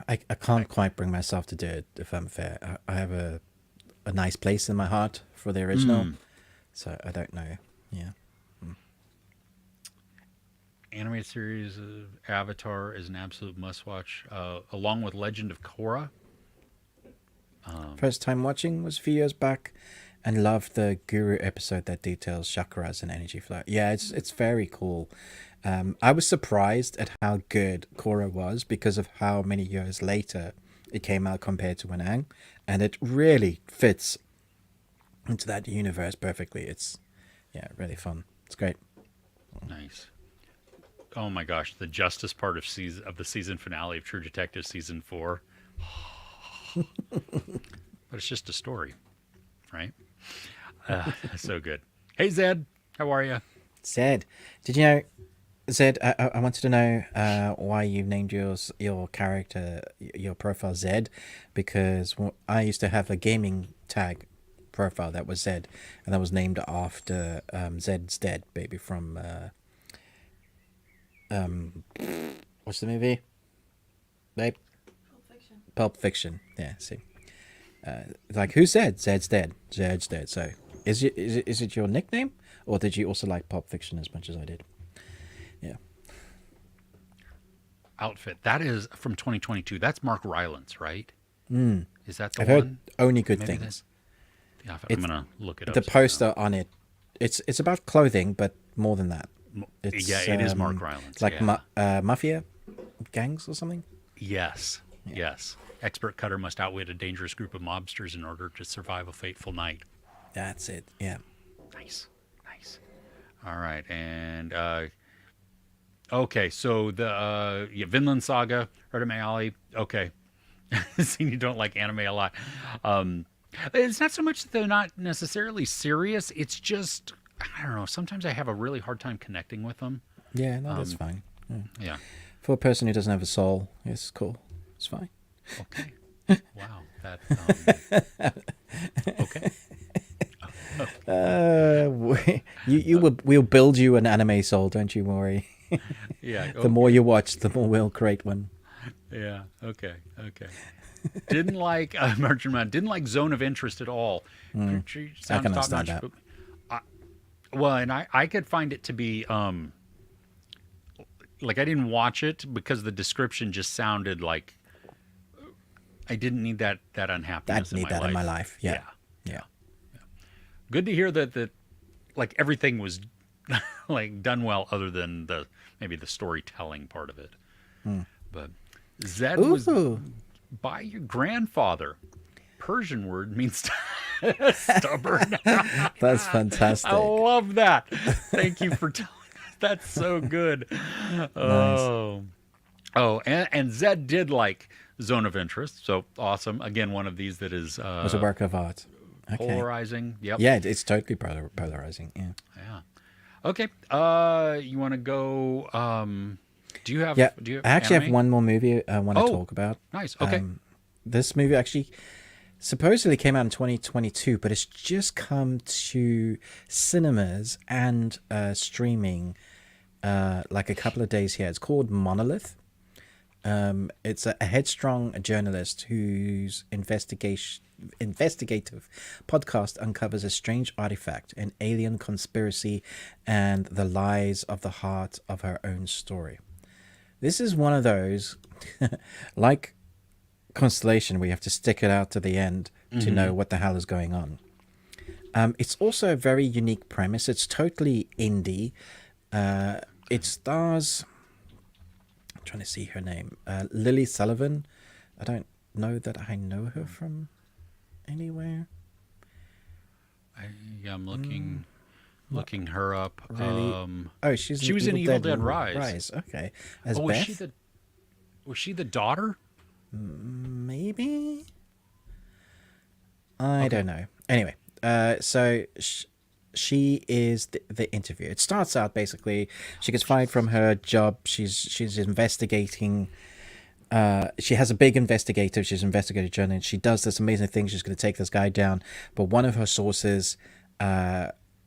I can't quite bring myself to do it, if I'm fair. I have a nice place in my heart for the original, so I don't know. Yeah. Animated series of Avatar is an absolute must-watch, along with Legend of Korra. First time watching was a few years back, and loved the Guru episode that details chakras and energy flow. Yeah, it's very cool. I was surprised at how good Korra was because of how many years later it came out compared to Wenang, and it really fits into that universe perfectly. It's really fun. It's great. Nice. Oh my gosh, the justice part of the season finale of True Detective season 4. But it's just a story, right? So good. Hey Zed, how are you? Zed, did you know? Zed, I wanted to know why you named your character, your profile Zed, because I used to have a gaming tag profile that was Zed, and that was named after Zed's Dead baby from what's the movie? Babe? Pulp Fiction. Yeah, see. Like, who's Zed? Zed's dead. Zed's dead. So, is it your nickname, or did you also like Pulp Fiction as much as I did? Yeah. Outfit. That is from 2022. That's Mark Rylance, right? Is that the I've one? heard only good Maybe things. The outfit. I'm gonna look it up. The poster on it, it's about clothing, but more than that. It is Mark Rylance. Like mafia gangs or something. Yes. Yes. Expert cutter must outwit a dangerous group of mobsters in order to survive a fateful night. That's it. Yeah. Nice. All right, and okay, so the Vinland Saga, right up my alley. Okay, seeing you don't like anime a lot. It's not so much that they're not necessarily serious. It's just, I don't know. Sometimes I have a really hard time connecting with them. Yeah, no, that's fine. Yeah. For a person who doesn't have a soul, it's cool. It's fine. Okay. Wow. That. Okay. We'll build you an anime soul, don't you worry. Yeah. The more you watch, the more we'll create one. Yeah. Okay. Didn't like Merchant Man. Didn't like Zone of Interest at all. I can understand that. Well, and I could find it to be like I didn't watch it because the description just sounded like I didn't need that unhappiness I need that in my life. Yeah. Good to hear that like everything was like done well, other than maybe the storytelling part of it. But Zed was by your grandfather. Persian word means stubborn. That's fantastic. I love that. Thank you for telling us. That's so good. Oh, and Zed did like Zone of Interest, so awesome. Again, one of these that is was a work of art. Okay. Polarizing. Yep. Yeah, it's totally polarizing. Yeah. Okay. You want to go? Do you have? Yeah, Do you have I actually have anime? one more movie I want to Oh, talk about. nice. Okay. This movie actually supposedly came out in 2022, but it's just come to cinemas and streaming like a couple of days here. It's called Monolith. It's a headstrong journalist whose investigative podcast uncovers a strange artifact, an alien conspiracy, and the lies of the heart of her own story. This is one of those, like Constellation, where you have to stick it out to the end to know what the hell is going on. It's also a very unique premise. It's totally indie. It stars, I'm trying to see her name, Lily Sullivan. I don't know that I know her from anywhere. Yeah, I'm looking her up. Really? Oh, she's She was in Evil Dead Rise. Okay, as Oh, Beth, was she the daughter? maybe. I don't know. Anyway, so she is the interview. It starts out basically she gets fired from her job. She's investigating. She has a big investigative. She's an investigative journalist. She does this amazing thing. She's going to take this guy down, but one of her sources,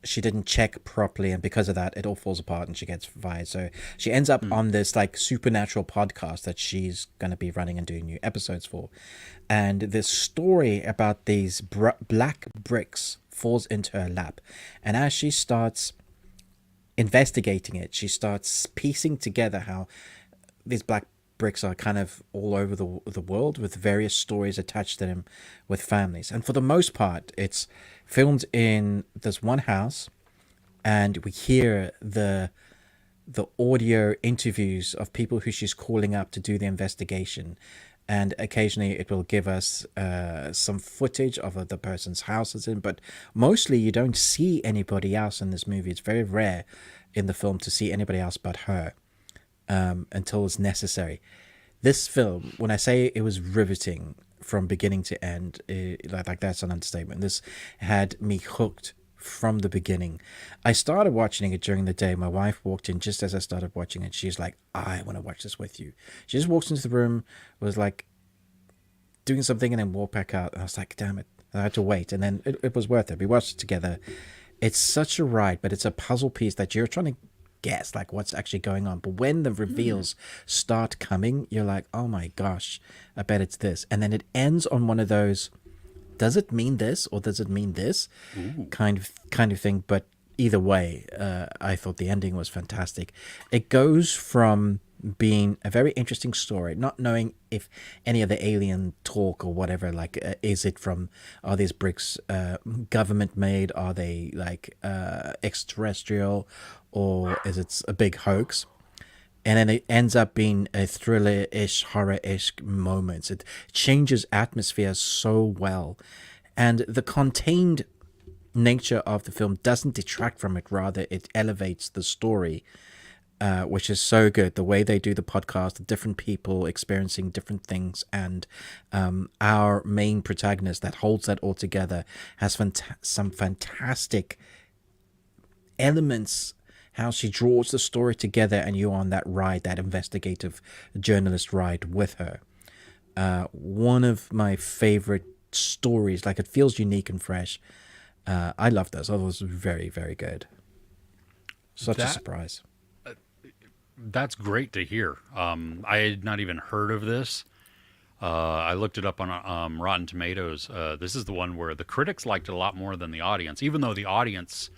she didn't check properly, and because of that, it all falls apart, and she gets fired. So she ends up on this like supernatural podcast that she's going to be running and doing new episodes for, and this story about these black bricks falls into her lap, and as she starts investigating it, she starts piecing together how these black bricks are kind of all over the world with various stories attached to them with families. And for the most part, it's filmed in this one house, and we hear the audio interviews of people who she's calling up to do the investigation. And occasionally it will give us some footage of the person's house it's in, but mostly you don't see anybody else in this movie. It's very rare in the film to see anybody else but her. Until it's necessary. This film, when I say it was riveting from beginning to end, like that's an understatement. This had me hooked from the beginning. I started watching it during the day. My wife walked in just as I started watching it. She's like, I want to watch this with you. She just walks into the room, was like doing something, and then walked back out. And I was like, damn it. I had to wait. And then it was worth it. We watched it together. It's such a ride, but it's a puzzle piece that you're trying to guess like what's actually going on, but when the reveals start coming, you're like, oh my gosh, I bet it's this. And then it ends on one of those, does it mean this or does it mean this kind of thing. But either way, I thought the ending was fantastic. It goes from being a very interesting story, not knowing if any of the alien talk or whatever, like is it from, are these bricks government made, are they like extraterrestrial, or is it a big hoax? And then it ends up being a thriller-ish, horror-ish moments. It changes atmosphere so well, and the contained nature of the film doesn't detract from it, rather it elevates the story, which is so good. The way they do the podcast, the different people experiencing different things, and our main protagonist that holds that all together has some fantastic elements, how she draws the story together, and you're on that ride, that investigative journalist ride with her. One of my favorite stories, like it feels unique and fresh. I love this. I thought it was very, very good. Such a surprise. That's great to hear. I had not even heard of this. I looked it up on Rotten Tomatoes. This is the one where the critics liked it a lot more than the audience, even though the audience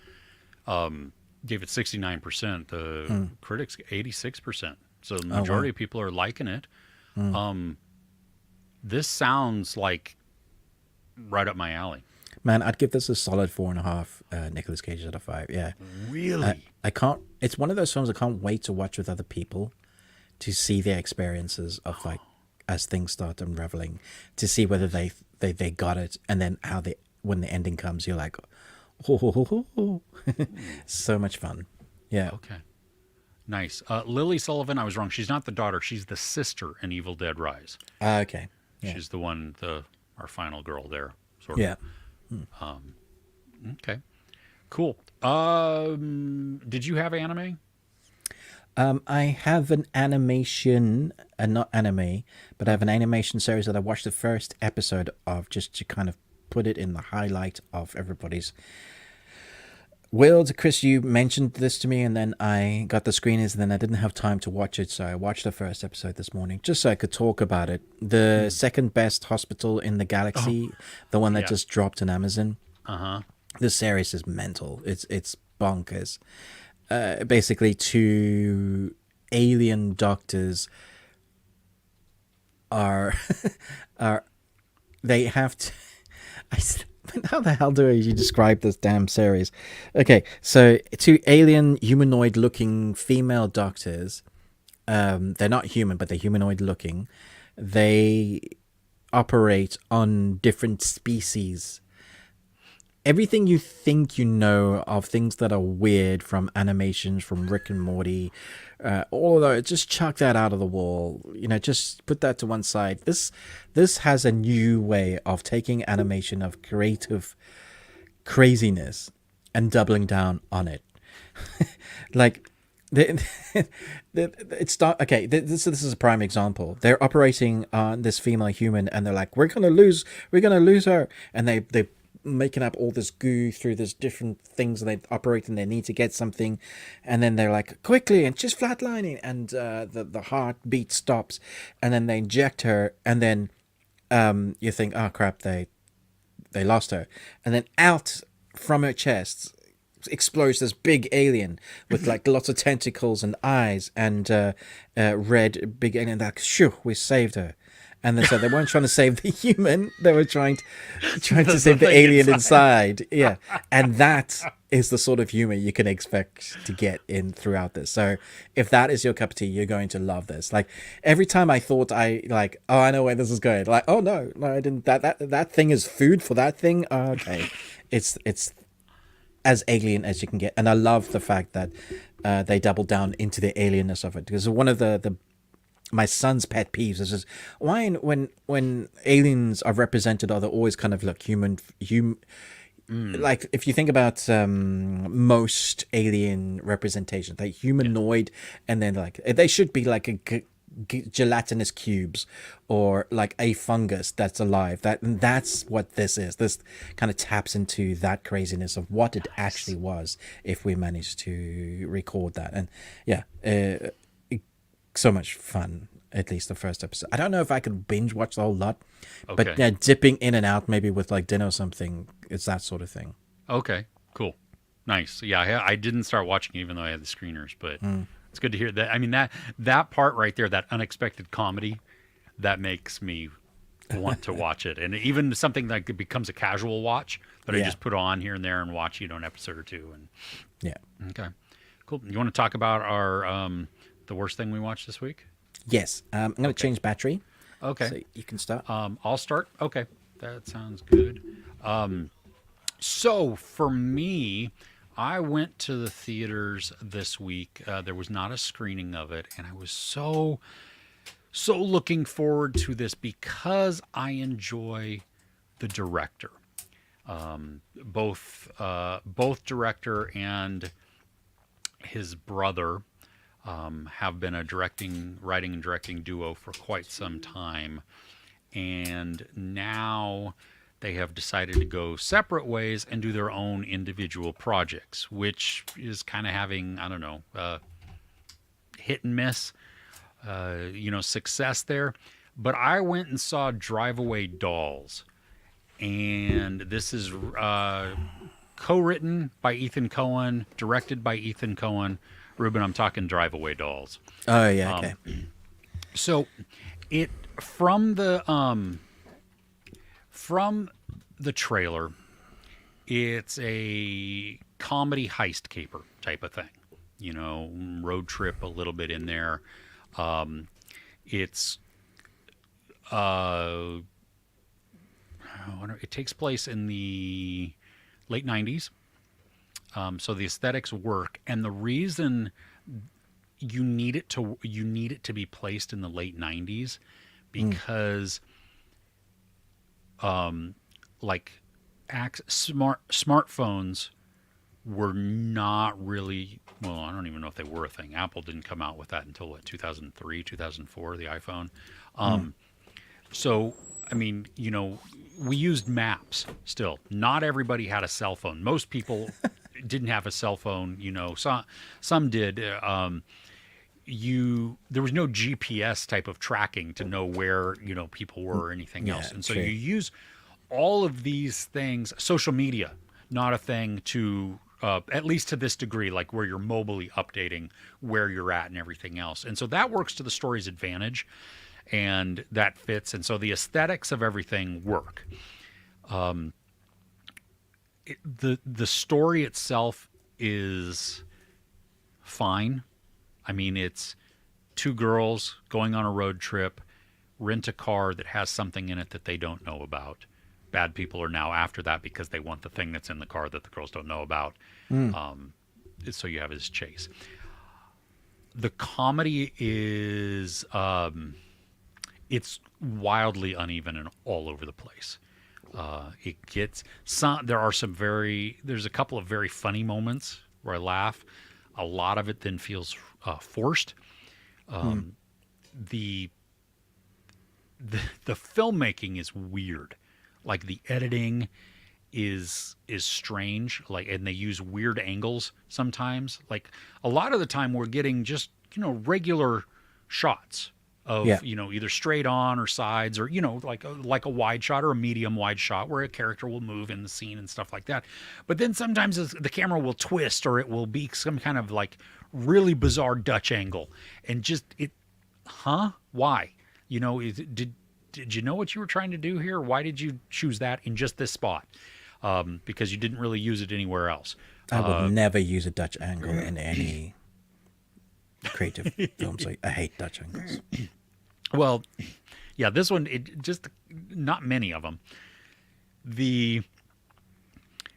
gave it 69%. The critics 86%. So the majority of people are liking it. This sounds like right up my alley. Man, I'd give this a solid 4.5 Nicolas Cage out of 5. Yeah. Really? I can't. It's one of those films I can't wait to watch with other people, to see their experiences of like as things start unraveling, to see whether they got it, and then how they, when the ending comes, you're like, oh. So much fun. Yeah. Okay. Nice. Lily Sullivan, I was wrong. She's not the daughter. She's the sister in Evil Dead Rise. Okay. Yeah. She's the one, our final girl there, sort of. Yeah. Okay. Cool. Did you have anime? I have an animation, not anime, but I have an animation series that I watched the first episode of just to kind of put it in the highlight of everybody's world. Chris, you mentioned this to me, and then I got the screeners, and then I didn't have time to watch it, so I watched the first episode this morning just so I could talk about it. The second best hospital in the galaxy, the one that just dropped on Amazon. Uh-huh. This series is mental. It's bonkers. Basically, two alien doctors are are they have to. How the hell do you describe this damn series? Okay, so two alien humanoid-looking female doctors. They're not human, but they're humanoid-looking. They operate on different species. Everything you think you know of things that are weird from animations, from Rick and Morty, all of that, just chuck that out of the wall. Just put that to one side. This has a new way of taking animation of creative craziness and doubling down on it. Like, it's not okay. This is a prime example. They're operating on this female human, and they're like, we're gonna lose her, and they making up all this goo through this different things, and they operate and they need to get something, and then they're like, quickly, and she's flatlining, and the heartbeat stops, and then they inject her, and then you think, oh crap, they lost her, and then out from her chest explodes this big alien with like lots of tentacles and eyes and red big alien. Like, shoo, we saved her. And then so they weren't trying to save the human; they were trying to save the alien inside. Yeah, and that is the sort of humor you can expect to get in throughout this. So if that is your cup of tea, you're going to love this. Like, every time I thought I know where this is going. Like, oh no, I didn't. That thing is food for that thing. Oh, okay, it's as alien as you can get, and I love the fact that they double down into the alienness of it, because one of the my son's pet peeves is just why when aliens are represented, are they always kind of like human. Like, if you think about most alien representations, they're humanoid, and then like they should be like a gelatinous cubes or like a fungus that's alive. That's what this is. This kind of taps into that craziness of what it actually was, if we managed to record that. And yeah, so much fun. At least the first episode. I don't know if I could binge watch the whole lot, but yeah, dipping in and out maybe with like dinner or something. It's that sort of thing. Okay, cool, nice. Yeah, I didn't start watching even though I had the screeners, but it's good to hear that. I mean, that part right there, that unexpected comedy, that makes me want to watch it. And even something that becomes a casual watch that I just put on here and there and watch, an episode or two. And yeah, okay, cool. You want to talk about our the worst thing we watched this week? Yes, I'm going to change battery. Okay, so you can start. I'll start. Okay, that sounds good. So for me, I went to the theaters this week. There was not a screening of it, and I was so looking forward to this because I enjoy the director. Both director and his brother have been a writing and directing duo for quite some time, and now they have decided to go separate ways and do their own individual projects, which is kind of having, I don't know, hit and miss, success there. But I went and saw Drive Away Dolls, and this is co-written by Ethan Coen, directed by Ethan Coen. Ruben, I'm talking Drive Away Dolls. Oh yeah, okay. So it from the trailer, it's a comedy heist caper type of thing. Road trip a little bit in there. It takes place in the late 90s. So the aesthetics work, and the reason you need it to be placed in the late 90s because smartphones were not really, well, I don't even know if they were a thing. Apple didn't come out with that until what, 2003, 2004, the iPhone. So, I mean, we used maps still. Not everybody had a cell phone. Most people didn't have a cell phone, some did. There was no GPS type of tracking to know where, people were or anything else. And so true. you use all of these things. Social media, not a thing to, at least to this degree, like where you're mobily updating where you're at and everything else. And so that works to the story's advantage, and that fits. And so the aesthetics of everything work. The story itself is fine. I mean, it's two girls going on a road trip, rent a car that has something in it that they don't know about. Bad people are now after that because they want the thing that's in the car that the girls don't know about. So you have this chase. The comedy is, it's wildly uneven and all over the place. It gets some. There's a couple of very funny moments where I laugh. A lot of it then feels forced. The filmmaking is weird. Like the editing is strange. Like, and they use weird angles sometimes. Like a lot of the time we're getting just regular shots of either straight on or sides, or like a wide shot or a medium wide shot where a character will move in the scene and stuff like that. But then sometimes the camera will twist, or it will be some kind of like really bizarre Dutch angle, and why? Did you know what you were trying to do here? Why did you choose that in just this spot? Because you didn't really use it anywhere else. I would never use a Dutch angle in any creative films. I hate Dutch angles. Well, yeah, this one, it just, not many of them.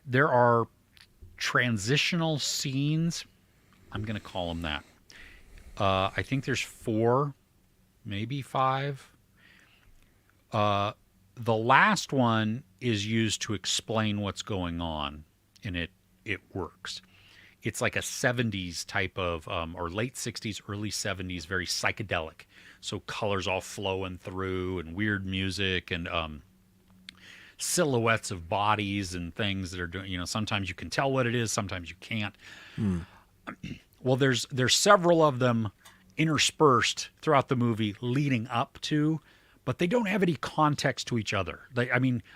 There are transitional scenes. I'm going to call them that. I think there's 4, maybe 5. The last one is used to explain what's going on, and it works. It's like a 70s type of, or late 60s, early 70s, very psychedelic. So colors all flowing through, and weird music, and silhouettes of bodies and things that are doing, sometimes you can tell what it is, sometimes you can't. Well, there's several of them interspersed throughout the movie leading up to, but they don't have any context to each other.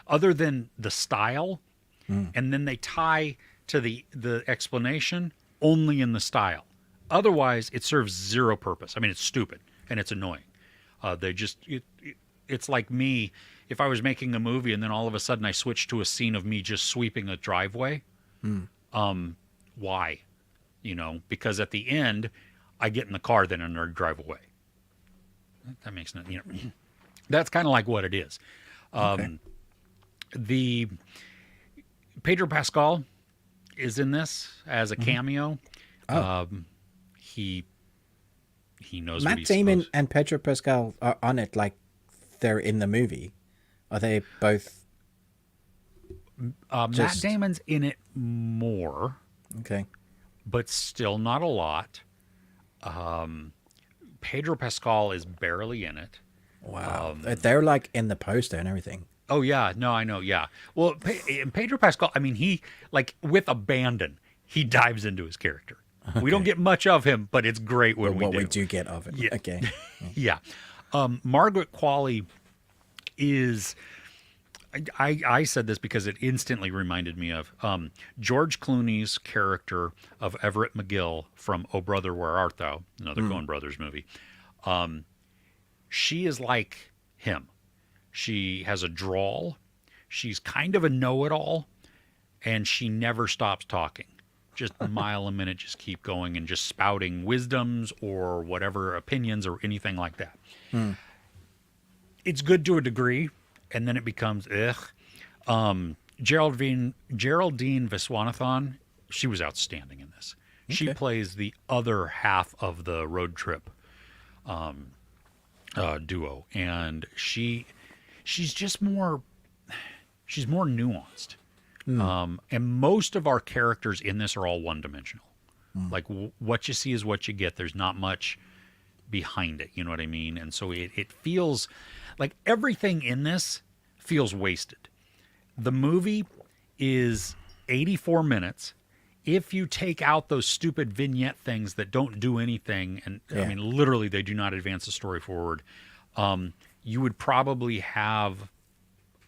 Other than the style, and then they tie to the explanation only in the style. Otherwise, it serves zero purpose. I mean, it's stupid and it's annoying. It's like me, if I was making a movie and then all of a sudden I switched to a scene of me just sweeping a driveway. Why? Because at the end, I get in the car, then I drive away. That makes no, that's kind of like what it is. Okay. The Pedro Pascal is in this as a cameo. He knows what Matt he's Damon supposed. and Pedro Pascal are on it like they're in the movie. Are they both? Matt Damon's in it more, Okay. but still not a lot. Pedro Pascal is barely in it. Wow. They're like in the poster and everything. Oh yeah, no, I know, yeah. Well, Pedro Pascal, I mean, he, like, with abandon, he dives into his character. Okay. We don't get much of him, but it's great when we do get of it. Yeah. Okay. Yeah. Margaret Qualley is, I said this because it instantly reminded me of George Clooney's character of Everett McGill from Oh Brother, Where Art Thou? Another Coen Brothers movie. She is like him. She has a drawl. She's kind of a know-it-all, and she never stops talking. Just a mile a minute, just keep going and just spouting wisdoms or whatever opinions or anything like that. It's good to a degree, and then it becomes ugh. Geraldine Viswanathan, she was outstanding in this. She plays the other half of the road trip duo, and she's just more nuanced. And most of our characters in this are all one-dimensional. Like what you see is what you get. There's not much behind it. You know what I mean? And so it feels like everything in this feels wasted. The movie is 84 minutes. If you take out those stupid vignette things that don't do anything, and I mean, literally, they do not advance the story forward, you would probably have,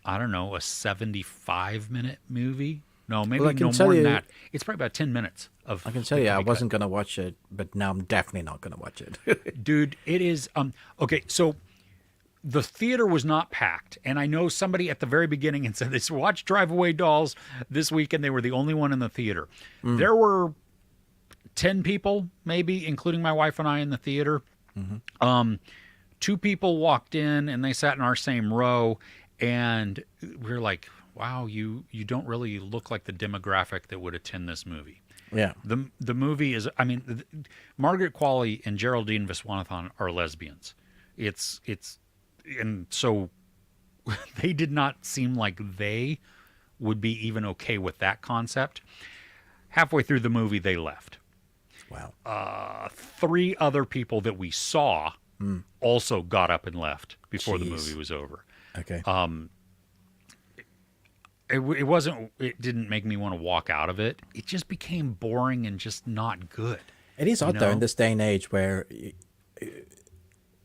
I don't know, a 75-minute movie. No, maybe no more than that. It's probably about 10 minutes of. I can tell you, I wasn't going to watch it, but now I'm definitely not going to watch it. Dude, it is. Okay, so the theater was not packed, and I know somebody at the very beginning and said they watched Drive Away Dolls this week, and they were the only one in the theater. There were 10 people, maybe, including my wife and I, in the theater. Two people walked in, and they sat in our same row, and we were like, wow, you don't really look like the demographic that would attend this movie. Yeah. The movie is, I mean, Margaret Qualley and Geraldine Viswanathan are lesbians. And so they did not seem like they would be even okay with that concept. Halfway through the movie, they left. Wow. 3 other people that we saw also got up and left before the movie was over. Okay. It didn't make me want to walk out of it. It just became boring and just not good. It is odd, though, in this day and age where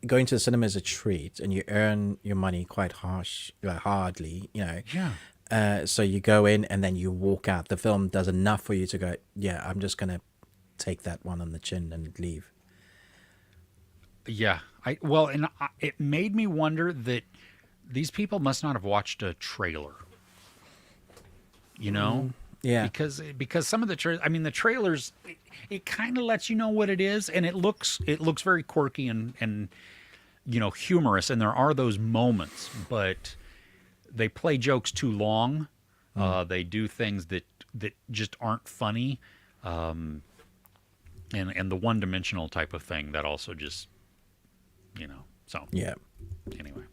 going to the cinema is a treat and you earn your money quite hardly, you know. Yeah. So you go in and then you walk out. The film does enough for you to go, yeah, I'm just going to take that one on the chin and leave. Yeah. It made me wonder that these people must not have watched a trailer. You know? Yeah. Because some of the trailers, it kind of lets you know what it is, and it looks very quirky and you know, humorous, and there are those moments, but they play jokes too long. They do things that just aren't funny, and the one-dimensional type of thing that also just, you know. So yeah. Anyway,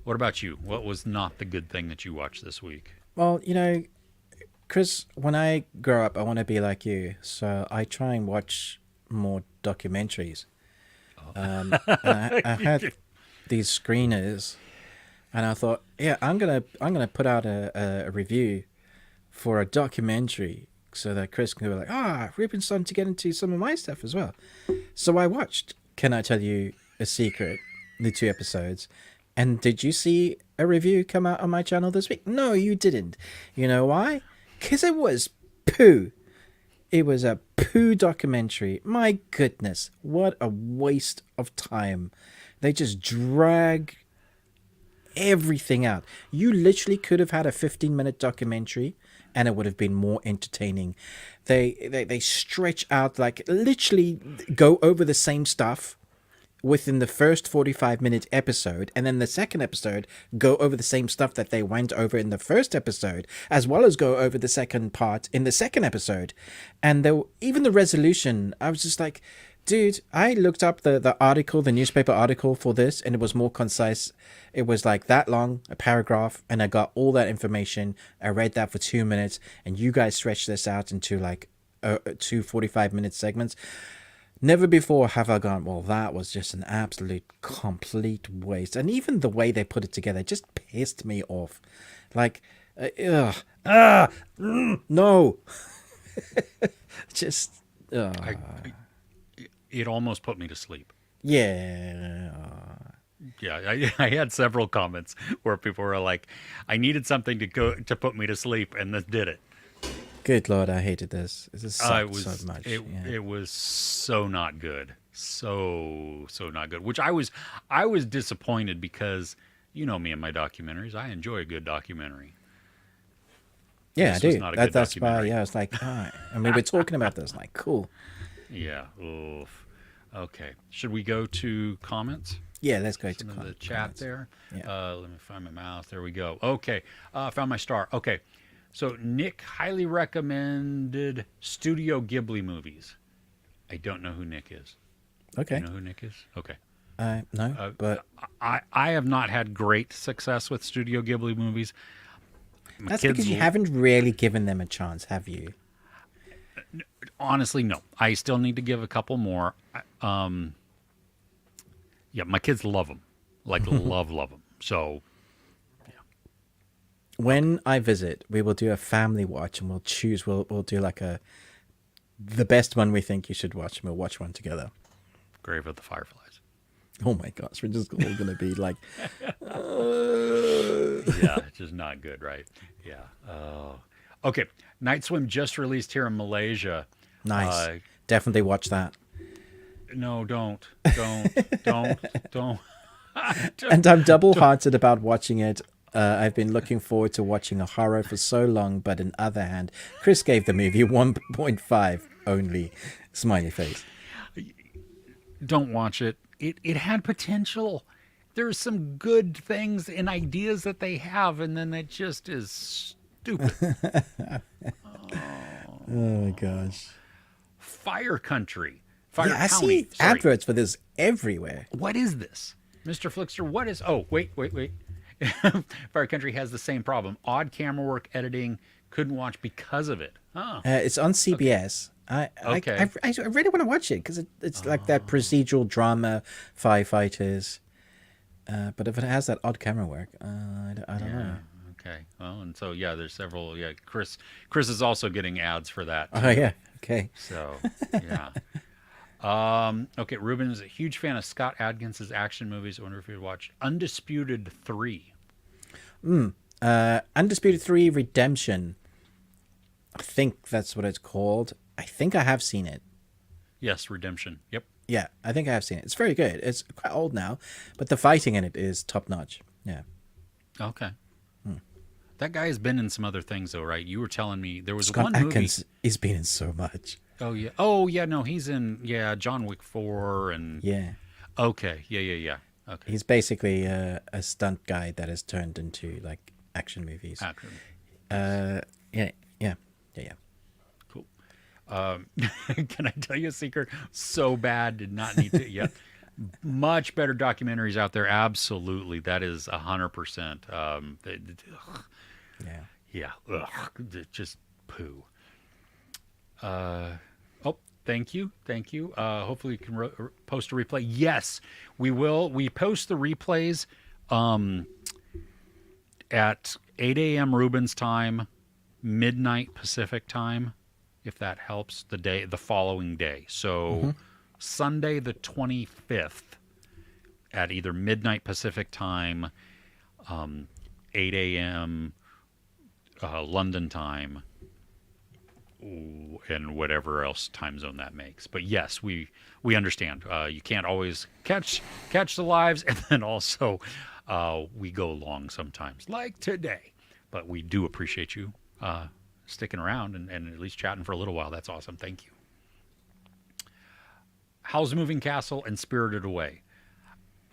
what about you? What was not the good thing that you watched this week? Well, you know, Chris, when I grow up, I want to be like you. So I try and watch more documentaries. And I had these screeners, and I thought, yeah, I'm gonna put out a review for a documentary so that Chris can go like, Ruben's starting to get into some of my stuff as well. So I watched. Can I tell you a secret? The 2 episodes. And did you see a review come out on my channel this week? No, you didn't. You know why? Because it was poo. It was a poo documentary. My goodness, what a waste of time. They just drag everything out. You literally could have had a 15-minute documentary and it would have been more entertaining. They stretch out, like literally go over the same stuff within the first 45-minute episode, and then the second episode go over the same stuff that they went over in the first episode, as well as go over the second part in the second episode. And even the resolution, I was just like, dude, I looked up the article, the newspaper article for this, and it was more concise. It was like that long, a paragraph, and I got all that information. I read that for 2 minutes, and you guys stretched this out into like 2 45-minute segments. Never before have I gone, well, that was just an absolute complete waste. And even the way they put it together just pissed me off. Like, no. Just, it almost put me to sleep. Yeah. Yeah, I had several comments where people were like, I needed something to put me to sleep, and this did it. Good Lord, I hated this. This sucked so much. It was so not good. So not good. Which I was disappointed because, you know me and my documentaries. I enjoy a good documentary. Yeah, I do. That's why, yeah, it's like, all right. And we were talking about this, like, cool. Yeah. Oof. Okay. Should we go to comments? Yeah, let's go to the chat comments. There. Yeah. Let me find my mouse. There we go. Okay. Found my star. Okay. So Nick highly recommended Studio Ghibli movies. I don't know who Nick is. Okay. You know who Nick is? Okay. No, but I have not had great success with Studio Ghibli movies. My That's kids because you haven't really given them a chance, have you? honestly, no. I still need to give a couple more. Yeah, my kids love them, like love them. So When I visit, we will do a family watch, and we'll choose. We'll do like the best one we think you should watch, and we'll watch one together. Grave of the Fireflies. Oh my gosh, we're just all gonna be like, Yeah, it's just not good, right? Yeah. Oh. Okay. Night Swim just released here in Malaysia. nice. Definitely watch that. No, don't. And I'm double-hearted about watching it. I've been looking forward to watching a horror for so long, but on the other hand, Chris gave the movie 1.5 only. Smiley face. Don't watch it. It had potential. There's some good things and ideas that they have, and then it just is stupid. Oh my gosh. Fire Country. Fire Yeah, I County. see Sorry. adverts for this everywhere. What is this? Mr. Flickster, what is... Oh, wait. Fire Country has the same problem. Odd camera work, editing. Couldn't watch because of it. Huh. It's on CBS. Okay. I really want to watch it because it's like that procedural drama, firefighters. But if it has that odd camera work, I don't know. Okay. Well, and so, yeah, there's several... Yeah, Chris is also getting ads for that. Oh, yeah. Okay. So, yeah. Okay, Ruben is a huge fan of Scott Adkins' action movies. I wonder if you'd watch Undisputed 3. Undisputed 3 Redemption. I think that's what it's called. I think I have seen it. Yes, Redemption. Yep. Yeah, I think I have seen it. It's very good. It's quite old now, but the fighting in it is top notch. Yeah. Okay. That guy has been in some other things, though, right? You were telling me there was Scott one Adkins, movie. he's been in so much. Oh, yeah. Oh, yeah, no, he's in, John Wick 4 and... Yeah. Okay, yeah. Okay. He's basically a stunt guy that has turned into like action movies. Action. Yeah. Cool. Can I tell you a secret? So bad, did not need to. Yeah, much better documentaries out there. Absolutely, that is 100%. Yeah. Just poo. Oh, thank you. Hopefully, you can post a replay. Yes, we will. We post the replays at 8 a.m. Ruben's time, midnight Pacific time, if that helps. The following day. So Sunday the 25th at either midnight Pacific time, 8 a.m. London time, and whatever else time zone that makes. But yes, we understand. You can't always catch the lives, and then also we go long sometimes, like today. But we do appreciate you sticking around and at least chatting for a little while. That's awesome. Thank you. Howl's Moving Castle and Spirited Away.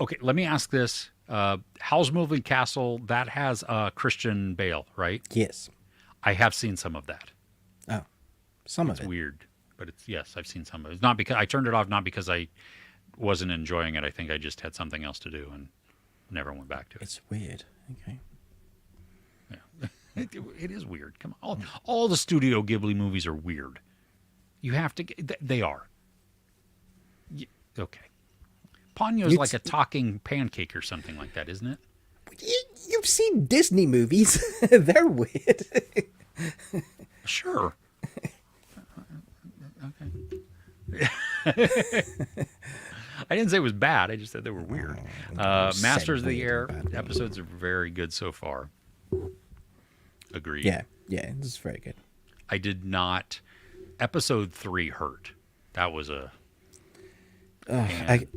Okay, let me ask this. Howl's Moving Castle, that has Christian Bale, right? Yes. I have seen some of that. Oh, some of It's it. weird, but yes, I've seen some of it. It's not because I turned it off, not because I wasn't enjoying it. I think I just had something else to do and never went back to it. It's weird. Okay. Yeah. It is weird. Come on. All the Studio Ghibli movies are weird. You have to they are. Okay. Ponyo's like a talking pancake or something like that, isn't it? You've seen Disney movies. They're weird. Sure. Okay. I didn't say it was bad. I just said they were weird. Masters of the Air episodes are very good so far. Agreed. Yeah, this is very good. I did not. Episode 3 hurt. That was a. I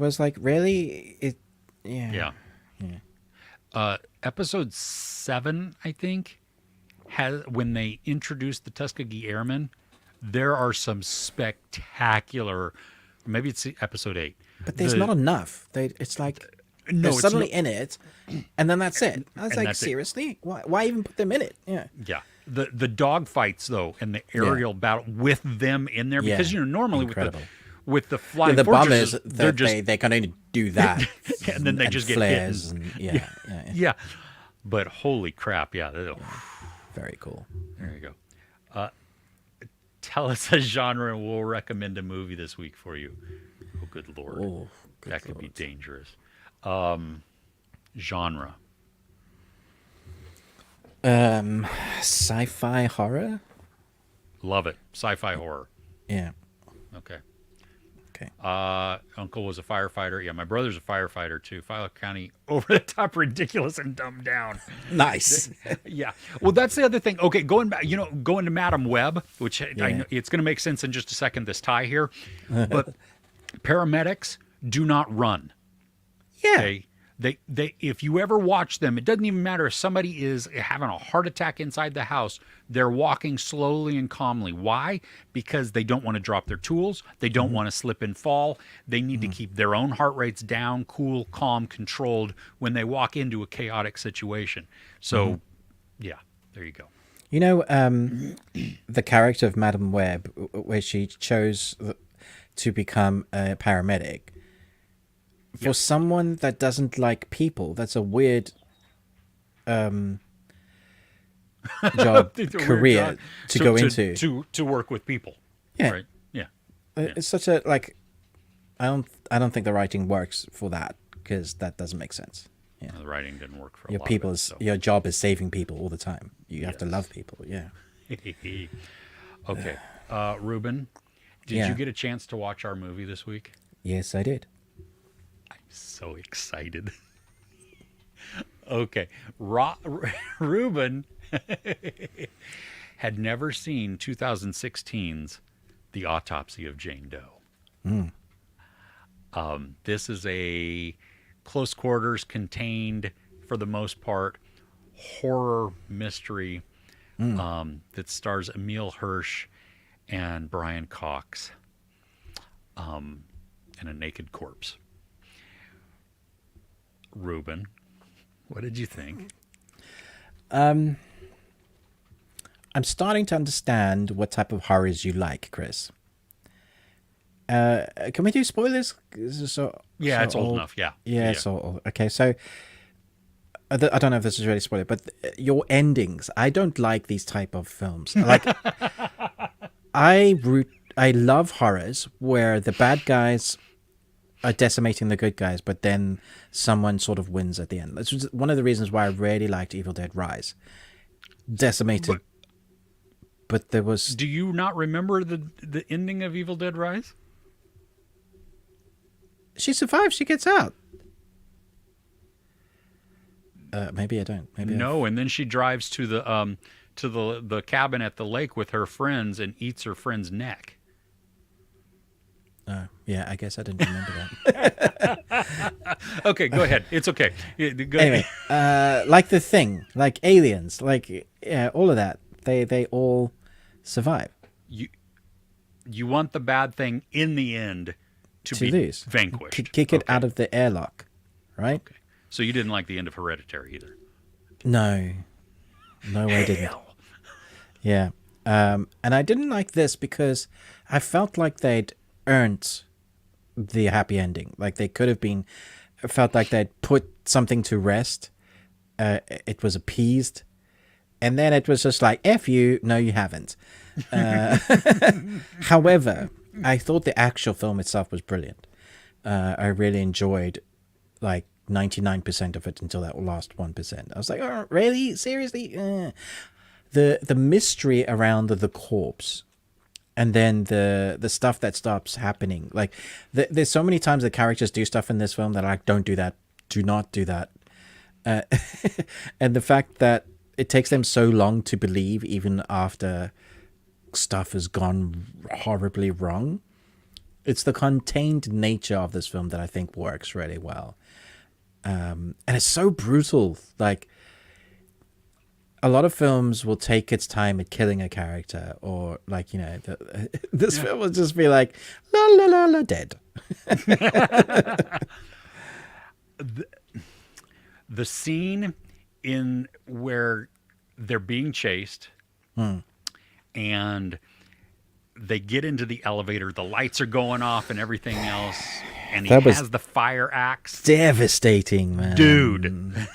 was like, really? Yeah. Episode 7, I think, has when they introduced the Tuskegee Airmen, there are some spectacular. Maybe it's episode 8. But there's not enough. It's like No, they're suddenly in it, and then that's it. I was And like, that's it. seriously? Why even put them in it? Yeah. Yeah. The dog fights though and the aerial battle with them in there because normally Incredible. with the flying The fortresses, bombers, they're just they can only do that, and then they just get hit. flares and, yeah. yeah. But holy crap, yeah. Very cool. There you go. Tell us a genre and we'll recommend a movie this week for you. Oh, good Lord. Oh, good That could be Lord. dangerous. Genre. Sci-fi horror. Love it. Sci-fi horror. Yeah. Okay. Okay. Uncle was a firefighter. Yeah, my brother's a firefighter too. File County, over the top, ridiculous, and dumbed down. Nice. Yeah. Well, that's the other thing. Okay, going back, going to Madam Web, which I Yeah. know it's going to make sense in just a second, this tie here. But paramedics do not run. Yeah. Okay. They if you ever watch them, it doesn't even matter if somebody is having a heart attack inside the house, they're walking slowly and calmly. Why? Because they don't want to drop their tools, they don't want to slip and fall. They need to keep their own heart rates down, cool, calm, controlled when they walk into a chaotic situation. So, yeah, there you go. You know, the character of Madam Web, where she chose to become a paramedic. For someone that doesn't like people, that's a weird job It's a weird career job. to So go into. to work with people. Yeah. Right. Yeah. It's such a like. I don't think the writing works for that because that doesn't make sense. Yeah. The writing didn't work for a Your lot people of it, is so. your job is saving people all the time. You have to Yes. love people. Yeah. Okay. Ruben, did Yeah. you get a chance to watch our movie this week? Yes, I did. So excited. Okay. Ruben had never seen 2016's The Autopsy of Jane Doe. This is a close quarters, contained, for the most part, horror mystery that stars Emile Hirsch and Brian Cox and a naked corpse. Ruben, what did you think? I'm starting to understand what type of horrors you like, Chris. Can we do spoilers? Yeah, so it's old enough. Yeah. Yeah, it's all okay. So I don't know if this is really spoiler, but your endings. I don't like these type of films. Like, I love horrors where the bad guys are decimating the good guys, but then someone sort of wins at the end. This was one of the reasons why I really liked Evil Dead Rise. Decimated, but there was. Do you not remember the ending of Evil Dead Rise? She survives. She gets out. Maybe I don't. Maybe No, and then she drives to the cabin at the lake with her friends and eats her friend's neck. Yeah, I guess I didn't remember that. Okay, go ahead. It's okay. Go Anyway, like The Thing, like Aliens, like all of that. They all survive. You want the bad thing in the end to be lose, vanquished. kick it Okay. out of the airlock, right? Okay. So you didn't like the end of Hereditary either. No, I didn't. Hell. Yeah, and I didn't like this because I felt like they'd earned the happy ending. Like they could have been. I felt like they'd put something to rest. It was appeased, and then it was just like, "F you." No, you haven't. However, I thought the actual film itself was brilliant. I really enjoyed like 99% of it until that last 1%. I was like, oh, really? Seriously? The mystery around the corpse, and then the stuff that stops happening. Like, there's so many times the characters do stuff in this film that are like, don't do that. Do not do that. And the fact that it takes them so long to believe, even after stuff has gone horribly wrong. It's the contained nature of this film that I think works really well. And it's so brutal. Like, a lot of films will take its time at killing a character, or like, this film will just be like, la la la la, dead. The scene in where they're being chased and they get into the elevator, the lights are going off and everything else, and he That was has the fire axe. Devastating, man. Dude.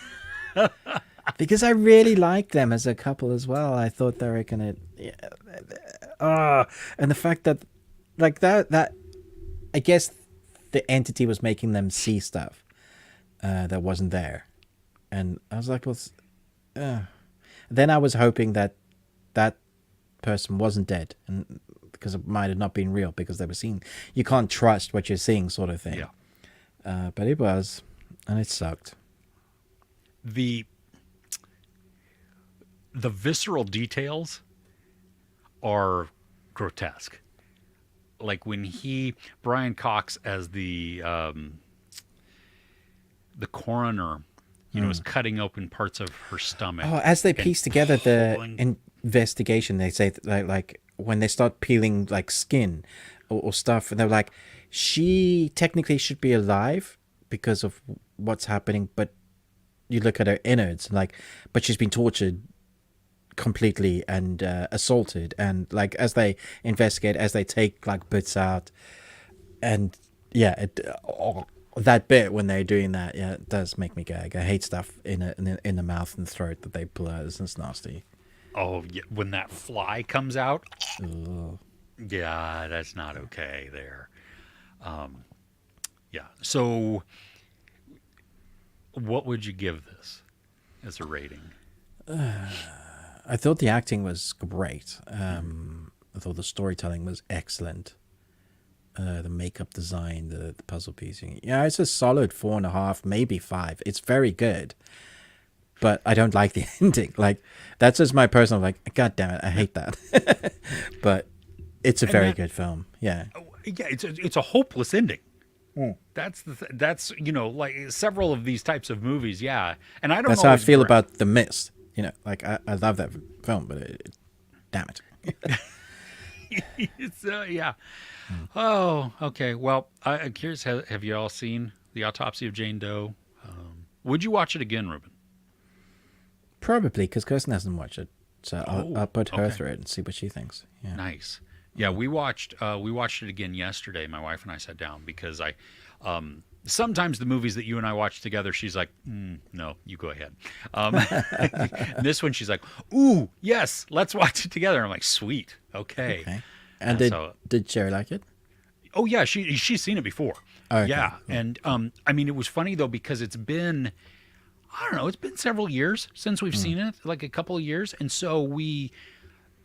because I really liked them as a couple as well. I thought they were gonna, yeah, and the fact that, like that I guess the entity was making them see stuff that wasn't there, and I was like, well, then I was hoping that that person wasn't dead, and because it might have not been real because they were seeing. You can't trust what you're seeing, sort of thing. But it was, and it sucked. The visceral details are grotesque. Like when Brian Cox as the coroner, is cutting open parts of her stomach. Oh, as they piece together the pulling- investigation, they say like when they start peeling like skin or stuff, and they're like, she technically should be alive because of what's happening, but you look at her innards, like, but she's been tortured completely and assaulted, and like as they investigate, as they take like bits out, and yeah, that bit when they're doing that, yeah, it does make me gag. I hate stuff in the mouth and throat that they blur. It's nasty. Oh, yeah, when that fly comes out. Ugh. Yeah, that's not okay there. Yeah. So what would you give this as a rating? I thought the acting was great. I thought the storytelling was excellent. The makeup design, the puzzle piecing. Yeah, it's a solid 4.5, maybe 5. It's very good. But I don't like the ending. Like, that's just my personal, like, God damn it, I hate that. But it's a very good film. Yeah. Yeah, it's a hopeless ending. That's that's like several of these types of movies. Yeah, and I don't. That's how I feel about The Mist. Like I love that film, but damn it. It's yeah. Oh, okay. Well, I'm curious. Have you all seen The Autopsy of Jane Doe? Would you watch it again, Ruben? Probably, because Kirsten hasn't watched it, so I'll put her okay. through it and see what she thinks. Yeah. Nice. Yeah, we watched it again yesterday. My wife and I sat down because sometimes the movies that you and I watch together, she's like, no, you go ahead. This one, she's like, ooh, yes, let's watch it together. I'm like, sweet, okay. And did Sherry like it? Oh yeah, she's seen it before. Okay. Yeah, and I mean, it was funny though because it's been, I don't know, it's been several years since we've seen it, like a couple of years, and so we.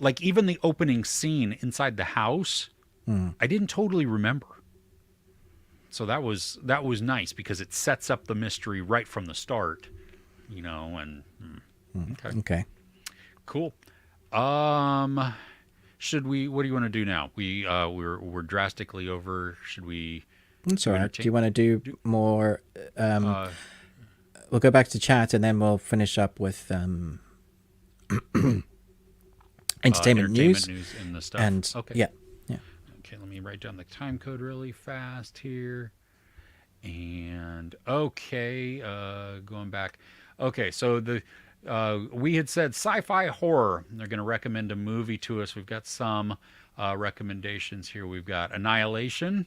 Like even the opening scene inside the house, I didn't totally remember. So that was nice because it sets up the mystery right from the start, and Okay. Cool. Should we? What do you want to do now? We're drastically over. Should we? That's all right. Do you want to do more? We'll go back to chat and then we'll finish up with entertainment news and the stuff. And okay. Yeah. Okay, let me write down the time code really fast here. And okay, going back. Okay, so we had said sci-fi horror. They're going to recommend a movie to us. We've got some recommendations here. We've got Annihilation.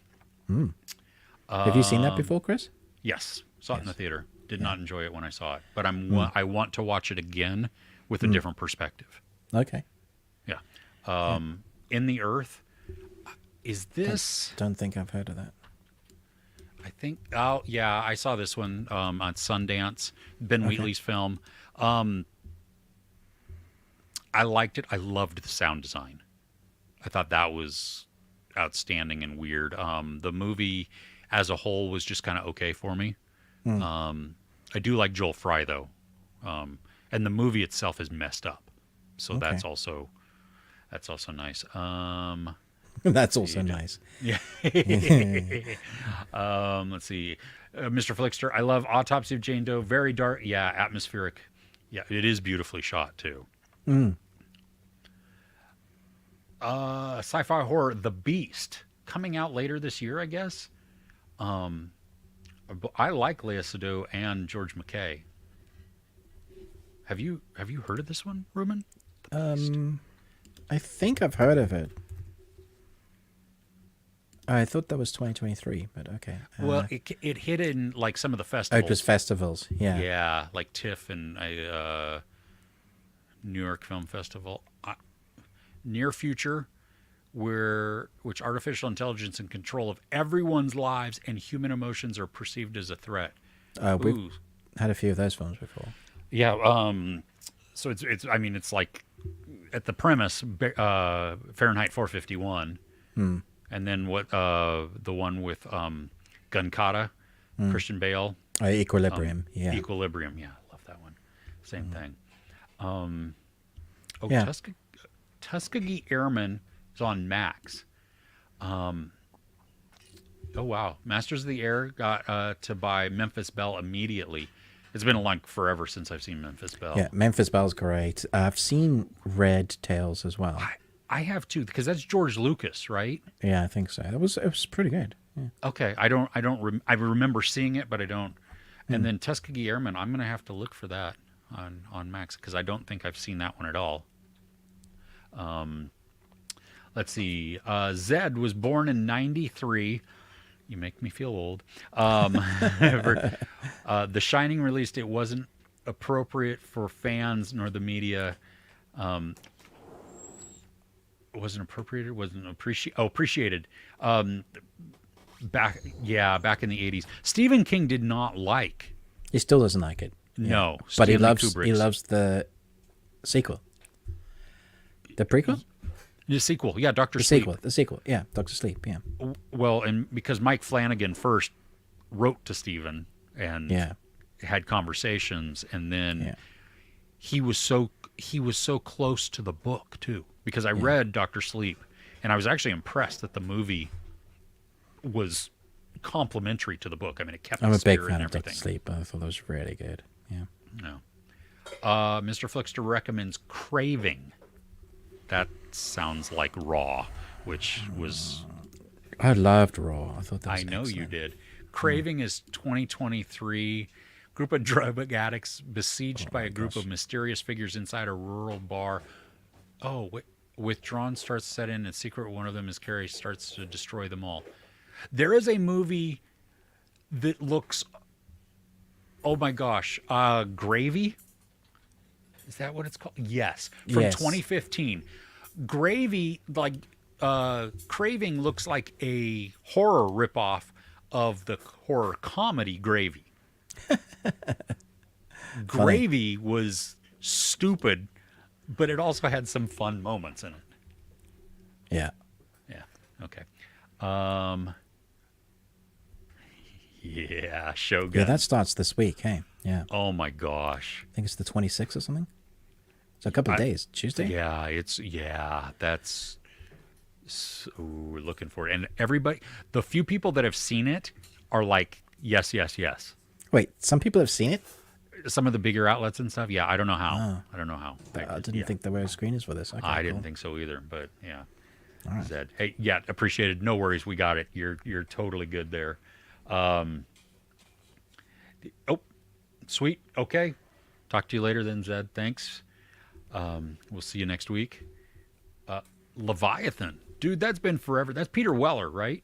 Have you seen that before, Chris? Yes, saw it in the theater. Did not enjoy it when I saw it, but I want to watch it again with a different perspective. Okay. Yeah. In the Earth. Is this? Don't think I've heard of that. I think. Oh, yeah. I saw this one on Sundance. Ben Wheatley's film. I liked it. I loved the sound design. I thought that was outstanding and weird. The movie as a whole was just kind of okay for me. I do like Joel Fry though, and the movie itself is messed up. So that's also nice. That's also nice. Yeah. Let's see. Mr. Flickster, I love Autopsy of Jane Doe. Very dark. Yeah, atmospheric. Yeah, it is beautifully shot, too. Sci-fi horror, The Beast. Coming out later this year, I guess. I like Lea Seydoux and George McKay. Have you heard of this one, Ruben? I think I've heard of it. I thought that was 2023, but okay. Well, it hit in like some of the Oh, festivals. it was festivals. Yeah. Yeah, like TIFF and New York Film Festival. Near future, which artificial intelligence and control of everyone's lives and human emotions are perceived as a threat. We've Ooh, had a few of those films before. yeah. So it's. I mean, it's like at the premise, Fahrenheit 451, and then what? The one with Gunkata, Christian Bale. Equilibrium. Yeah. Equilibrium. Yeah, I love that one. Same thing. Yeah. Tuskegee Airmen is on Max. Oh wow, Masters of the Air got to buy Memphis Belle immediately. It's been like forever since I've seen Memphis Belle. Yeah. Memphis Belle's great. I've seen Red Tails as well. I have too, because that's George Lucas, right? Yeah, I think so. It was pretty good. Yeah. Okay, I remember seeing it, but I don't. And then Tuskegee Airmen, I'm gonna have to look for that on Max because I don't think I've seen that one at all. Let's see. Zed was born in '93. You make me feel old. The Shining released it wasn't appropriate for fans nor the media. It wasn't appropriated. Wasn't appreciated. Back in the '80s, Stephen King did not like. He still doesn't like it. No, but he Stanley loves the sequel. The prequel? The sequel, yeah, Doctor The Sleep. sequel, yeah, Doctor Sleep, yeah. Well, and because Mike Flanagan first wrote to Stephen and had conversations, and then he was so close to the book too. Because I read Doctor Sleep, and I was actually impressed that the movie was complementary to the book. I mean, it kept I'm the a big spirit fan and of Doctor everything. Sleep. I thought that was really good. Yeah. No. Mr. Flickster recommends Craving. That sounds like Raw, which was... I loved Raw. I thought that was I know excellent. you did. Craving is 2023. Group of drug addicts besieged by a group of mysterious figures inside a rural bar. Oh, withdrawn starts to set in, and secret one of them is Carrie starts to destroy them all. There is a movie that looks... Oh my gosh. Gravy? Is that what it's called? Yes. From 2015. Gravy, Craving looks like a horror ripoff of the horror comedy Gravy. Gravy was stupid, but it also had some fun moments in it. Yeah. Yeah. Okay. Yeah, Shogun. Yeah, that starts this week, hey? Yeah. Oh my gosh. I think it's the 26th or something. So a couple of days. Tuesday? Yeah, that's... Ooh, we're looking for it. And everybody, the few people that have seen it are like, yes. Wait, some people have seen it? Some of the bigger outlets and stuff. Yeah, I don't know how. I don't know how. I didn't think there were screeners for this. Okay, I cool. didn't think so either, but yeah. All right. Zed. Hey, yeah, appreciated. No worries, we got it. You're totally good there. Oh, sweet. Okay. Talk to you later then, Zed. Thanks. We'll see you next week. Leviathan. Dude, that's been forever. That's Peter Weller, right?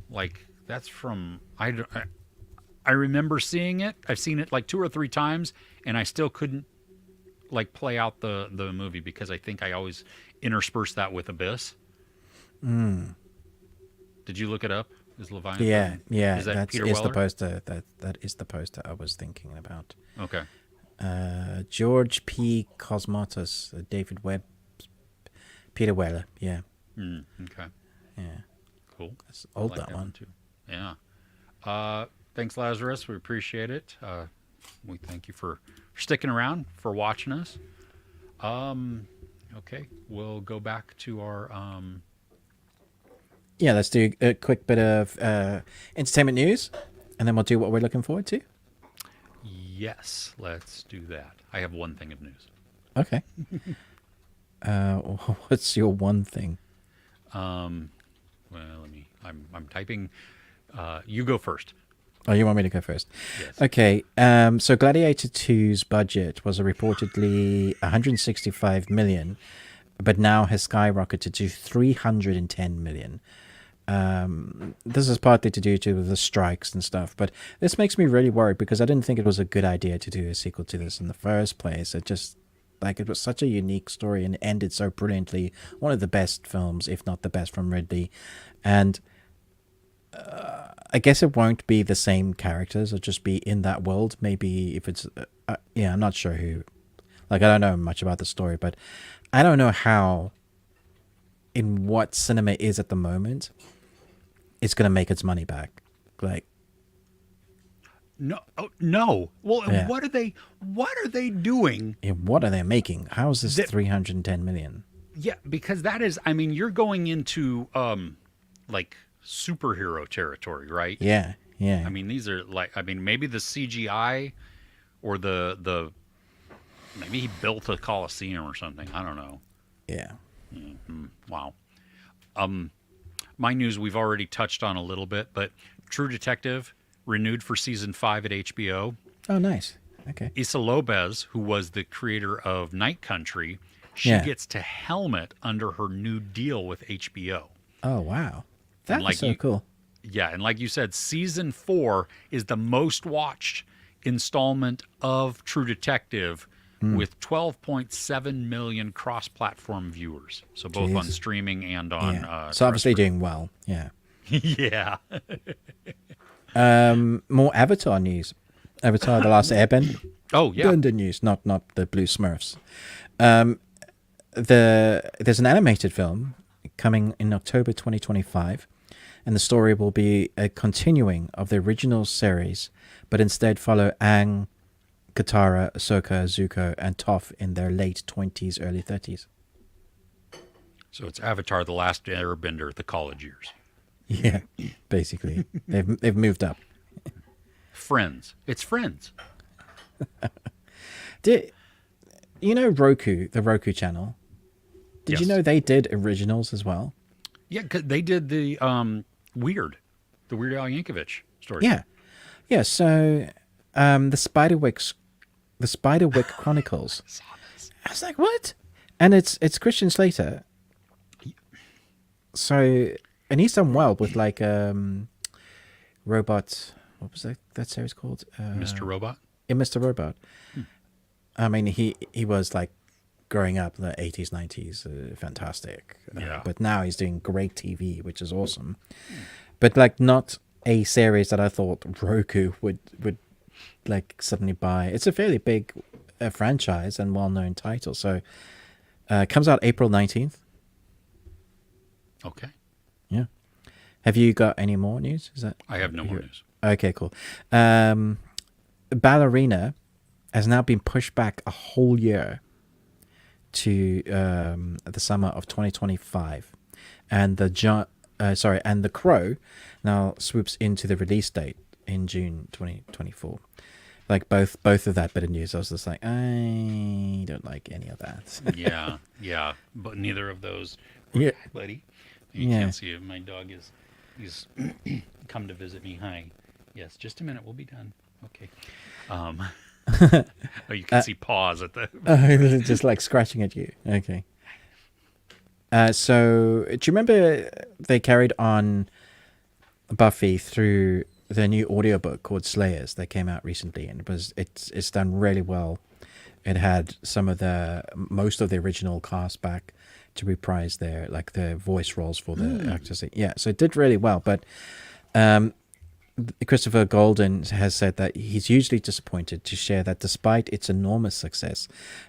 Like, that's from... I remember seeing it. I've seen it like 2 or 3 times, and I still couldn't like play out the movie because I think I always intersperse that with Abyss. Did you look it up? Is Leviathan? Yeah. Is that That Peter is Weller? the poster. That is the poster I was thinking about. Okay. George P. Cosmatos, David Webb, Peter Weller. Yeah. Okay. Yeah. Cool. That's old, I like that one. too. Yeah. Thanks, Lazarus. We appreciate it. We thank you for sticking around, for watching us. Okay. We'll go back to our... Yeah, let's do a quick bit of entertainment news, and then we'll do what we're looking forward to. Yes, let's do that. I have one thing of news. Okay. What's your one thing? Well, I'm typing. You go first. Oh, you want me to go first? Yes. Okay. So Gladiator 2's budget was reportedly 165 million, but now has skyrocketed to 310 million. This is partly to do with the strikes and stuff, but this makes me really worried because I didn't think it was a good idea to do a sequel to this in the first place. It just, like, it was such a unique story and ended so brilliantly. One of the best films, if not the best, from Ridley. And I guess it won't be the same characters. It'll just be in that world. Maybe if it's, I'm not sure who. Like, I don't know much about the story, but I don't know how, in what cinema is at the moment, it's going to make its money back. Like, No, no. Well, Yeah. what are they? What are they doing? what are they making? How is this That- 310 million? Yeah, because that is. I mean, you're going into like superhero territory, right? Yeah, yeah. I mean, these are like. I mean, maybe the CGI or the maybe he built a coliseum or something. I don't know. Yeah. Wow. My news we've already touched on a little bit, but True Detective renewed for season 5 at HBO. Oh, nice. Okay. Issa Lopez, who was the creator of Night Country, she Yeah. gets to helmet under her new deal with HBO. Oh, wow. That's like so you- cool. Yeah, and like you said, season 4 is the most watched installment of True Detective with 12.7 million cross-platform viewers. So both on Jeez. streaming and on Yeah. So obviously doing well. Yeah. yeah. More Avatar news. Avatar: The Last Airbender. Oh, yeah. London news, not the Blue Smurfs. There's an animated film coming in October 2025, and the story will be a continuing of the original series, but instead follow Aang, Katara, Ahsoka, Zuko, and Toph in their late 20s, early 30s. So it's Avatar: The Last Airbender, the college years. Yeah, basically, they've moved up. Friends. It's Friends. Did you know Roku, the Roku channel? Did you Yes. know they did originals as well? Yeah, 'cause they did the Weird Al Yankovic story. Yeah, yeah. So, the Spiderwick Chronicles. Saw this. I was like, what? And it's Christian Slater. So, and he's done well with like Robot. What was that series called? Mr. Robot. In Mr. Robot. I mean, he was like growing up in the 80s, 90s, fantastic. Yeah. But now he's doing great TV, which is awesome. But like not a series that I thought Roku would like suddenly buy. It's a fairly big franchise and well-known title. So it comes out April 19th. Okay. Yeah. Have you got any more news? Is that I have no more news. Okay, cool. Ballerina has now been pushed back a whole year to the summer of 2025, and the Crow now swoops into the release date in June 2024. Like both of that bit of news, I was just like, I don't like any of that. Yeah, yeah. But neither of those. Yeah. Buddy. You Yeah. can't see it. My dog he's come to visit me. Hi. Yes, just a minute. We'll be done. Okay. Oh, you can see paws at the. Just like scratching at you. Okay. So do you remember they carried on Buffy through the new audiobook called Slayers that came out recently, and it's done really well. It had most of the original cast back to reprise their voice roles for the actors. Yeah, so it did really well. But Christopher Golden has said that he's hugely disappointed to share that despite its enormous success,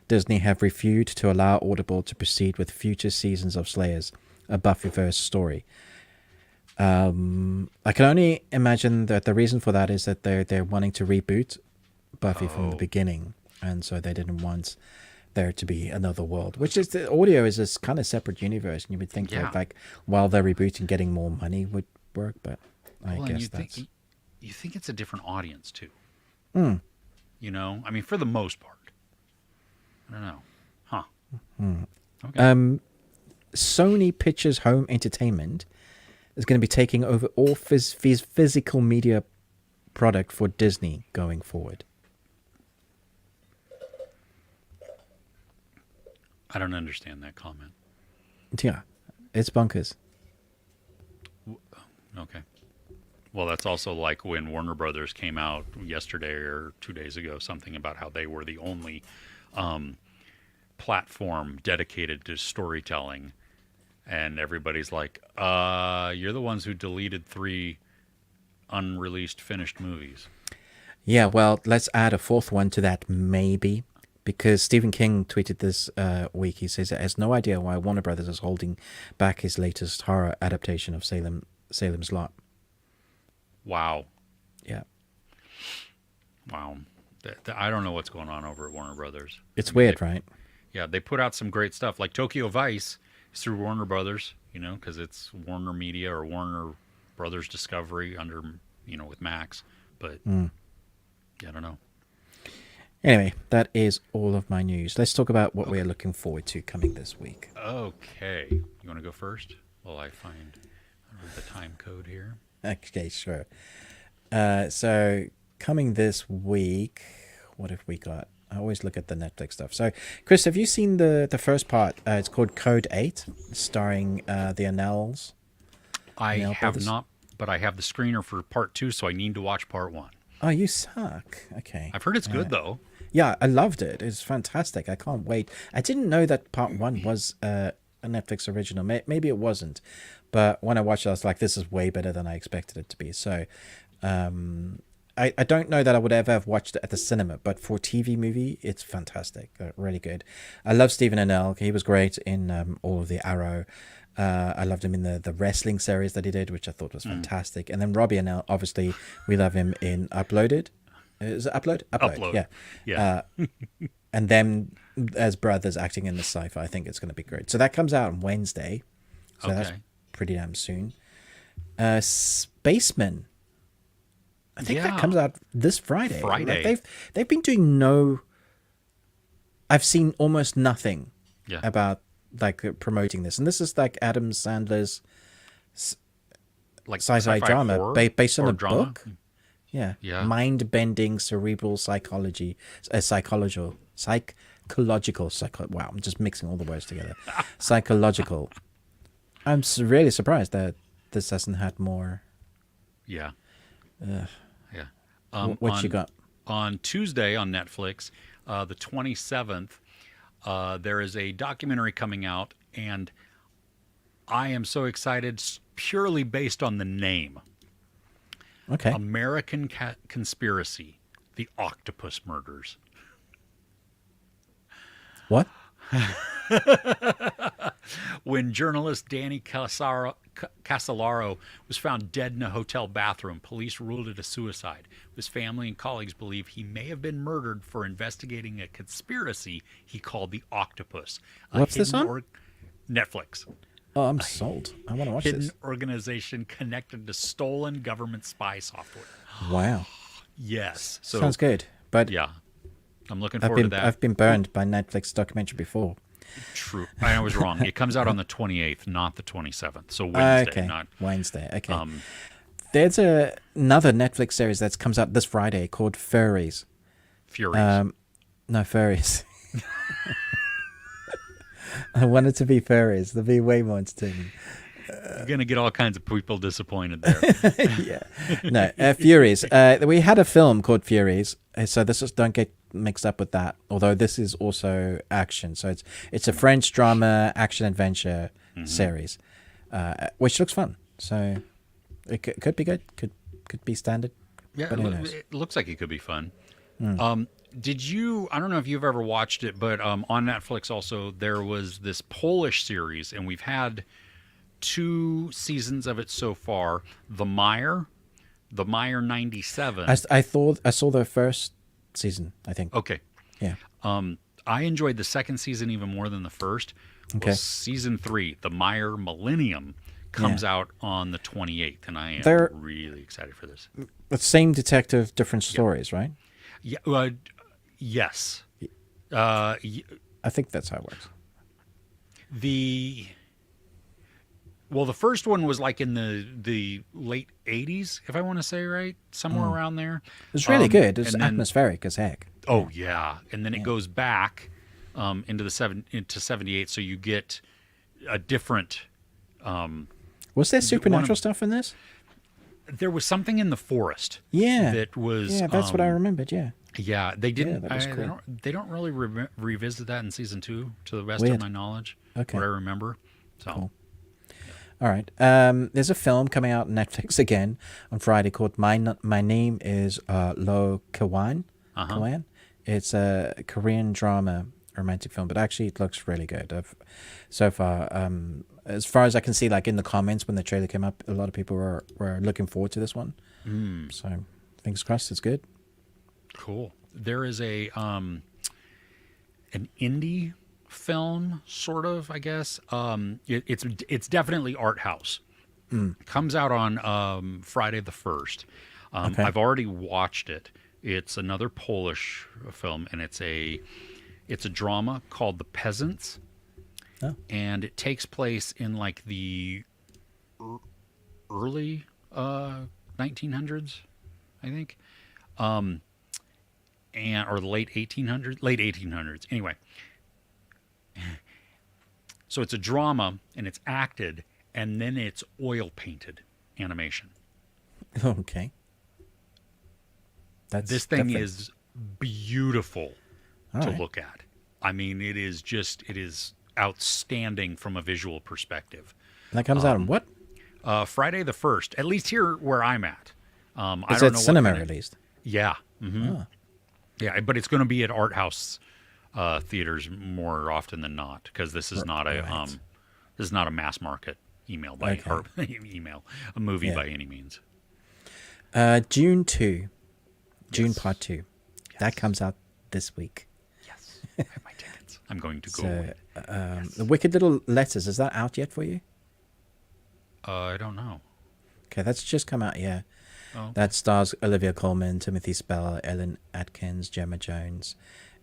Disney have refused to allow Audible to proceed with future seasons of Slayers, a Buffyverse story. I can only imagine that the reason for that is that they're wanting to reboot Buffy from the beginning, and so they didn't want there to be another world. Which is the audio is this kind of separate universe, and you would think Yeah. that like while they're rebooting, getting more money would work, but I Well, and guess that's you think it's a different audience too. Mm. You know, I mean, for the most part. I don't know. Huh. Okay. Sony Pictures Home Entertainment is going to be taking over all physical media product for Disney going forward. I don't understand that comment. Yeah, it's bonkers. Okay. Well, that's also like when Warner Brothers came out yesterday or 2 days ago, something about how they were the only um, platform dedicated to storytelling. And everybody's like, you're the ones who deleted 3 unreleased finished movies. Yeah, well, let's add a fourth one to that, maybe. Because Stephen King tweeted this week. He says he has no idea why Warner Brothers is holding back his latest horror adaptation of Salem's Lot. Wow. Yeah. Wow. I don't know what's going on over at Warner Brothers. It's weird, right? Yeah, they put out some great stuff. Like Tokyo Vice is through Warner Brothers, because it's Warner Media or Warner Brothers Discovery under, with Max. But I don't know. Anyway, that is all of my news. Let's talk about what we're looking forward to coming this week. Okay. You want to go first? While I find the time code here. Okay, sure. So coming this week, what have we got? I always look at the Netflix stuff. So, Chris, have you seen the first part? It's called Code 8, starring the Annells. I have not, but I have the screener for part 2, so I need to watch part 1. Oh, you suck. Okay. I've heard it's good, though. Yeah, I loved it. It's fantastic. I can't wait. I didn't know that part 1 was a Netflix original. Maybe it wasn't. But when I watched it, I was like, this is way better than I expected it to be. So I don't know that I would ever have watched it at the cinema, but for TV movie, it's fantastic. Really good. I love Stephen Amell. He was great in all of the Arrow. I loved him in the wrestling series that he did, which I thought was fantastic. And then Robbie Amell, obviously, we love him in Uploaded. Is it Upload? Upload. Yeah. And then as brothers acting in the sci-fi, I think it's going to be great. So that comes out on Wednesday. So that's pretty damn soon. Spaceman. I think that comes out this Friday. Like they've been doing I've seen almost nothing about like promoting this, and this is like Adam Sandler's like sci-fi drama based on a book. Yeah. Mind-bending cerebral psychology, wow, I'm just mixing all the words together. Psychological. I'm really surprised that this hasn't had more. Yeah. What you got? On Tuesday on Netflix, the 27th, there is a documentary coming out, and I am so excited purely based on the name. Okay. American Conspiracy, The Octopus Murders. What? When journalist Danny Casolaro was found dead in a hotel bathroom, police ruled it a suicide. His family and colleagues believe he may have been murdered for investigating a conspiracy he called the Octopus. What's this on? Netflix. Oh, I'm sold. I want to watch this. Hidden organization connected to stolen government spy software. Wow. Yes. So, sounds good. But yeah, I'm looking forward to that. I've been burned by Netflix documentary before. True. I was wrong. It comes out on the 28th, not the 27th. So Wednesday, okay. not Wednesday. Okay. There's another Netflix series that comes out this Friday called Furries. Furies. No, Furries. I want it to be furries. They'll be way more entertaining. You're going to get all kinds of people disappointed there. Yeah. No, Furies. We had a film called Furies, so don't get mixed up with that. Although this is also action, so it's a French drama action adventure series, which looks fun. So it could be good. Could be standard. Yeah, but who knows? It looks like it could be fun. Did you? I don't know if you've ever watched it, but on Netflix also there was this Polish series, and we've had 2 seasons of it so far. The Mire 97. I saw the first season, I think. Okay. Yeah. I enjoyed the second season even more than the first. Okay. Well, season 3, The Mire Millennium, comes out on the 28th, and I am really excited for this. The same detective, different stories, right? Yeah. Yes. I think that's how it works. The first one was like in the late 80s, if I want to say right, somewhere around there. It was really good. It was atmospheric as heck. Oh yeah, and then it goes back into 78, so you get a different. Was there supernatural stuff in this? there was something in the forest. Yeah. That was. Yeah, that's what I remembered. Yeah. Yeah, they didn't. that was cool. They don't really revisit that in season 2, to the best Weird. of my knowledge. Okay. What I remember. So. Cool. All right. There's a film coming out on Netflix again on Friday called My Name is Lo Kawan. Kawan. It's a Korean drama romantic film, but actually it looks really good. So far, as far as I can see, like in the comments when the trailer came up, a lot of people were looking forward to this one. So fingers crossed, it's good. Cool. There is a an indie film, sort of, I guess. It's definitely art house. Comes out on Friday the 1st. Okay. I've already watched it. It's another Polish film, and it's a drama called The Peasants. Oh. And it takes place in like the early 1900s, I think. Or the late 1800s. Anyway, so it's a drama and it's acted, and then it's oil painted animation. Okay. This thing different. is beautiful All to right. look at. I mean, it is outstanding from a visual perspective. And that comes out on what? Friday the 1st, at least here where I'm at. I Is don't it know cinema what kind of- released? Yeah. Oh. Yeah, but it's going to be at art house theaters more often than not, because this is not a Right. this is not a mass market Okay. a movie Yeah. by any means. June 2. June Yes. Part 2. That comes out this week. Yes, I have my tickets. I'm going to go. So, Yes. The Wicked Little Letters, is that out yet for you? I don't know. Okay, that's just come out, yeah. Oh. That stars Olivia Colman, Timothy Spall, Ellen Atkins, Gemma Jones.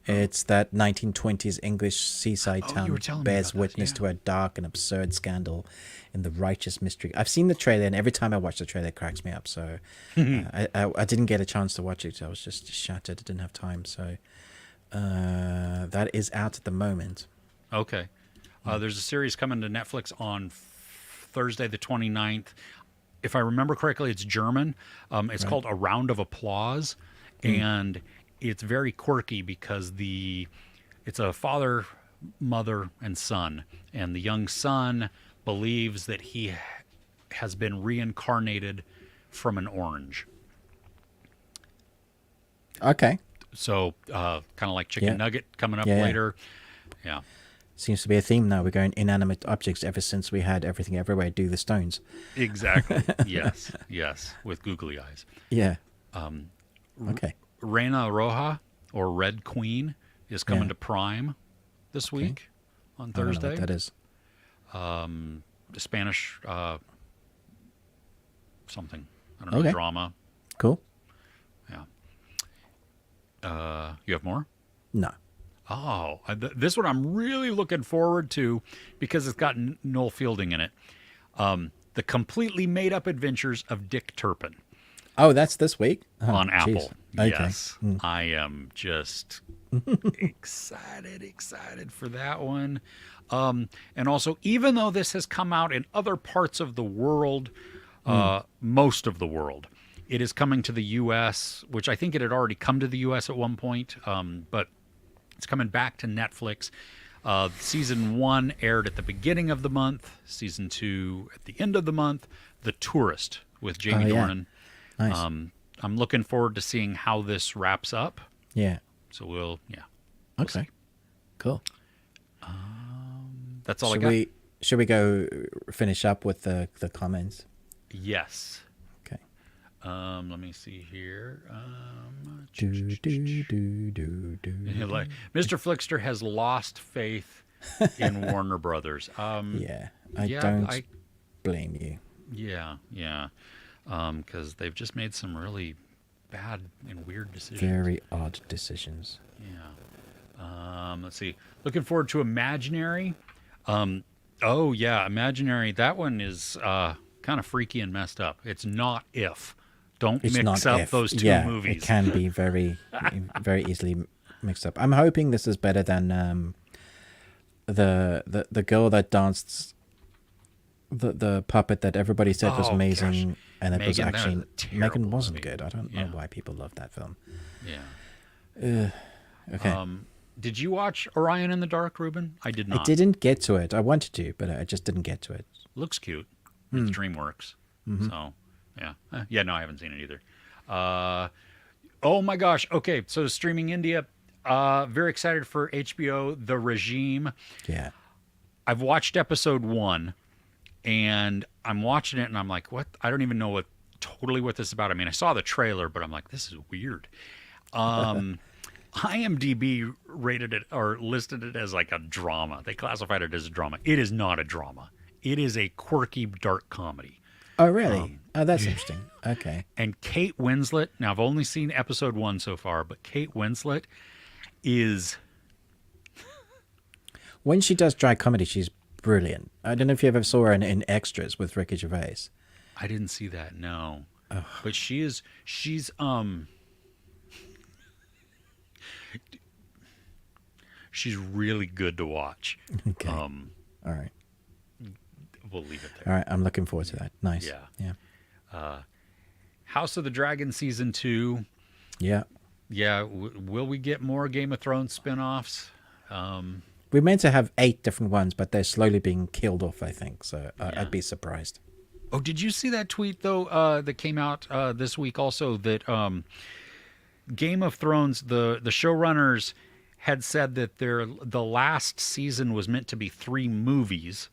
It's that 1920s English seaside Oh, you town were telling me bears about that, witness yeah. to a dark and absurd scandal in the righteous mystery. I've seen the trailer, and every time I watch the trailer, it cracks me up. So I didn't get a chance to watch it. I was just shattered. I didn't have time. So that is out at the moment. Okay. There's a series coming to Netflix on Thursday the 29th. If I remember correctly, it's German. It's called A Round of Applause, and it's very quirky because it's a father, mother, and son, and the young son believes that he has been reincarnated from an orange. Okay. So kind of like Chicken Yeah. Nugget coming up Yeah. later. Yeah. Seems to be a theme now. We're going inanimate objects ever since we had Everything Everywhere Do the Stones. Exactly. Yes. Yes. With googly eyes. Yeah. Okay. Reina Roja, or Red Queen, is coming Yeah. to Prime this week on I don't know Thursday. what that is. The Spanish something. I don't know. Okay. Drama. Cool. Yeah. You have more? No. Oh, this one I'm really looking forward to because it's got Noel Fielding in it. The Completely Made Up Adventures of Dick Turpin Oh, that's this week? Oh, on geez. Apple. Okay. Yes. I am just excited for that one. And also, even though this has come out in other parts of the world, most of the world, it is coming to the U.S., which I think it had already come to the U.S. at one point, but it's coming back to Netflix. Season 1 aired at the beginning of the month. Season 2 at the end of the month. The Tourist with Jamie yeah. Dornan. Nice. I'm looking forward to seeing how this wraps up. Yeah. So we'll Okay. see. Cool. That's all Should I got. should we go finish up with the comments? Yes. Okay. Let me see here. Do, do, do, do, do. Like, Mr. Flickster has lost faith in Warner Brothers. Yeah. I yeah, don't blame you. Yeah. Because they've just made some really bad and weird decisions. Very odd decisions. Yeah. Let's see. Looking forward to Imaginary. Oh yeah, Imaginary. That one is kind of freaky and messed up. It's not If. Don't It's mix not up if. those two Yeah, movies. it can be very, very easily mixed up. I'm hoping this is better than the girl that danced The puppet that everybody said was Oh gosh, amazing, and it was Megan, that was actually a terrible Megan wasn't movie. good. I don't know Yeah, why people love that film. yeah. Okay, Did you watch Orion in the Dark, Ruben? I did I not. didn't get to it. I wanted to, but I just didn't get to it. Looks cute. It's DreamWorks. So, yeah. Yeah, no, I haven't seen it either. Uh, oh my gosh. Okay, so streaming India. Very excited for HBO, The Regime. Yeah. I've watched episode 1, and I'm watching it, and I'm like, what? I don't even know what this is about. I mean, I saw the trailer, but I'm like, this is weird. IMDb rated it or listed it as like a drama. They classified it as a drama. It is not a drama. It is a quirky dark comedy. Oh, really? Oh, that's interesting. Okay. And Kate Winslet, now I've only seen episode 1 so far, but Kate Winslet is, When she does dry comedy, she's brilliant. I don't know if you ever saw her in Extras with Ricky Gervais. I didn't see that, no. But she's she's really good to watch. Okay. All right. We'll leave it All there. right. I'm looking forward to that. Nice. Yeah. Yeah. House of the Dragon season 2. Yeah. Yeah, will we get more Game of Thrones spin-offs? We're meant to have 8 different ones, but they're slowly being killed off, I think. So I'd be surprised. Oh, did you see that tweet though that came out this week also that Game of Thrones, the showrunners had said that the last season was meant to be 3 movies,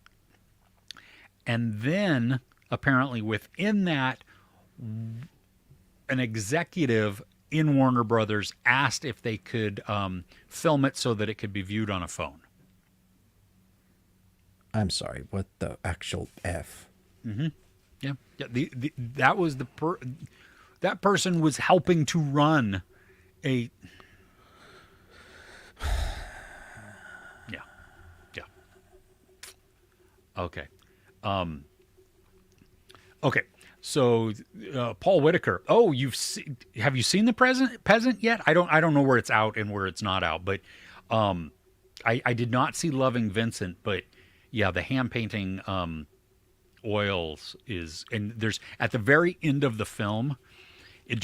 and then apparently within that, an executive in Warner Brothers asked if they could film it so that it could be viewed on a phone. I'm sorry. What the actual F? Yeah, yeah. That was that person was helping to run a. Yeah, yeah. Okay. Okay. So Paul Whitaker. Oh, have you seen the Peasant yet? I don't know where it's out and where it's not out, but I did not see Loving Vincent, but yeah, the hand painting oils is, and there's at the very end of the film,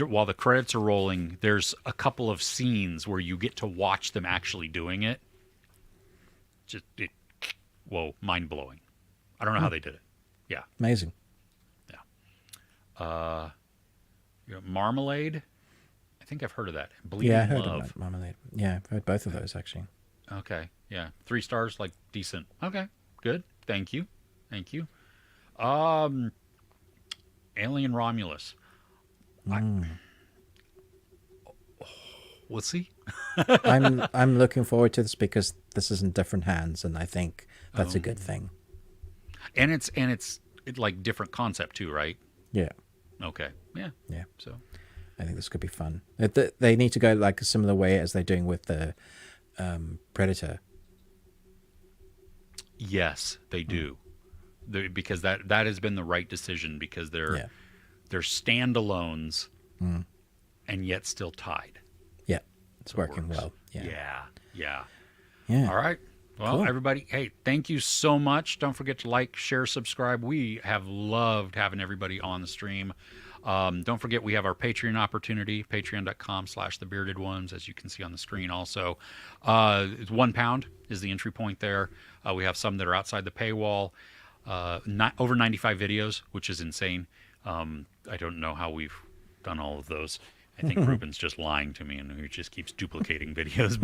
while the credits are rolling, there's a couple of scenes where you get to watch them actually doing it. Whoa, mind blowing. I don't know how they did it. Yeah. Amazing. Marmalade. I think I've heard of that. Bleeding Yeah, I heard Love. of Marmalade. Yeah, I've heard both of those actually. Okay. Yeah. 3 stars, like decent. Okay. Good. Thank you. Alien Romulus. We'll see. I'm looking forward to this because this is in different hands, and I think that's a good thing. And it's like different concept too, right? Yeah. Okay. Yeah. Yeah. So I think this could be fun. They need to go like a similar way as they're doing with the Predator. yes, they do. Because that has been the right decision, because they're standalones and yet still tied. Yeah. It's working works. well. Yeah. Yeah. All right. Well, Cool. everybody, hey, thank you so much. Don't forget to like, share, subscribe. We have loved having everybody on the stream. Don't forget, we have our Patreon opportunity, patreon.com/thebeardedones, as you can see on the screen also. It's £1 is the entry point there. We have some that are outside the paywall. Over 95 videos, which is insane. I don't know how we've done all of those. I think Ruben's just lying to me, and he just keeps duplicating videos.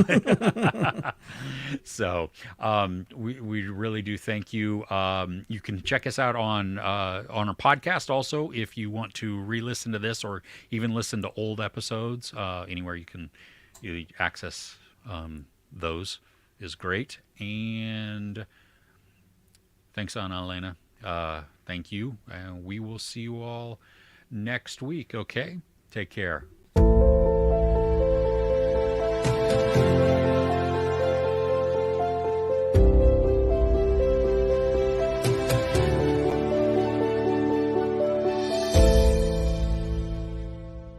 So we really do thank you. You can check us out on our podcast also if you want to re-listen to this or even listen to old episodes. Anywhere you can access those is great. And thanks, Anna Elena. Thank you. And we will see you all next week. Okay? Take care.